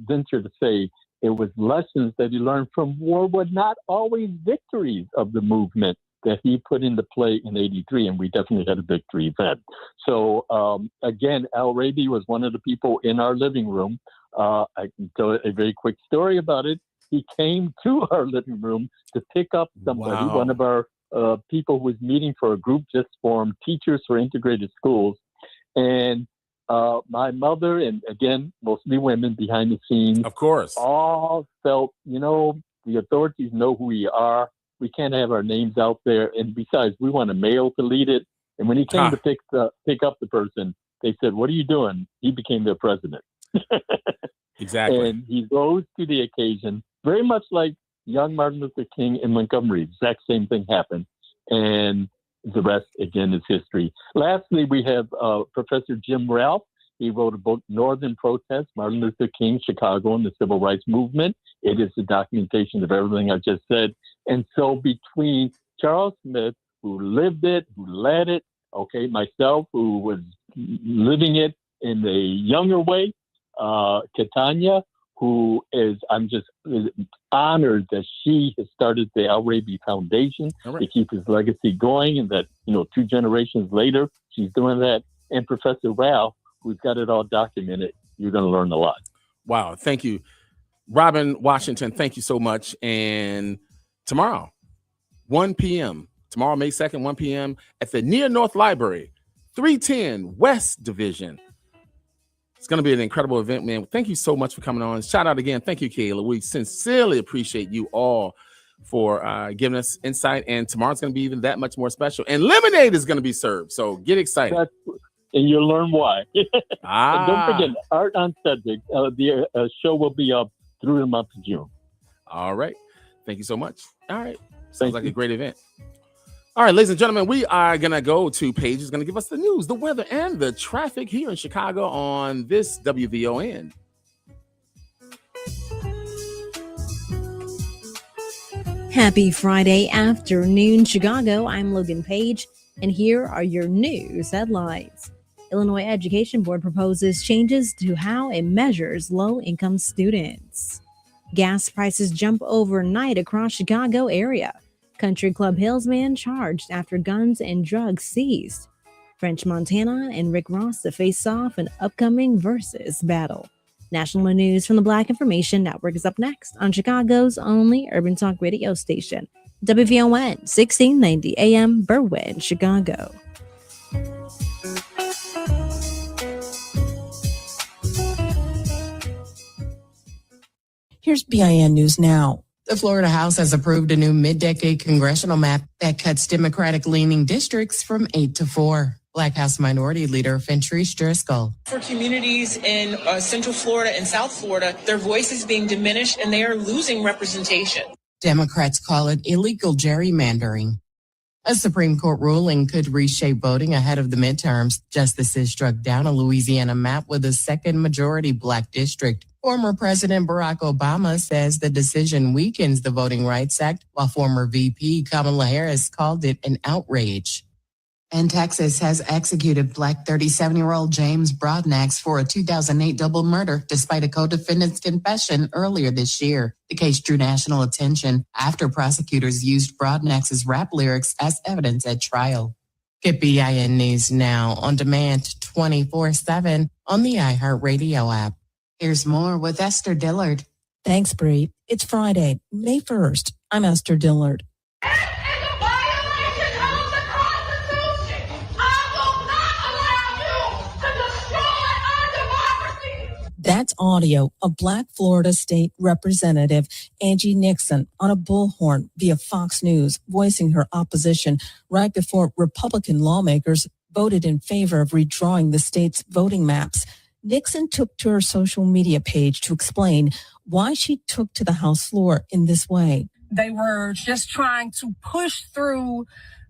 venture to say it was lessons that he learned from war, but not always victories of the movement that he put into play in 83, and we definitely had a victory then. So, again, Al Raby was one of the people in our living room. I can tell a very quick story about it. He came to our living room to pick up somebody, one of our people who was meeting for a group just formed, Teachers for Integrated Schools. And my mother, and again, mostly women behind the scenes, of course, all felt, the authorities know who we are. We can't have our names out there. And besides, we want a male to lead it. And when he came to pick up the person, they said, "What are you doing?" He became their president. Exactly. And he rose to the occasion, very much like young Martin Luther King in Montgomery. Exact same thing happened. And the rest, again, is history. Lastly, we have Professor Jim Ralph. He wrote a book, Northern Protest, Martin Luther King, Chicago, and the Civil Rights Movement. It is a documentation of everything I just said. And so between Charles Smith, who lived it, who led it, okay, myself, who was living it in a younger way, Catania, who is, I'm just honored that she has started the Al Raby Foundation to keep his legacy going, and that, 2 generations later, she's doing that. And Professor Ralph, who's got it all documented. You're going to learn a lot. Wow. Thank you. Robin Washington, thank you so much. And tomorrow, 1 p.m., tomorrow, May 2nd, 1 p.m. at the Near North Library, 310 West Division. It's going to be an incredible event, man. Thank you so much for coming on. Shout out again. Thank you, Kayla. We sincerely appreciate you all for giving us insight. And tomorrow's going to be even that much more special. And lemonade is going to be served. So get excited. And you'll learn why. Don't forget, Art on Subject. The show will be up through the month of June. All right. Thank you so much. All right. Sounds like a great event. All right, ladies and gentlemen, we are going to go to Paige, who's going to give us the news, the weather, and the traffic here in Chicago on this WVON. Happy Friday afternoon, Chicago. I'm Logan Page, and here are your news headlines. Illinois Education Board proposes changes to how it measures low-income students. Gas prices jump overnight across Chicago area. Country Club Hills man charged after guns and drugs seized. French Montana and Rick Ross to face off an upcoming Versus battle. National news from the Black Information Network is up next on Chicago's only urban talk radio station, WVON 1690 AM, Berwyn, Chicago. Here's BIN News Now. The Florida House has approved a new mid-decade congressional map that cuts Democratic-leaning districts from 8 to 4. Black House Minority Leader Fentrice Driscoll. For communities in Central Florida and South Florida, their voice is being diminished and they are losing representation. Democrats call it illegal gerrymandering. A Supreme Court ruling could reshape voting ahead of the midterms. Justices struck down a Louisiana map with a second majority Black district. Former President Barack Obama says the decision weakens the Voting Rights Act, while former VP Kamala Harris called it an outrage. And Texas has executed Black 37-year-old James Broadnax for a 2008 double murder, despite a co-defendant's confession earlier this year. The case drew national attention after prosecutors used Broadnax's rap lyrics as evidence at trial. Get BIN News Now on demand 24/7 on the iHeartRadio app. Here's more with Esther Dillard. Thanks, Bree. It's Friday, May 1st. I'm Esther Dillard. That's audio of Black Florida State Representative Angie Nixon on a bullhorn via Fox News, voicing her opposition right before Republican lawmakers voted in favor of redrawing the state's voting maps. Nixon took to her social media page to explain why she took to the House floor in this way. They were just trying to push through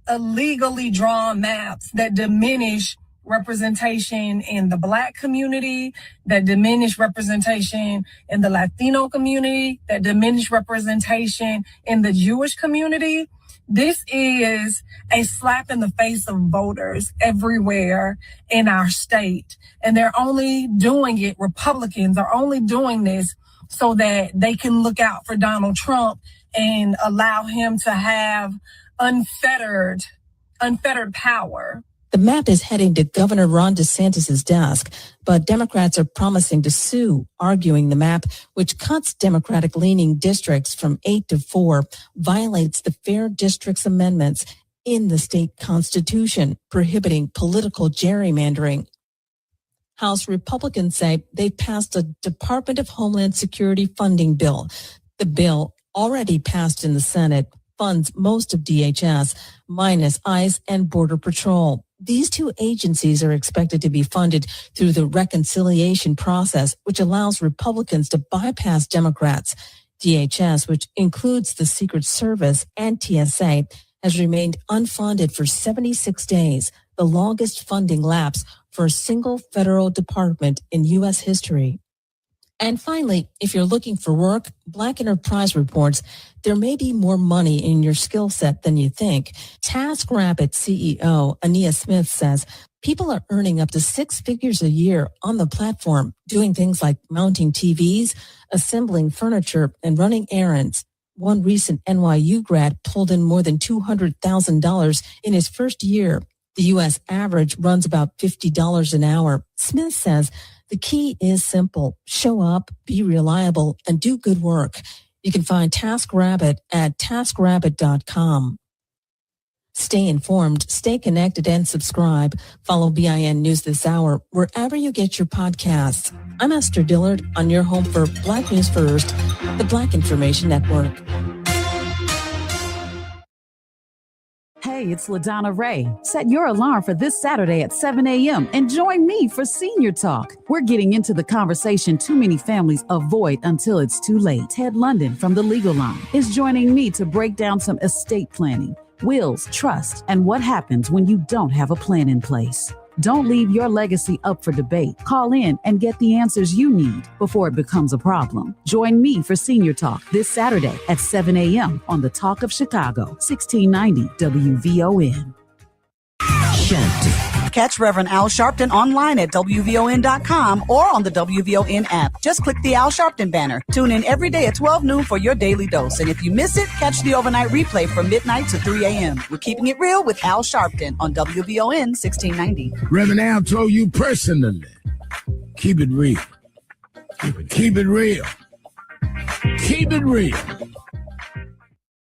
illegally drawn maps that diminish representation in the Black community, that diminish representation in the Latino community, that diminish representation in the Jewish community. This is a slap in the face of voters everywhere in our state. And they're only doing it, Republicans are only doing this so that they can look out for Donald Trump and allow him to have unfettered power. The map is heading to Governor Ron DeSantis' desk, but Democrats are promising to sue, arguing the map, which cuts Democratic-leaning districts from 8 to 4, violates the Fair Districts Amendments in the state constitution, prohibiting political gerrymandering. House Republicans say they passed a Department of Homeland Security funding bill. The bill, already passed in the Senate, funds most of DHS, minus ICE and Border Patrol. These two agencies are expected to be funded through the reconciliation process, which allows Republicans to bypass Democrats. DHS, which includes the Secret Service and TSA, has remained unfunded for 76 days, the longest funding lapse for a single federal department in U.S. history. And finally, if you're looking for work, Black Enterprise reports there may be more money in your skill set than you think. TaskRabbit CEO Ania Smith says people are earning up to 6 figures a year on the platform, doing things like mounting TVs, assembling furniture, and running errands. One recent NYU grad pulled in more than $200,000 in his first year. The U.S. average runs about $50 an hour. Smith says the key is simple. Show up, be reliable, and do good work. You can find TaskRabbit at taskrabbit.com. Stay informed, stay connected, and subscribe. Follow BIN News This Hour wherever you get your podcasts. I'm Esther Dillard on your home for Black News First, the Black Information Network. Hey, it's LaDonna Ray. Set your alarm for this Saturday at 7 a.m. and join me for Senior Talk. We're getting into the conversation too many families avoid until it's too late. Ted London from The Legal Line is joining me to break down some estate planning, wills, trust, and what happens when you don't have a plan in place. Don't leave your legacy up for debate. Call in and get the answers you need before it becomes a problem. Join me for Senior Talk this Saturday at 7 a.m. on the Talk of Chicago, 1690 WVON. Catch Reverend Al Sharpton online at WVON.com or on the WVON app. Just click the Al Sharpton banner. Tune in every day at 12 noon for your daily dose. And if you miss it, catch the overnight replay from midnight to 3 a.m. We're keeping it real with Al Sharpton on WVON 1690. Reverend Al told you personally, keep it real. Keep it real. Keep it real.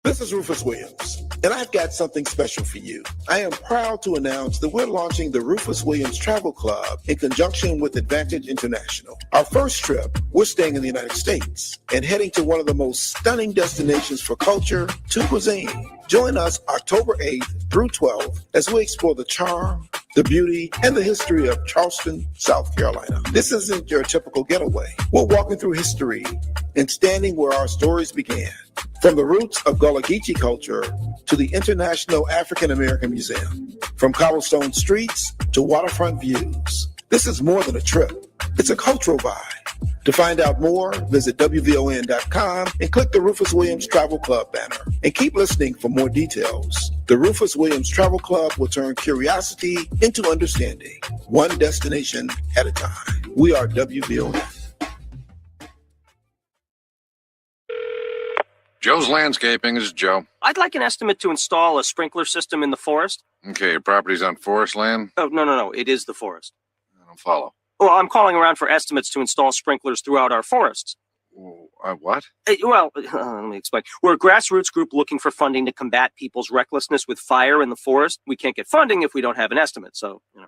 This is Rufus Williams, and I've got something special for you. I am proud to announce that we're launching the Rufus Williams Travel Club in conjunction with Advantage International. Our first trip, we're staying in the United States and heading to one of the most stunning destinations for culture to cuisine. Join us October 8th through 12th as we explore the charm, the beauty, and the history of Charleston, South Carolina. This isn't your typical getaway. We're walking through history and standing where our stories began. From the roots of Gullah Geechee culture to the International African American Museum, from cobblestone streets to waterfront views. This is more than a trip. It's a cultural vibe. To find out more, visit WVON.com and click the Rufus Williams Travel Club banner. And keep listening for more details. The Rufus Williams Travel Club will turn curiosity into understanding, one destination at a time. We are WVON. Joe's Landscaping. This is Joe. I'd like an estimate to install a sprinkler system in the forest. Okay, your property's on forest land? Oh, no. It is the forest. I don't follow. Well, I'm calling around for estimates to install sprinklers throughout our forests. What? Let me explain. We're a grassroots group looking for funding to combat people's recklessness with fire in the forest. We can't get funding if we don't have an estimate, so, Are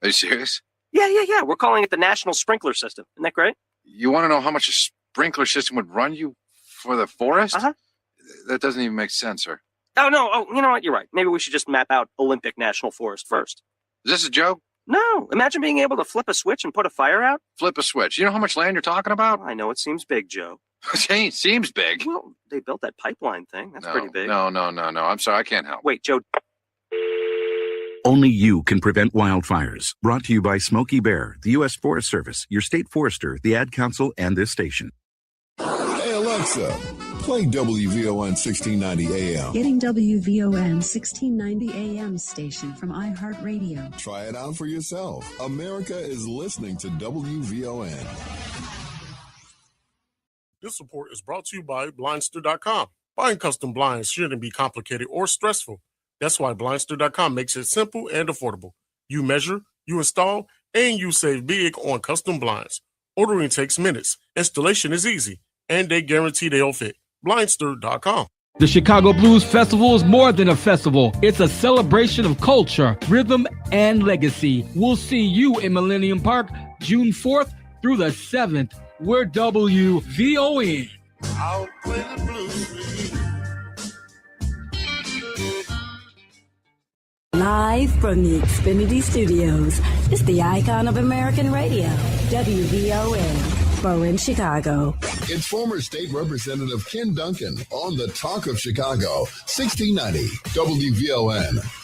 you serious? Yeah. We're calling it the National Sprinkler System. Isn't that great? You want to know how much a sprinkler system would run you for the forest? Uh-huh. That doesn't even make sense, sir. Oh, no. Oh, you know what? You're right. Maybe we should just map out Olympic National Forest first. Is this a joke? No. Imagine being able to flip a switch and put a fire out. Flip a switch. You know how much land you're talking about? I know it seems big, Joe. It seems big. Well, they built that pipeline thing. That's pretty big. No. I'm sorry. I can't help. Wait, Joe. Only you can prevent wildfires. Brought to you by Smokey Bear, the U.S. Forest Service, your state forester, the Ad Council, and this station. Hey, Alexa, play WVON 1690 AM. Getting WVON 1690 AM station from iHeartRadio. Try it out for yourself. America is listening to WVON. This report is brought to you by Blindster.com. Buying custom blinds shouldn't be complicated or stressful. That's why Blindster.com makes it simple and affordable. You measure, you install, and you save big on custom blinds. Ordering takes minutes. Installation is easy. And they guarantee they'll fit. Blindster.com. The Chicago Blues Festival is more than a festival. It's a celebration of culture, rhythm, and legacy. We'll see you in Millennium Park June 4th through the 7th. We're WVON. I'll play the blues. Live from the Xfinity Studios, it's the icon of American radio, WVON, Bowen, Chicago. It's former state representative Ken Dunkin on the Talk of Chicago, 1690 WVON.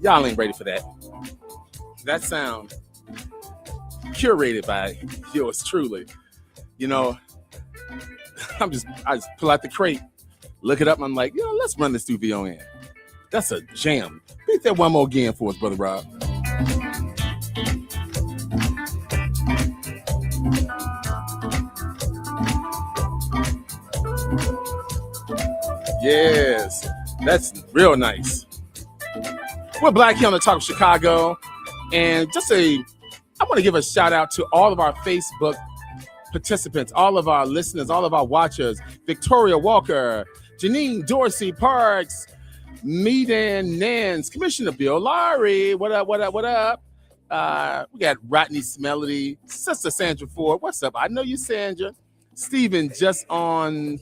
Y'all ain't ready for that. That sound curated by yours truly. You know, I just pull out the crate, look it up, and I'm like, let's run this through VON. That's a jam. Beat that one more again for us, Brother Rob. Yes, that's real nice. We're Black here on the Talk of Chicago, and I want to give a shout out to all of our Facebook participants, all of our listeners, all of our watchers. Victoria Walker, Janine Dorsey Parks, Meadan Nance, Commissioner Bill Lowry, what up? We got Rodney Smelody, Sister Sandra Ford, what's up? I know you, Sandra. Stephen, just one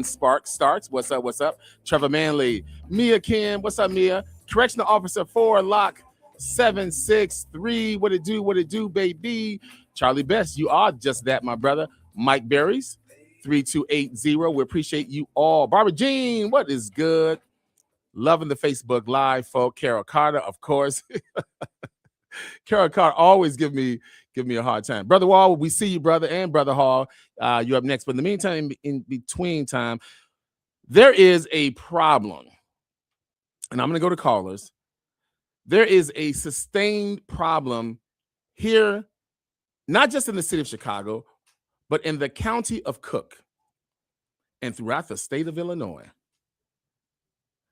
spark starts. What's up? Trevor Manley, Mia Kim, what's up, Mia? Correctional Officer 4 Lock 763. What it do, baby? Charlie Best, you are just that, my brother. Mike Berries, 3280. We appreciate you all. Barbara Jean, what is good? Loving the Facebook Live, folk. Carol Carter, of course. Carol Carter always give me a hard time. Brother Wall, we see you, brother, and Brother Hall. You're up next. But in the meantime, in between time, there is a problem. And I'm going to go to callers. There is a sustained problem here, not just in the city of Chicago, but in the county of Cook and throughout the state of Illinois.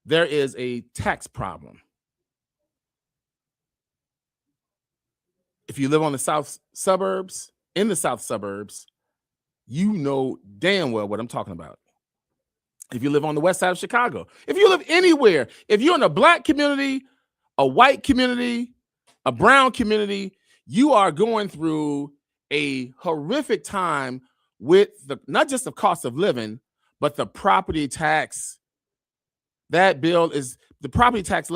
There is a tax problem. If you live on the south suburbs, you know damn well what I'm talking about. If you live on the west side of Chicago, if you live anywhere, if you're in a Black community, a white community, a brown community, you are going through a horrific time with not just the cost of living, but the property tax. That bill is the property tax.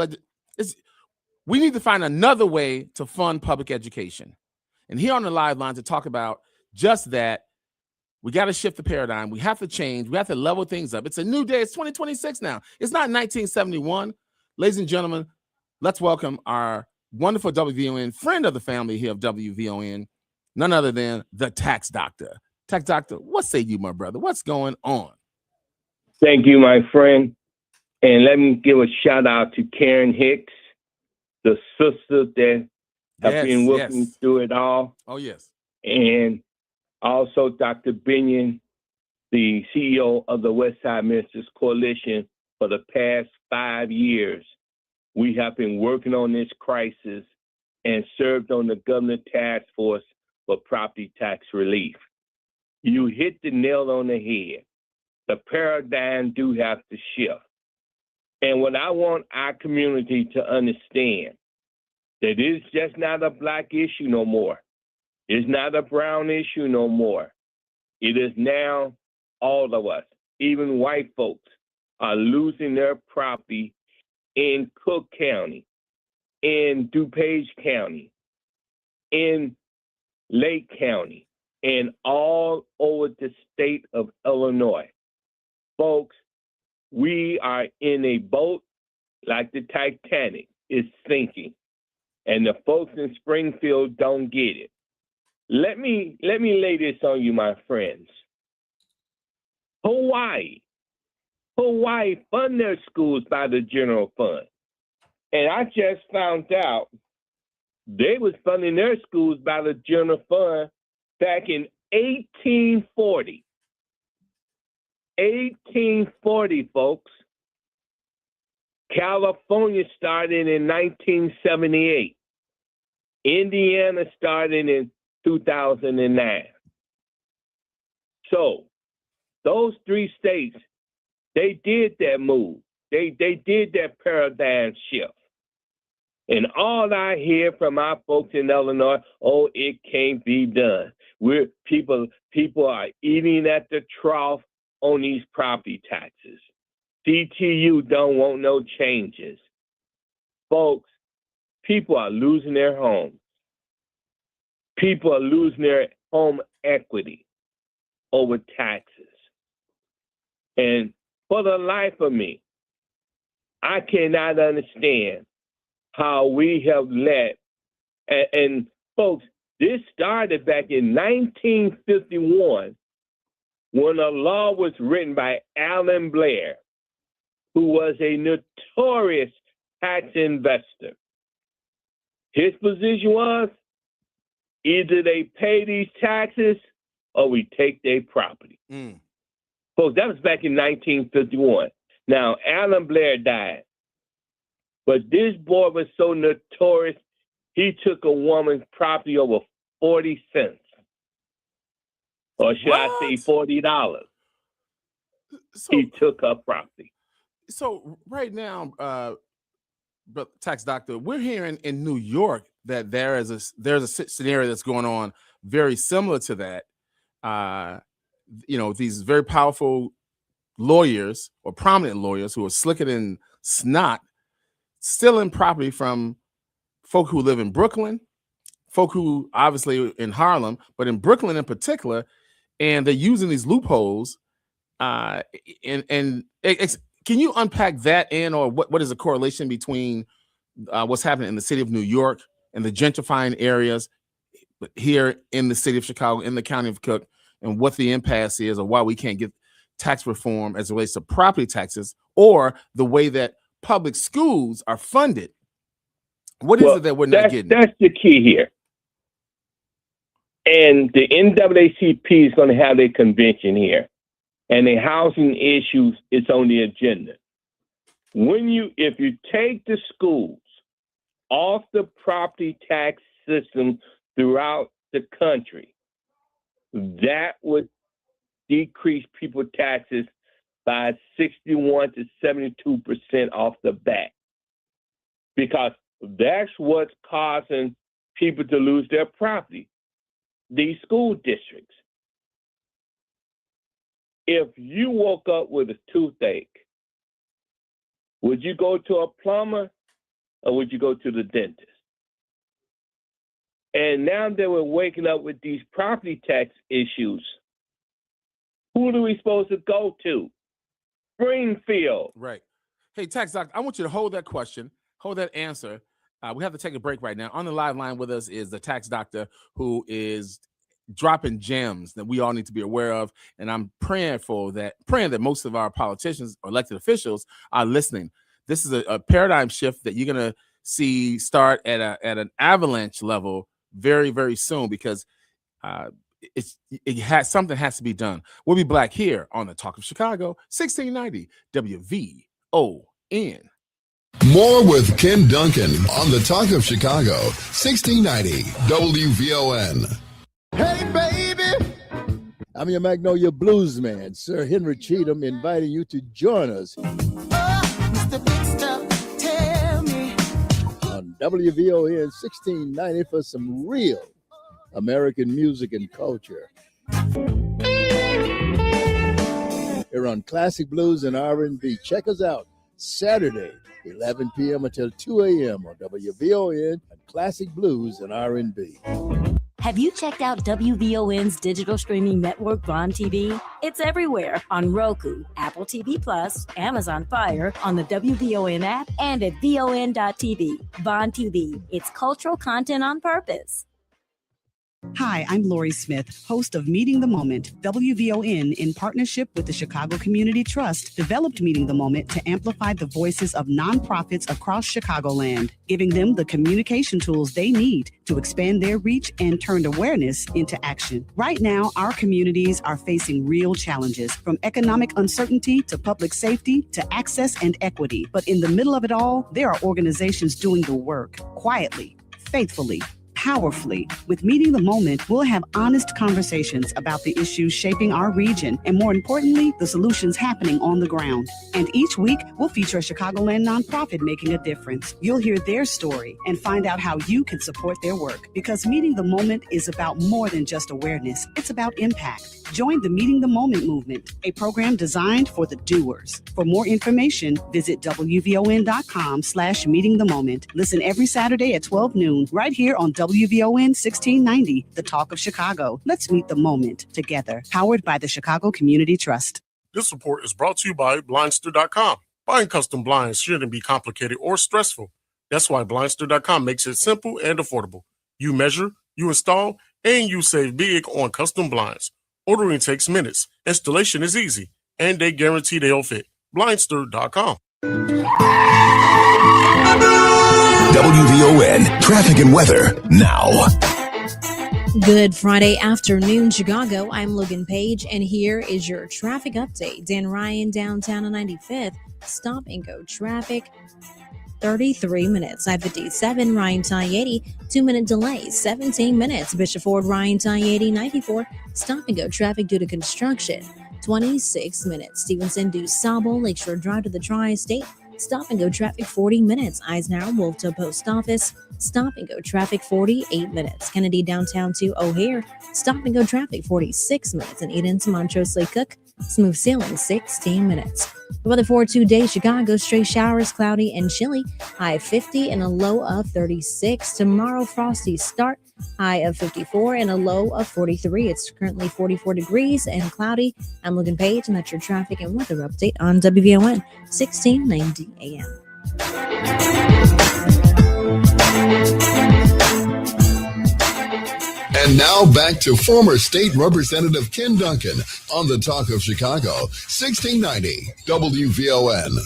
We need to find another way to fund public education. And here on the live line to talk about just that, we got to shift the paradigm. We have to change. We have to level things up. It's a new day. It's 2026 now. It's not 1971. Ladies and gentlemen, let's welcome our wonderful WVON friend of the family here of WVON, none other than the Tax Doctor. Tax Doctor, what say you, my brother? What's going on? Thank you, my friend. And let me give a shout out to Karen Hicks, the sister that have been working through it all. Oh, yes. And also Dr. Binion, the CEO of the Westside Ministers Coalition for the past 5 years. We have been working on this crisis and served on the government task force for property tax relief. You hit the nail on the head. The paradigm do have to shift. And what I want our community to understand, that it's just not a Black issue no more. It's not a brown issue no more. It is now all of us, even white folks, are losing their property in Cook County, in DuPage County, in Lake County, and all over the state of Illinois. Folks, we are in a boat like the Titanic is sinking, and the folks in Springfield don't get it. Let me lay this on you, my friends. Hawaii Hawaii fund their schools by the general fund. And I just found out they was funding their schools by the general fund back in 1840. 1840, folks. California started in 1978. Indiana started in 2009. So those three states, they did that move. They did that paradigm shift. And all I hear from our folks in Illinois, oh, it can't be done. People are eating at the trough on these property taxes. CTU don't want no changes. Folks, people are losing their homes. People are losing their home equity over taxes. And for the life of me, I cannot understand how we have let, and folks, this started back in 1951 when a law was written by Alan Blair, who was a notorious tax investor. His position was either they pay these taxes or we take their property. Folks, that was back in 1951. Now, Alan Blair died. But this boy was so notorious, he took a woman's property over 40 cents. Or should I say $40? He took her property. So right now, tax doctor, we're hearing in New York that there's a scenario that's going on very similar to that. These very powerful lawyers or prominent lawyers who are slicker than snot, stealing property from folk who live in Brooklyn, folk who obviously in Harlem, but in Brooklyn in particular, and they're using these loopholes. Can you unpack that or what is the correlation between what's happening in the city of New York and the gentrifying areas here in the city of Chicago, in the county of Cook, and what the impasse is or why we can't get tax reform as it relates to property taxes or the way that public schools are funded? What is it that we're not getting? That's the key here. And the NAACP is going to have their convention here. And the housing issues is on the agenda. If you take the schools off the property tax system throughout the country, that would decrease people taxes by 61 to 72% off the bat. Because that's what's causing people to lose their property, these school districts. If you woke up with a toothache, would you go to a plumber or would you go to the dentist? And now that we're waking up with these property tax issues, who are we supposed to go to? Springfield. Right. Hey, tax doctor, I want you to hold that question, hold that answer. We have to take a break right now. On the live line with us is the tax doctor who is dropping gems that we all need to be aware of. And I'm praying that most of our politicians or elected officials are listening. This is a paradigm shift that you're going to see start at an avalanche level very, very soon, because something has to be done. We'll be back here on the Talk of Chicago, 1690 WVON. More with Ken Dunkin on the Talk of Chicago, 1690 WVON. Hey, baby! I'm your Magnolia Blues man, Sir Henry Cheatham, inviting you to join us on WVON 1690 for some real American music and culture. Here on Classic Blues and R&B. Check us out Saturday, 11 p.m. until 2 a.m. on WVON and Classic Blues and R&B. Have you checked out WVON's digital streaming network, Vaughn TV? It's everywhere on Roku, Apple TV Plus, Amazon Fire, on the WVON app, and at VON.TV. Vaughn TV, it's cultural content on purpose. Hi, I'm Lori Smith, host of Meeting the Moment. WVON, in partnership with the Chicago Community Trust, developed Meeting the Moment to amplify the voices of nonprofits across Chicagoland, giving them the communication tools they need to expand their reach and turn awareness into action. Right now, our communities are facing real challenges, from economic uncertainty to public safety to access and equity. But in the middle of it all, there are organizations doing the work quietly, faithfully, powerfully. With Meeting the Moment, we'll have honest conversations about the issues shaping our region and, more importantly, the solutions happening on the ground. And each week, we'll feature a Chicagoland nonprofit making a difference. You'll hear their story and find out how you can support their work, because Meeting the Moment is about more than just awareness. It's about impact. Join the Meeting the Moment movement, a program designed for the doers. For more information, visit WVON.com/Meeting the Moment. Listen every Saturday at 12 noon, right here on WVON 1690, The Talk of Chicago. Let's meet the moment together. Powered by the Chicago Community Trust. This report is brought to you by Blindster.com. Buying custom blinds shouldn't be complicated or stressful. That's why Blindster.com makes it simple and affordable. You measure, you install, and you save big on custom blinds. Ordering takes minutes, installation is easy, and they guarantee they'll fit. Blindster.com. WVON traffic and weather now. Good Friday afternoon, Chicago. I'm Logan Page, and here is your traffic update. Dan Ryan, downtown on 95th. Stop and go traffic. 33 minutes. I-57, Ryan Tie-80, 2-minute delay, 17 minutes. Bishop Ford, Ryan Tie-80, 94, stop and go traffic due to construction, 26 minutes. Stevenson, DuSable, Lakeshore Drive to the Tri-State, stop and go traffic, 40 minutes. Eisenhower, Wolf to Post Office, stop and go traffic, 48 minutes. Kennedy, downtown to O'Hare, stop and go traffic, 46 minutes. And Eden to Montrose Lake Cook, smooth sailing, 16 minutes. The weather for today, Chicago, stray showers, cloudy and chilly, high of 50 and a low of 36. Tomorrow, frosty start, high of 54 and a low of 43. It's currently 44 degrees and cloudy. I'm Logan Page, and that's your traffic and weather update on WVON 1690 AM. And now back to former State Representative Ken Dunkin on the Talk of Chicago, 1690 WVON.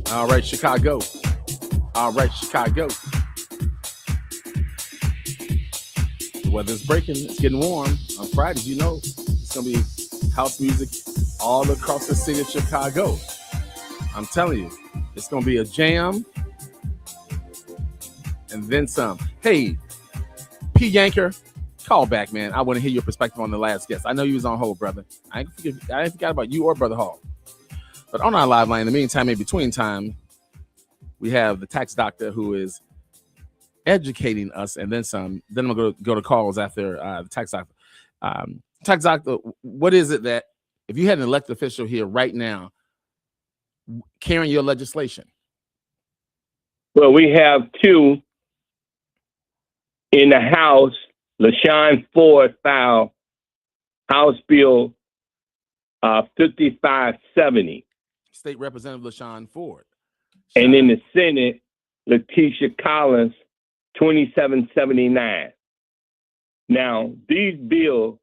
All right, Chicago. All right, Chicago. The weather's breaking. It's getting warm. On Fridays, you know, it's going to be house music all across the city of Chicago. I'm telling you, it's going to be a jam and then some. Hey, P. Yanker, call back, man. I want to hear your perspective on the last guest. I know you was on hold, brother. I ain't forgot about you or Brother Hall. But on our live line, in the meantime, in between time, we have the tax doctor who is educating us, and then some. Then I'm going to go to calls after the tax doctor. Tax doctor, what is it that, if you had an elected official here right now carrying your legislation? Well, we have two in the House. LaShawn Ford filed House Bill 5570. State Representative LaShawn Ford. And in the Senate, Letitia Collins, 2779. Now, these bills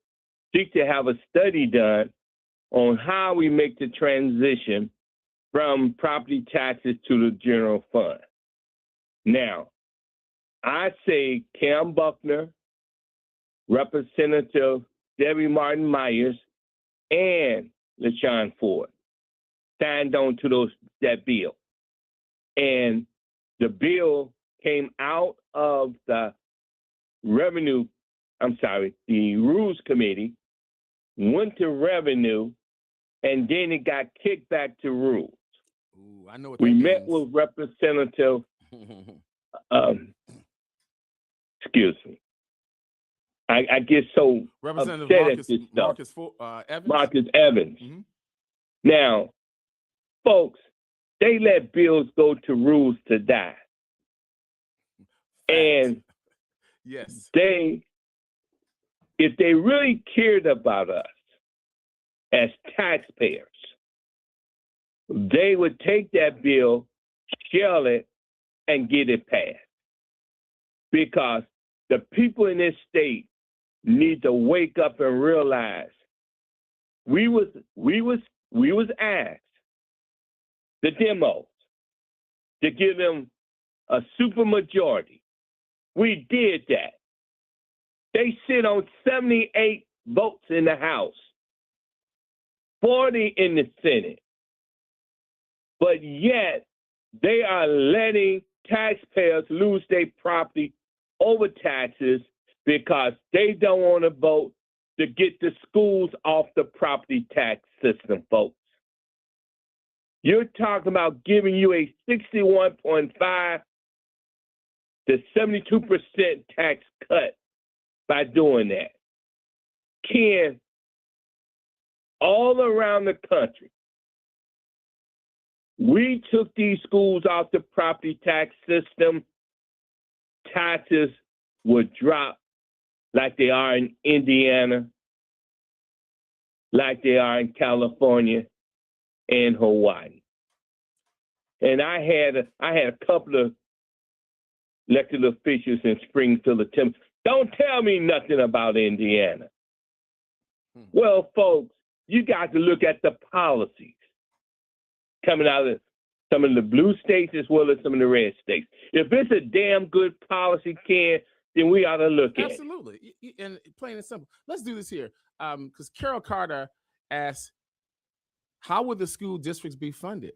seek to have a study done on how we make the transition from property taxes to the general fund. Now, I say Cam Buckner, Representative Debbie Martin Myers, and LaShawn Ford signed on to that bill. And the bill came out of the Rules Committee, went to Revenue, and then it got kicked back to Rules. Ooh, I know what we that met means. with Representative Excuse me. I get so Representative upset at this stuff. Evans. Marcus Evans. Mm-hmm. Now, folks, they let bills go to rules to die. And yes, if they really cared about us as taxpayers, they would take that bill, shell it, and get it passed. Because the people in this state need to wake up and realize we was asked, the demos, to give them a supermajority. We did that. They sit on 78 votes in the House, 40 in the Senate, but yet they are letting taxpayers lose their property over taxes because they don't want to vote to get the schools off the property tax system, folks. You're talking about giving you a 61.5 to 72% tax cut by doing that. Ken, all around the country, we took these schools off the property tax system. Taxes would drop like they are in Indiana, like they are in California and Hawaii. And I had a couple of elected officials in Springfield attempt. Don't tell me nothing about Indiana. Well, folks, you got to look at the policies coming out of some of the blue states as well as some of the red states. If it's a damn good policy, Ken, then we ought to look at it. Absolutely. And plain and simple. Let's do this here. Because Carol Carter asked, how would the school districts be funded?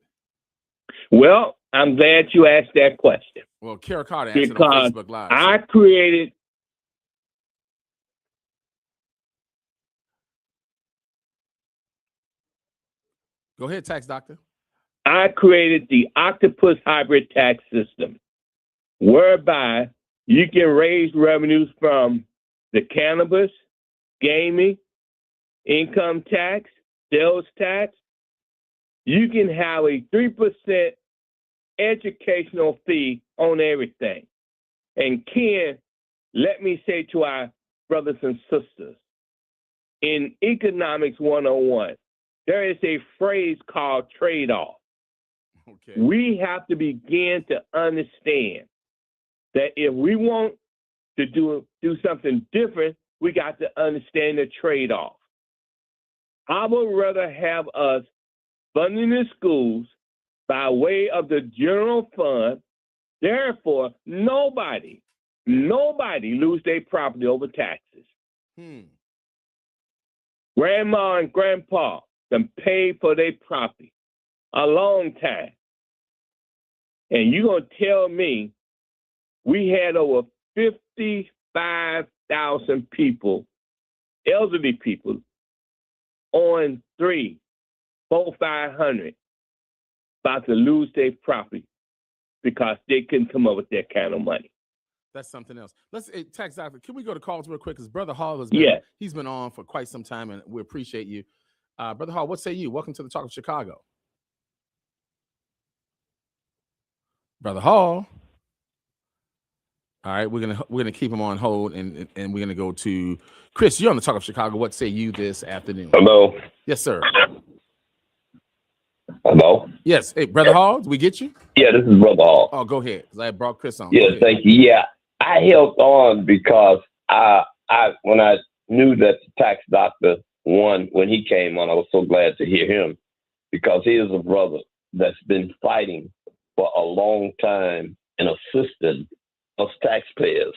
Well, I'm glad you asked that question. Well, Carol Carter answered on Facebook Live. I created Go ahead, tax doctor. I created the octopus hybrid tax system, whereby you can raise revenues from the cannabis, gaming, income tax, sales tax. You can have a 3% educational fee on everything. And Ken, let me say to our brothers and sisters, in Economics 101, there is a phrase called trade-off. Okay. We have to begin to understand that if we want to do something different, we got to understand the trade-off. I would rather have us funding the schools by way of the general fund. Therefore, nobody lose their property over taxes. Grandma and grandpa can pay for their property a long time. And you're going to tell me we had over 55,000 people, elderly people, on 300, 400, 500 about to lose their property because they couldn't come up with that kind of money. That's something else. Let's tax doctor. Can we go to calls real quick? Because Brother Hall he's been on for quite some time, and we appreciate you. Brother Hall, what say you? Welcome to the Talk of Chicago. Brother Hall. All right, we're gonna keep him on hold, and we're gonna go to Chris. You're on the Talk of Chicago. What say you this afternoon? Hello. Yes, sir. Hello. Yes. Hey, Brother Hall, did we get you? Yeah, this is Brother Hall. Oh, go ahead. I brought Chris on. Yeah, thank you. Yeah, I held on because I when I knew that the tax doctor won when he came on, I was so glad to hear him because he is a brother that's been fighting for a long time and assisting us taxpayers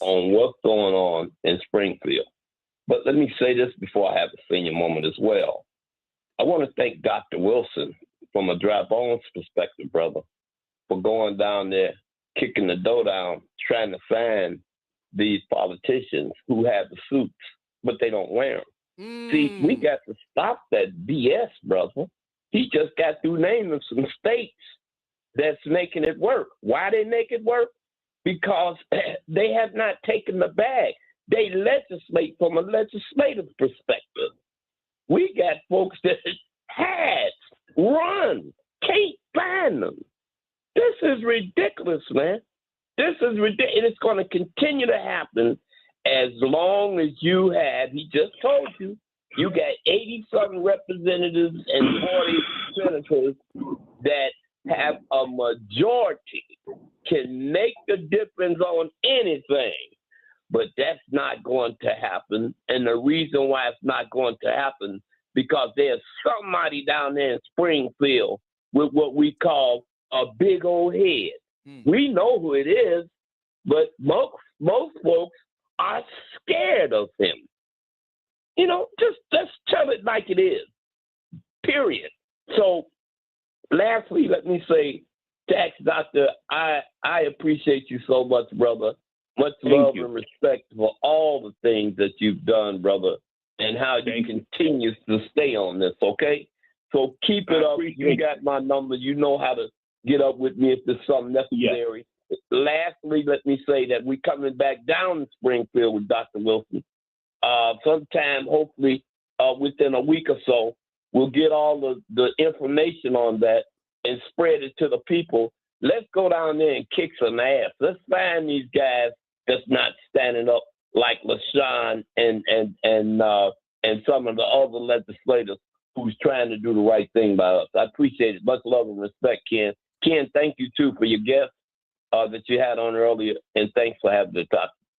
on what's going on in Springfield. But let me say this before I have a senior moment as well. I want to thank Dr. Wilson from a dry bones perspective, brother, for going down there, kicking the door down, trying to find these politicians who have the suits, but they don't wear them. See, we got to stop that BS, brother. He just got through naming some states that's making it work. Why they make it work? because they have not taken the bag. They legislate from a legislative perspective. We got folks that had run, can't find them. This is ridiculous, man. This is ridiculous. And it's going to continue to happen as long as you have, he just told you, you got 80-something representatives and 40 senators that have a majority, can make a difference on anything. But that's not going to happen. And the reason why it's not going to happen, because there's somebody down there in Springfield with what we call a big old head. We know who it is, but most folks are scared of him. You know, just tell it like it is, period. So lastly, let me say, Tax Doctor, I appreciate you so much, brother. Much love and respect for all the things that you've done, brother, and how you continue to stay on this, okay? So keep it up. You got my number. You know how to get up with me if there's something necessary. Yeah. Lastly, let me say that we're coming back down to Springfield with Dr. Wilson. Sometime, hopefully, within a week or so, we'll get all the information on that and spread it to the people. Let's go down there and kick some ass. Let's find these guys that's not standing up like LaShawn and some of the other legislators who's trying to do the right thing by us. I appreciate it. Much love and respect, Ken. Ken, thank you, too, for your guest that you had on earlier, and thanks for having the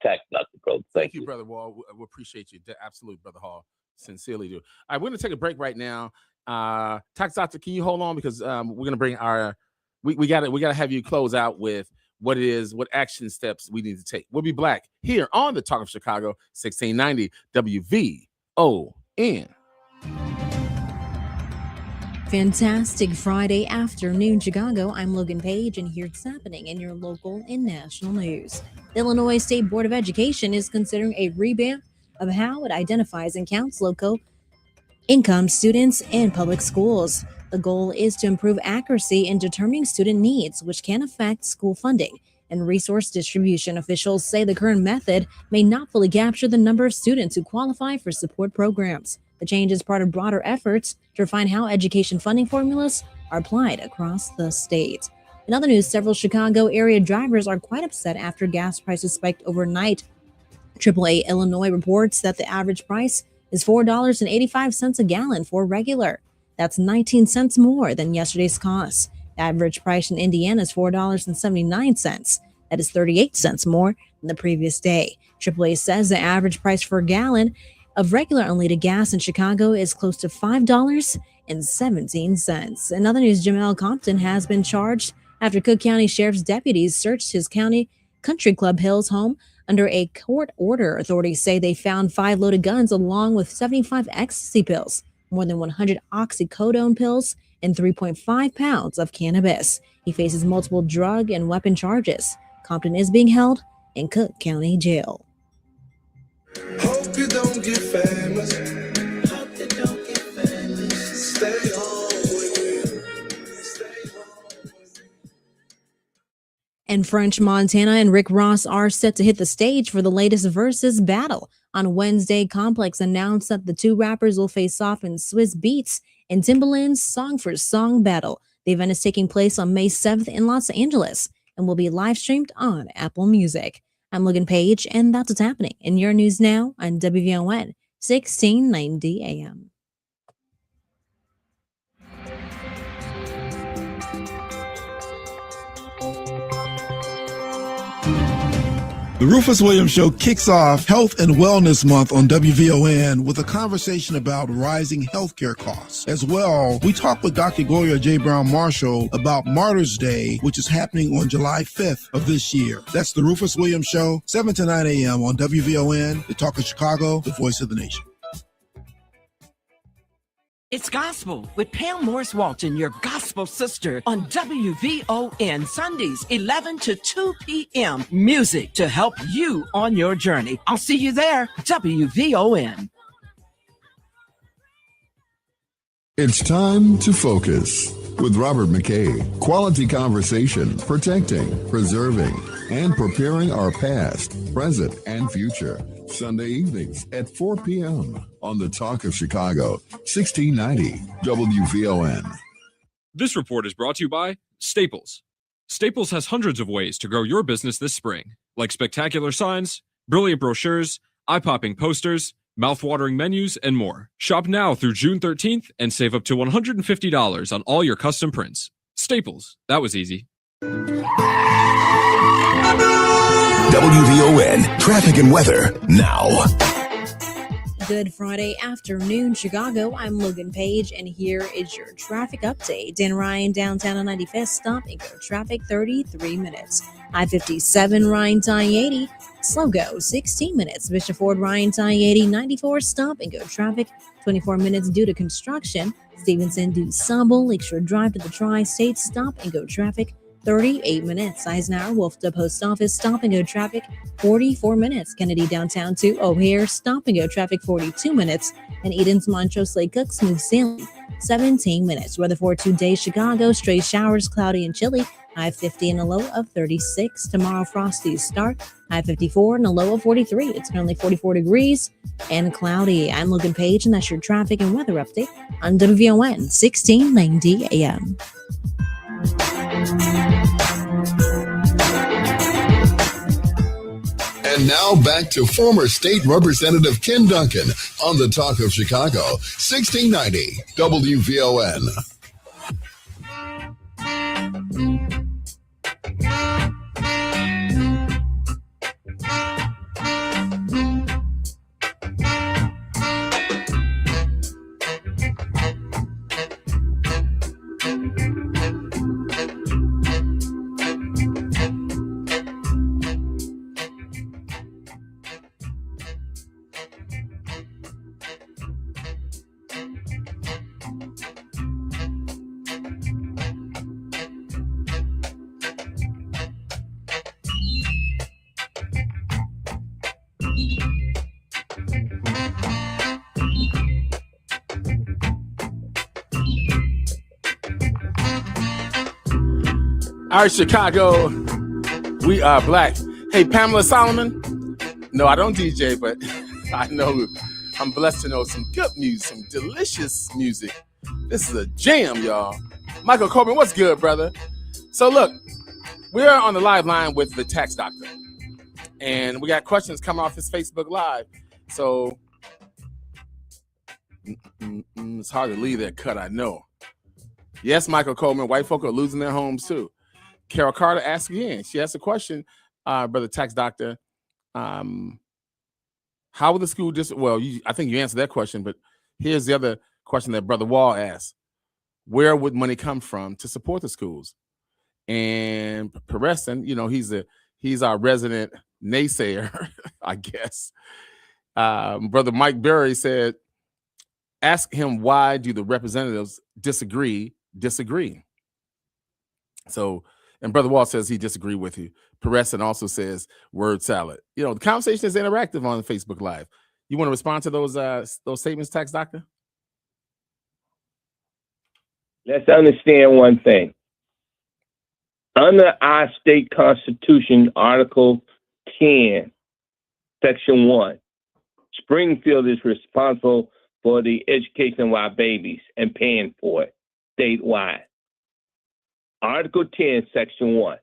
Tax Dr. Pro. Thank you, Brother Wall. We appreciate you. Absolutely, Brother Hall. Sincerely do. All right, we're going to take a break right now. Tax Doctor, can you hold on? Because we're going to bring our we got to have you close out with what it is, what action steps we need to take. We'll be back here on the Talk of Chicago, 1690 WVON. Fantastic Friday afternoon, Chicago. I'm Logan Page, and here's what's happening in your local and national news. The Illinois State Board of Education is considering a revamp of how it identifies and counts low-income students in public schools. The goal is to improve accuracy in determining student needs, which can affect school funding and resource distribution. Officials say the current method may not fully capture the number of students who qualify for support programs. The change is part of broader efforts to refine how education funding formulas are applied across the state. In other news, several Chicago area drivers are quite upset after gas prices spiked overnight. AAA Illinois reports that the average price is $4.85 a gallon for regular. That's 19 cents more than yesterday's cost. The average price in Indiana is $4.79. That is 38 cents more than the previous day. AAA says the average price for a gallon of regular unleaded gas in Chicago is close to $5.17. In other news, Jamel Compton has been charged after Cook County Sheriff's deputies searched his county Country Club Hills home under a court order. Authorities say they found 5 loaded guns along with 75 ecstasy pills, more than 100 oxycodone pills, and 3.5 pounds of cannabis. He faces multiple drug and weapon charges. Compton is being held in Cook County Jail. Hope you don't get famous. Hope you don't get famous. Stay home with me. Stay home with me. And French Montana and Rick Ross are set to hit the stage for the latest Versus battle. On Wednesday, Complex announced that the two rappers will face off in Swiss Beats and Timbaland's Song for Song battle. The event is taking place on May 7th in Los Angeles and will be live streamed on Apple Music. I'm Logan Page, and that's what's happening in your news now on WVON 1690 AM. The Rufus Williams Show kicks off Health and Wellness Month on WVON with a conversation about rising healthcare costs. As well, we talk with Dr. Gloria J. Brown Marshall about Martyrs Day, which is happening on July 5th of this year. That's the Rufus Williams Show, 7 to 9 a.m. on WVON, the Talk of Chicago, the voice of the nation. It's Gospel with Pam Morris Walton, your gospel sister, on WVON Sundays, 11 to 2 p.m. Music to help you on your journey. I'll see you there, WVON. It's time to focus. with Robert McKay. Quality conversation, protecting, preserving, and preparing our past, present, and future. Sunday evenings at 4 p.m. on the Talk of Chicago, 1690 WVON. This report is brought to you by Staples. Staples has hundreds of ways to grow your business this spring, like spectacular signs, brilliant brochures, eye-popping posters, mouth-watering menus, and more. Shop now through June 13th and save up to $150 on all your custom prints. Staples. That was easy. WVON traffic and weather now. Good Friday afternoon, Chicago. I'm Logan Page, and here is your traffic update. Dan Ryan, downtown on 95th, stop and go traffic 33 minutes. I-57, Ryan, tying 80, slow go 16 minutes. Bishop Ford, Ryan, tying 80, 94, stop and go traffic 24 minutes due to construction. Stevenson, DuSable, Lakeshore Drive to the Tri-State, stop and go traffic 38 minutes. Eisenhower, Wolf to Post Office, stop and go traffic 44 minutes. Kennedy downtown to O'Hare, stop and go traffic 42 minutes. And Eden's Montrose Lake Cook, Smooth Sailing 17 minutes. Weather for today, Chicago, stray showers, cloudy and chilly. High 50 and a low of 36. Tomorrow, frosty start. High 54 and a low of 43. It's currently 44 degrees and cloudy. I'm Logan Page, and that's your traffic and weather update on WVON 1690 AM. And now back to former State Representative Ken Dunkin on the Talk of Chicago, 1690 WVON. All right, Chicago, we are black. Hey, Pamela Solomon. No, I don't DJ, but I know I'm blessed to know some good music, some delicious music. This is a jam, y'all. Michael Coleman, what's good, brother? So look, we're on the live line with the tax doctor, and we got questions coming off his Facebook Live. So it's hard to leave that cut, I know. Yes, Michael Coleman, white folk are losing their homes too. Carol Carter asked again. She asked a question, brother tax doctor. How will the school district? Well, I think you answered that question, but here's the other question that Brother Wall asked: where would money come from to support the schools? And Preston, he's our resident naysayer, I guess. Brother Mike Berry said, "Ask him why do the representatives disagree?" So. And Brother Wall says he disagreed with you. Preston also says word salad. The conversation is interactive on Facebook Live. You want to respond to those statements, tax doctor? Let's understand one thing. Under our state constitution, Article 10, Section 1, Springfield is responsible for the education of our babies and paying for it statewide. Article 10, Section 1.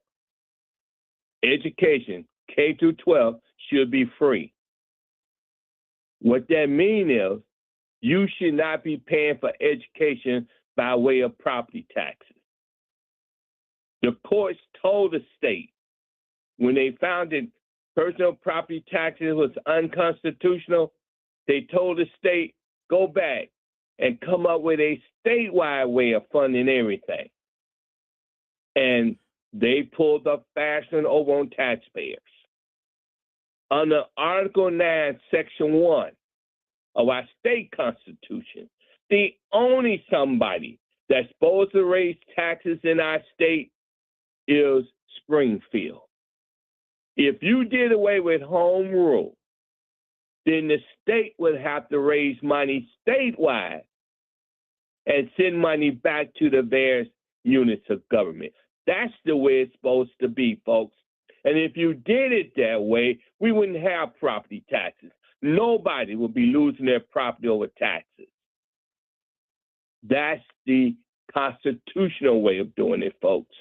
Education, K through 12, should be free. What that means is you should not be paying for education by way of property taxes. The courts told the state when they found that personal property taxes was unconstitutional, they told the state, go back and come up with a statewide way of funding everything. And they pulled the fashion over on taxpayers. Under Article 9, Section 1 of our state constitution, the only somebody that's supposed to raise taxes in our state is Springfield. If you did away with home rule, then the state would have to raise money statewide and send money back to the various units of government. That's the way it's supposed to be, folks. And if you did it that way, we wouldn't have property taxes. Nobody would be losing their property over taxes. That's the constitutional way of doing it, folks.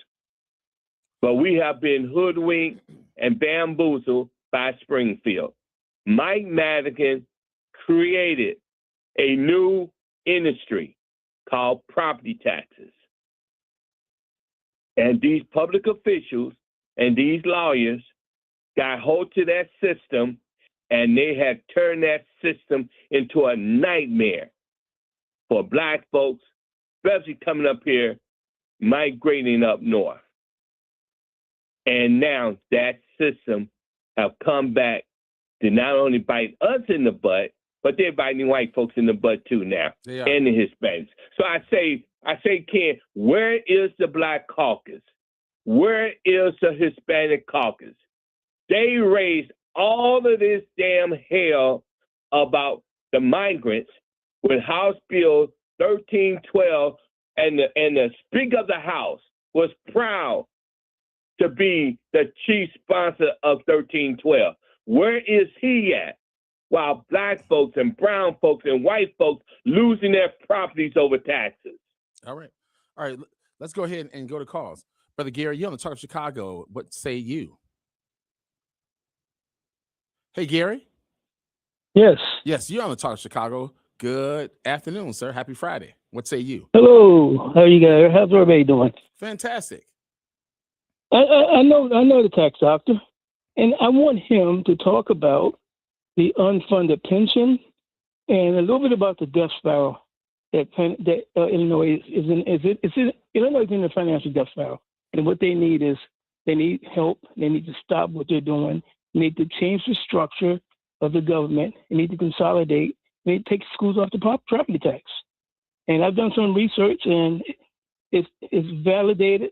But we have been hoodwinked and bamboozled by Springfield. Mike Madigan created a new industry called property taxes. And these public officials and these lawyers got hold to that system, and they have turned that system into a nightmare for Black folks, especially coming up here, migrating up north. And now that system have come back to not only bite us in the butt, but they're biting white folks in the butt too now, and the Hispanics. So I say, Ken, where is the Black caucus? Where is the Hispanic caucus? They raised all of this damn hell about the migrants with House Bill 1312, and the Speaker of the House was proud to be the chief sponsor of 1312. Where is he at? While Black folks and brown folks and white folks losing their properties over taxes. All right. Let's go ahead and go to calls. Brother Gary, you're on the Talk of Chicago. What say you? Hey, Gary. Yes. Yes, you're on the Talk of Chicago. Good afternoon, sir. Happy Friday. What say you? Hello. How are you guys? How's everybody doing? Fantastic. I know the tax doctor, and I want him to talk about the unfunded pension and a little bit about the death spiral that Illinois is in. Illinois is in the financial death spiral, and what they need is they need help. They need to stop what they're doing. They need to change the structure of the government. They need to consolidate. They need to take schools off the property tax. And I've done some research, and it's validated.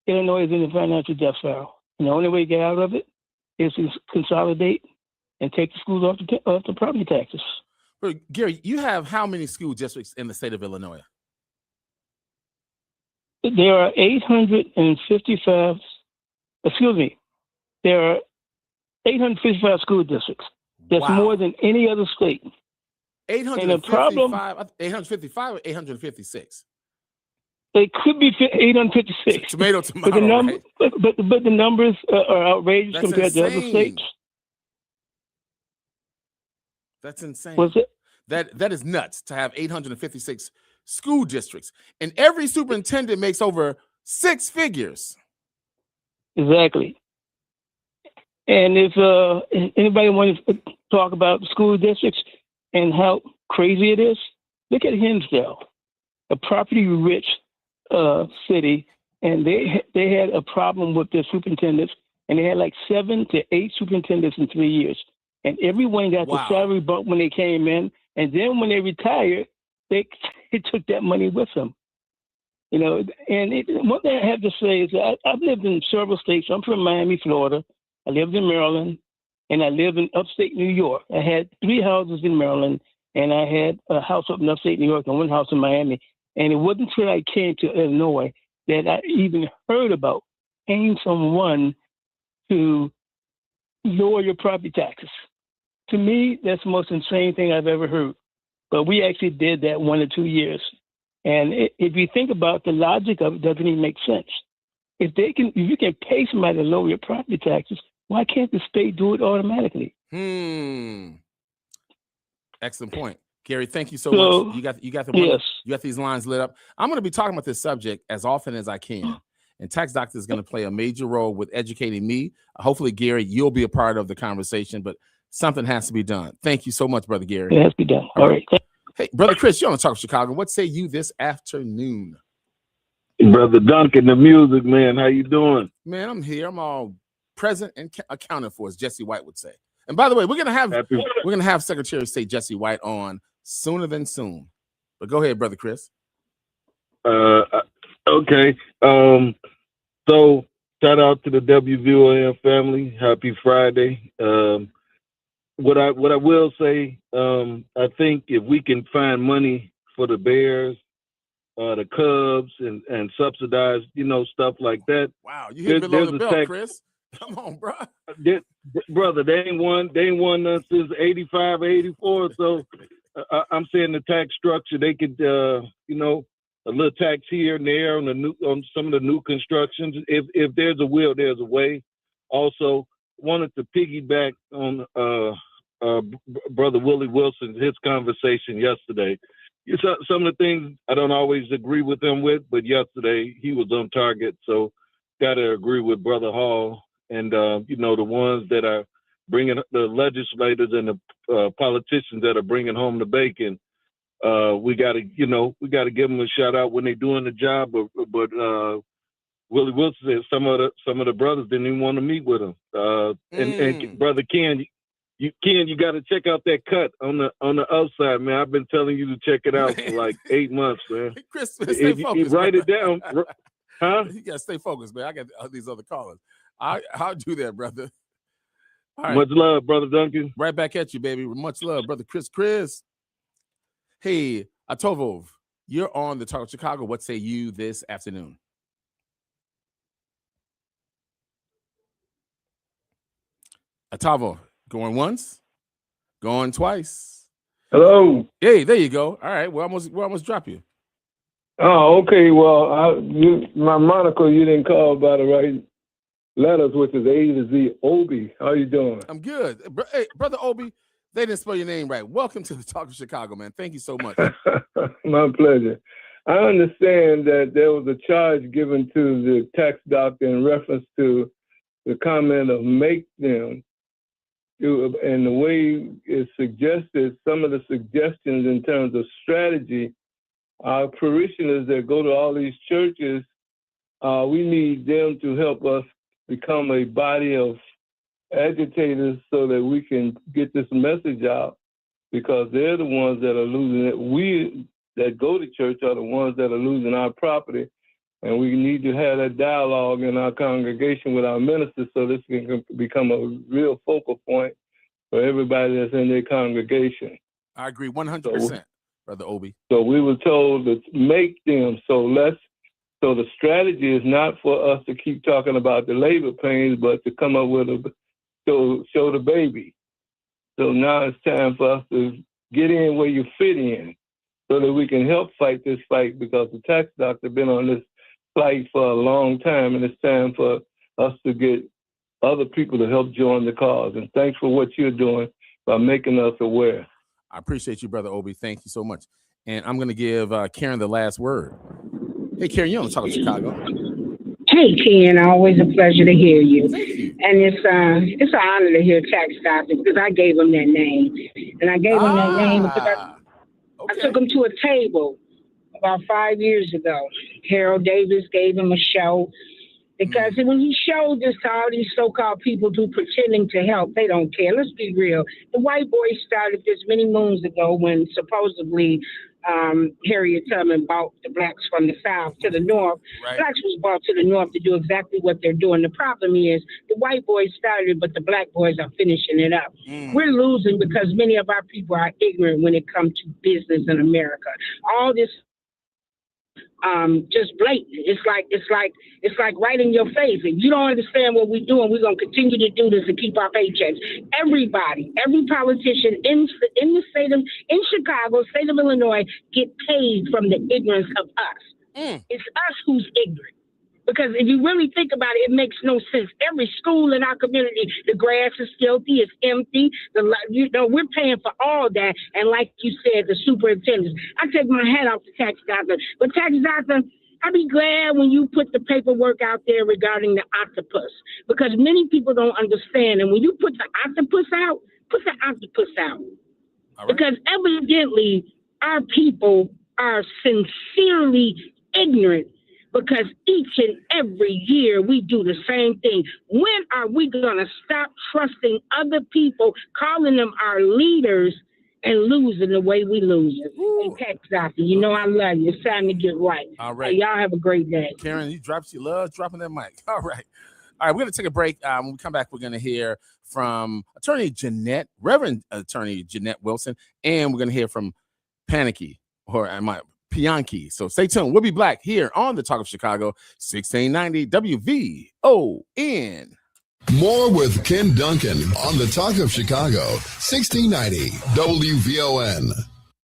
Illinois is in the financial death spiral, and the only way to get out of it is to consolidate and take the schools off the property taxes. But Gary, you have how many school districts in the state of Illinois? There are 855. There are 855 school districts. That's more than any other state. 855 or 856? It could be 856. Tomato, but right? But the numbers are outrageous compared to other states. That's insane. Was it? That is nuts to have 856 school districts, and every superintendent makes over 6 figures. Exactly. And if anybody wants to talk about school districts and how crazy it is, look at Hinsdale, a property-rich city, and they had a problem with their superintendents, and they had like 7 to 8 superintendents in 3 years, and everyone got the salary bump when they came in, and then when they retired, they took that money with them. You know, and one thing I have to say is that I've lived in several states. I'm from Miami, Florida. I lived in Maryland, and I lived in upstate New York. I had 3 houses in Maryland, and I had a house up in upstate New York and 1 house in Miami. And it wasn't until I came to Illinois that I even heard about paying someone to lower your property taxes. To me, that's the most insane thing I've ever heard. But we actually did that 1 or 2 years. And if you think about the logic of it, doesn't even make sense. If you can pay somebody to lower your property taxes, why can't the state do it automatically? Excellent point, Gary. Thank you so much. You got these lines lit up. I'm going to be talking about this subject as often as I can, and Tax Doctor is going to play a major role with educating me. Hopefully, Gary, you'll be a part of the conversation, but something has to be done. Thank you so much, Brother Gary. It has to be done. All right. Hey, Brother Chris, you're on the Talk of Chicago. What say you this afternoon? Brother Duncan, the music man, how you doing? Man, I'm here. I'm all present and accounted for, as Jesse White would say. And by the way, we're gonna have Secretary of State Jesse White on sooner than soon. But go ahead, Brother Chris. Okay. So shout out to the WVON family. Happy Friday. What I will say, I think if we can find money for the Bears, the Cubs and subsidize, stuff like that. Wow, you hit below the belt, Chris. Come on, bro. Brother, they ain't won since 85, 84. So I'm saying the tax structure, they could, a little tax here and there on some of the new constructions. If there's a will, there's a way. Also, wanted to piggyback on Brother Willie Wilson, his conversation yesterday. Some of the things I don't always agree with him with, but yesterday he was on target. So got to agree with Brother Hall and, the ones that are bringing the legislators and the politicians that are bringing home the bacon. We got to give them a shout out when they're doing the job. But Willie Wilson said some of the brothers didn't even want to meet with him. And Brother Ken, you got to check out that cut on the upside, man. I've been telling you to check it out for like 8 months, man. Chris, stay focused. Write it down, huh? You got to stay focused, man. I got these other callers. I'll do that, brother. All right. Much love, Brother Duncan. Right back at you, baby. Much love, Brother Chris. Hey, Atovov, you're on the Talk of Chicago. What say you this afternoon? Atavo, going once, going twice. Hello. Hey, there you go. All right, we'll almost drop you. Oh, okay. Well, my moniker, you didn't call by the right letters, which is A to Z. Obi, how you doing? I'm good. Hey, Brother Obi, they didn't spell your name right. Welcome to the Talk of Chicago, man. Thank you so much. My pleasure. I understand that there was a charge given to the tax doctor in reference to the comment of make them. And the way it's suggested, some of the suggestions in terms of strategy, our parishioners that go to all these churches, we need them to help us become a body of agitators so that we can get this message out, because they're the ones that are losing it. We that go to church are the ones that are losing our property, and we need to have that dialogue in our congregation with our ministers so this can become a real focal point for everybody that's in their congregation. I agree 100%, Brother Obi. So we were told to make them. So the strategy is not for us to keep talking about the labor pains, but to come up with show the baby. So now it's time for us to get in where you fit in so that we can help fight this fight, because the tax doctor been on this fight for a long time, and it's time for us to get other people to help join the cause. And thanks for what you're doing by making us aware. I appreciate you, Brother Obi. Thank you so much. And I'm going to give Karen the last word. Hey, Karen, you're on the Talk of Chicago. Hey, Ken, always a pleasure to hear you. And it's an honor to hear Tax Doctor, because I gave him that name. And I gave him that name because I took him to a table about 5 years ago. Harold Davis gave him a show, because when he showed this to all these so-called people who pretending to help, they don't care. Let's be real. The white boys started this many moons ago when supposedly Harriet Tubman brought the blacks from the South to the North. Right. Blacks was brought to the North to do exactly what they're doing. The problem is the white boys started, but the black boys are finishing it up. We're losing because many of our people are ignorant when it comes to business in America. All this just blatant. It's like right in your face. If you don't understand what we're doing, we're gonna continue to do this and keep our paychecks. Everybody, every politician in Chicago, state of Illinois, get paid from the ignorance of us. It's us who's ignorant. Because if you really think about it, it makes no sense. Every school in our community, the grass is filthy, it's empty. We're paying for all that. And like you said, the superintendents, I take my hat off to tax doctor. But tax doctor, I'd be glad when you put the paperwork out there regarding the octopus, because many people don't understand. And when you put the octopus out, put the octopus out. Right. Because evidently our people are sincerely ignorant. Because each and every year we do the same thing. When are we going to stop trusting other people, calling them our leaders, and losing the way we lose it? Hey, tax doctor, you know I love you. It's time to get right. All right. Hey, y'all have a great day. Karen, she loves dropping that mic. All right. All right, we're going to take a break. When we come back, we're going to hear from Reverend Attorney Jeanette Wilson, and we're going to hear from Panicky, or Pianki. So stay tuned. We'll be back here on the Talk of Chicago, 1690 WVON. More with Ken Dunkin on the Talk of Chicago, 1690 WVON.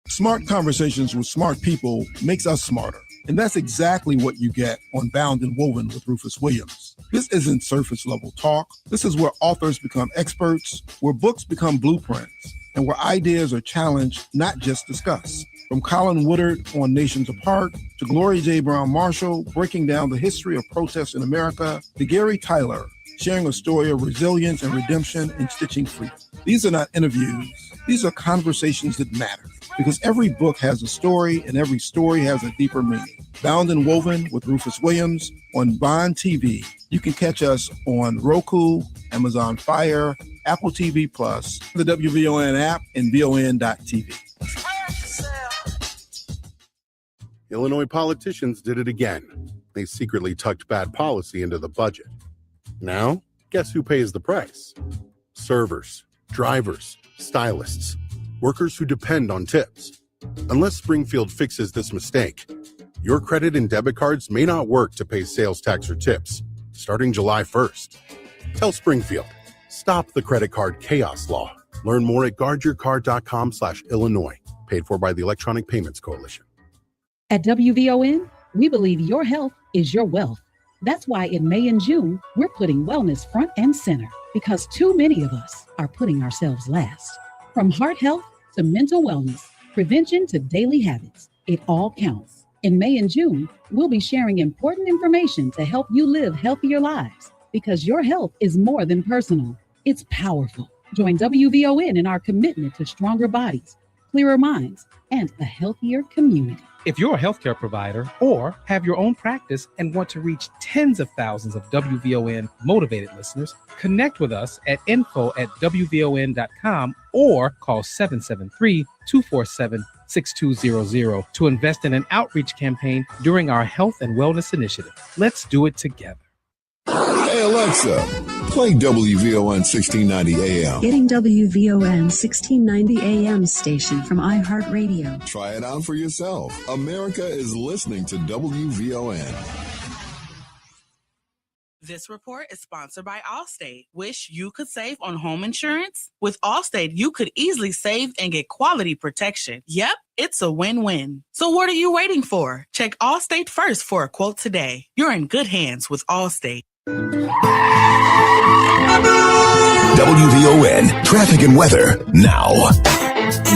Smart conversations with smart people makes us smarter. And that's exactly what you get on Bound and Woven with Rufus Williams. This isn't surface level talk. This is where authors become experts, where books become blueprints, and where ideas are challenged, not just discussed. From Colin Woodard on Nations Apart, to Gloria J. Brown Marshall breaking down the history of protests in America, to Gary Tyler sharing a story of resilience and redemption in Stitching Free. These are not interviews. These are conversations that matter, because every book has a story and every story has a deeper meaning. Bound and Woven with Rufus Williams on Bond TV. You can catch us on Roku, Amazon Fire, Apple TV Plus, the WVON app, and VON.TV. Illinois politicians did it again. They secretly tucked bad policy into the budget. Now, guess who pays the price? Servers, drivers, stylists, workers who depend on tips. Unless Springfield fixes this mistake, your credit and debit cards may not work to pay sales tax or tips starting July 1st. Tell Springfield, stop the credit card chaos law. Learn more at guardyourcard.com/Illinois. Paid for by the Electronic Payments Coalition. At WVON, we believe your health is your wealth. That's why in May and June, we're putting wellness front and center, because too many of us are putting ourselves last. From heart health to mental wellness, prevention to daily habits, it all counts. In May and June, we'll be sharing important information to help you live healthier lives, because your health is more than personal. It's powerful. Join WVON in our commitment to stronger bodies, clearer minds, and a healthier community. If you're a healthcare provider or have your own practice and want to reach tens of thousands of WVON motivated listeners, connect with us at info@wvon.com or call 773-247-6200 to invest in an outreach campaign during our health and wellness initiative. Let's do it together. Hey Alexa, play WVON 1690 AM. Getting WVON 1690 AM station from iHeartRadio. Try it out for yourself. America is listening to WVON. This report is sponsored by Allstate. Wish you could save on home insurance? With Allstate, you could easily save and get quality protection. Yep, it's a win-win. So what are you waiting for? Check Allstate first for a quote today. You're in good hands with Allstate. WVON traffic and weather now.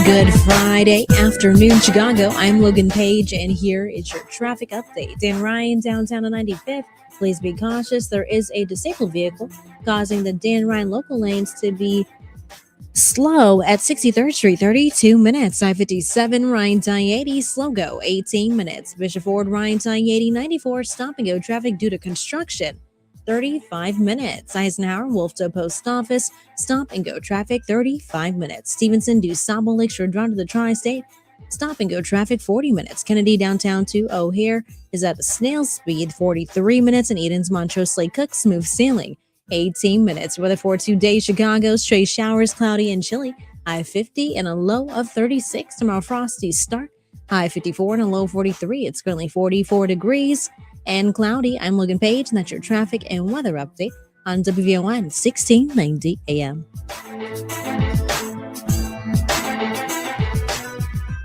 Good Friday afternoon, Chicago. I'm Logan Page, and here is your traffic update. Dan Ryan, downtown on 95th. Please be cautious. There is a disabled vehicle causing the Dan Ryan local lanes to be slow at 63rd Street, 32 minutes. I-57, Ryan I-80, slow go, 18 minutes. Bishop Ford, Ryan I-80, 94, stop and go traffic due to construction, 35 minutes. Eisenhower, Wolftoe Post Office, stop and go traffic, 35 minutes. Stevenson, DuSable, Lakeshore Drive to the Tri-State, stop and go traffic, 40 minutes. Kennedy, downtown to O'Hare is at a snail's speed, 43 minutes. And Eden's, Montrose, Lake Cook, smooth sailing, 18 minutes. Weather for today, Chicago, stray showers, cloudy and chilly. High 50 and a low of 36. Tomorrow, frosty start. High 54 and a low 43. It's currently 44 degrees and cloudy. I'm Logan Page, and that's your traffic and weather update on WVON 1690 AM.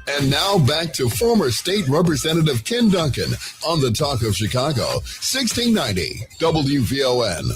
And now back to former State Representative Ken Dunkin on the Talk of Chicago, 1690 WVON.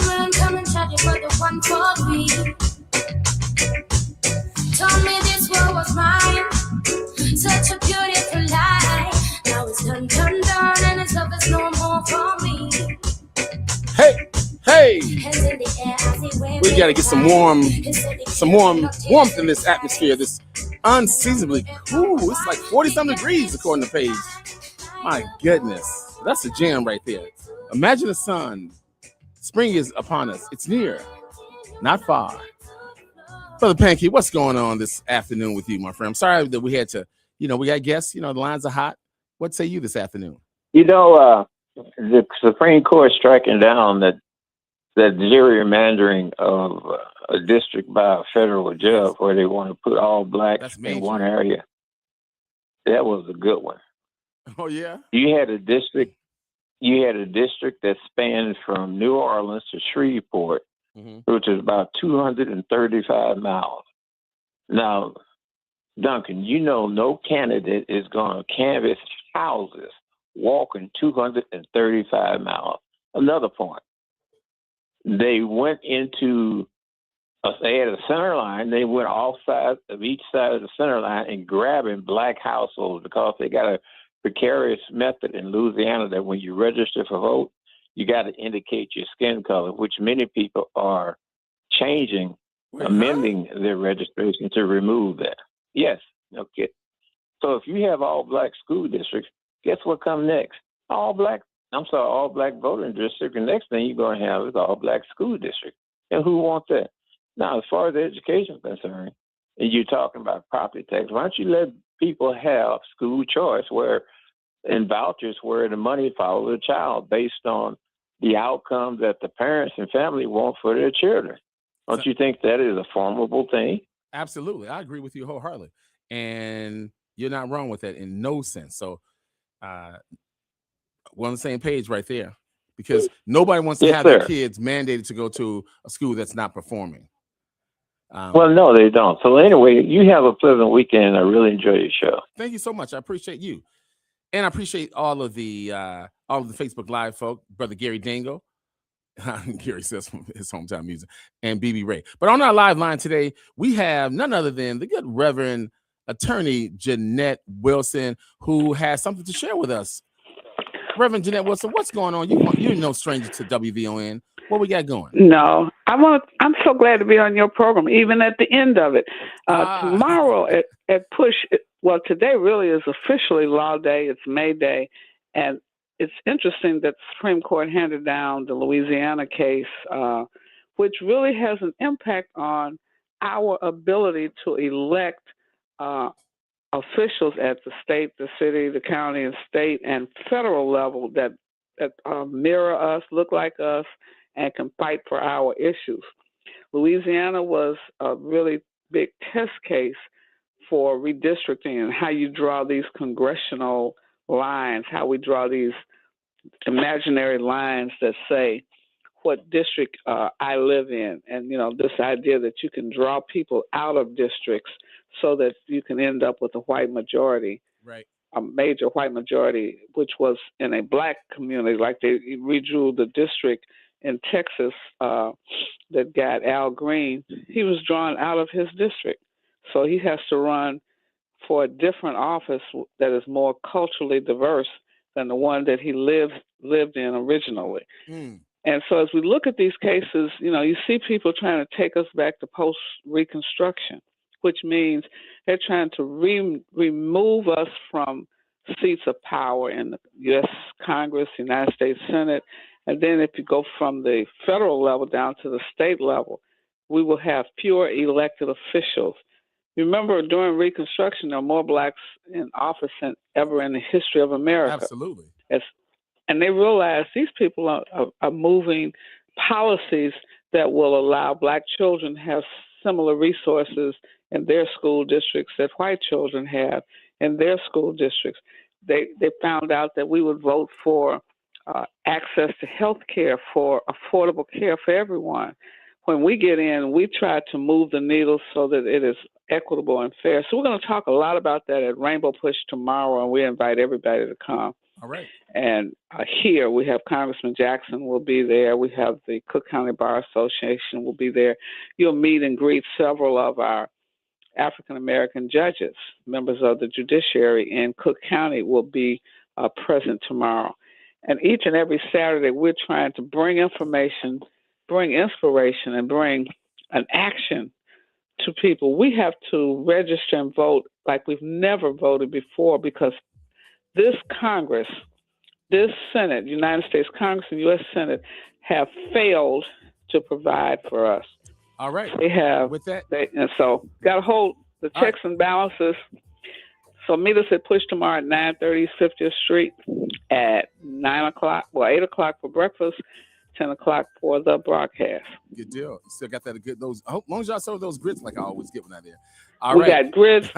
Run, come and charge it for the 143. Told me this world was mine, such a beautiful lie. Now it's done, and it's love is no more for me. Hey! We gotta get some warmth in this atmosphere. This unseasonably cool. It's like 40-something degrees according to Paige. My goodness. That's the jam right there. Imagine the sun. Spring is upon us. It's near, not far. Brother Pankey, what's going on this afternoon with you, my friend? I'm sorry that we had to, we got guests, the lines are hot. What say you this afternoon? The Supreme Court striking down that gerrymandering of a district by a federal judge where they want to put all blacks in one area. That was a good one. Oh yeah. You had a district that spanned from New Orleans to Shreveport, which is about 235 miles. Now, Duncan, no candidate is going to canvass houses walking 235 miles. Another point. They went they had a center line. They went off sides of each side of the center line and grabbing black households because they got a precarious method in Louisiana that when you register for vote, you got to indicate your skin color, which many people are amending their registration to remove that. Yes. Okay. So if you have all black school districts, guess what comes next? All black voting district. The next thing you're going to have is all black school district. And who wants that? Now, as far as education is concerned, and you're talking about property tax, why don't you let people have school choice and vouchers where the money follows the child based on the outcome that the parents and family want for their children? Don't you think that is a formidable thing? Absolutely. I agree with you wholeheartedly. And you're not wrong with that in no sense. So we're on the same page right there, because nobody wants to have their kids mandated to go to a school that's not performing. Well, no, they don't. So anyway, you have a pleasant weekend. I really enjoy your show. Thank you so much. I appreciate you. And I appreciate all of the Facebook Live folk, Brother Gary Dingle. Gary says from his hometown music, and BB Ray. But on our live line today, we have none other than the good Reverend Attorney Jeanette Wilson, who has something to share with us. Reverend Jeanette Wilson, what's going on? You're no stranger to WVON. What we got going? No, I'm so glad to be on your program, even at the end of it. Tomorrow at Push, today really is officially Law Day. It's May Day, and it's interesting that the Supreme Court handed down the Louisiana case, which really has an impact on our ability to elect officials at the state, the city, the county, and state and federal level that mirror us, look like us, and can fight for our issues. Louisiana was a really big test case for redistricting and how you draw these congressional lines, how we draw these imaginary lines that say what district I live in. And, this idea that you can draw people out of districts so that you can end up with a white majority. Right. A major white majority, which was in a black community, like they redrew the district in Texas that got Al Green. He was drawn out of his district. So he has to run for a different office that is more culturally diverse than the one that he lived in originally. And so as we look at these cases, you see people trying to take us back to post-Reconstruction, which means they're trying to remove us from seats of power in the U.S. Congress, the United States Senate. And then if you go from the federal level down to the state level, we will have fewer elected officials. Remember, during Reconstruction, there were more blacks in office than ever in the history of America. Absolutely. And they realized these people are moving policies that will allow black children to have similar resources in their school districts that white children have in their school districts. They found out that we would vote for access to health care, for affordable care for everyone. When we get in, we try to move the needle so that it is equitable and fair. So we're going to talk a lot about that at Rainbow Push tomorrow, and we invite everybody to come. All right. And here we have Congressman Jackson will be there. We have the Cook County Bar Association will be there. You'll meet and greet several of our African-American judges. Members of the judiciary in Cook County will be present tomorrow. And each and every Saturday, we're trying to bring information, bring inspiration, and bring an action to people. We have to register and vote like we've never voted before, because this Congress this Senate, United States Congress and U.S. Senate, have failed to provide for us. All right. They have. With that. And so got to hold the checks and balances. So meet us at Push tomorrow at 930 East 50th Street at 8 o'clock for breakfast, 10 o'clock for the broadcast. Good deal. You still got that good those. I hope, as long as y'all serve those grits like I always get when I'm there. We got grits.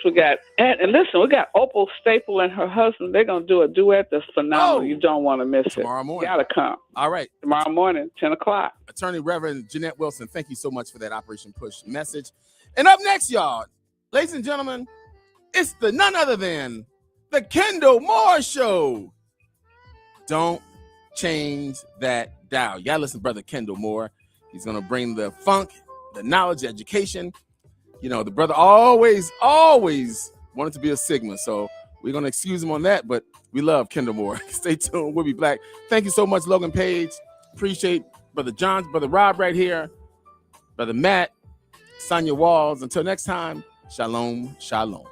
We got and listen, we got Opal Staple and her husband. They're gonna do a duet that's phenomenal. You don't want to miss it. Tomorrow morning. You gotta come. All right. Tomorrow morning, 10 o'clock. Attorney Reverend Jeanette Wilson, thank you so much for that Operation Push message. And up next, y'all, ladies and gentlemen, it's the none other than the Kendall Moore Show. Don't change that dial. Y'all listen to Brother Kendall Moore. He's gonna bring the funk, the knowledge, the education. You know, the brother always wanted to be a Sigma, so we're going to excuse him on that, but we love Kendall Moore. Stay tuned. We'll be back. Thank you so much, Logan Page. Appreciate Brother John, Brother Rob right here, Brother Matt, Sonia Walls. Until next time, shalom, shalom.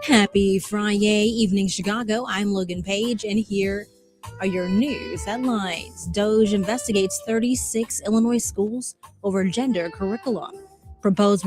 Happy Friday evening, Chicago. I'm Logan Page, and here are your news headlines. DOJ investigates 36 Illinois schools over gender curriculum. Proposed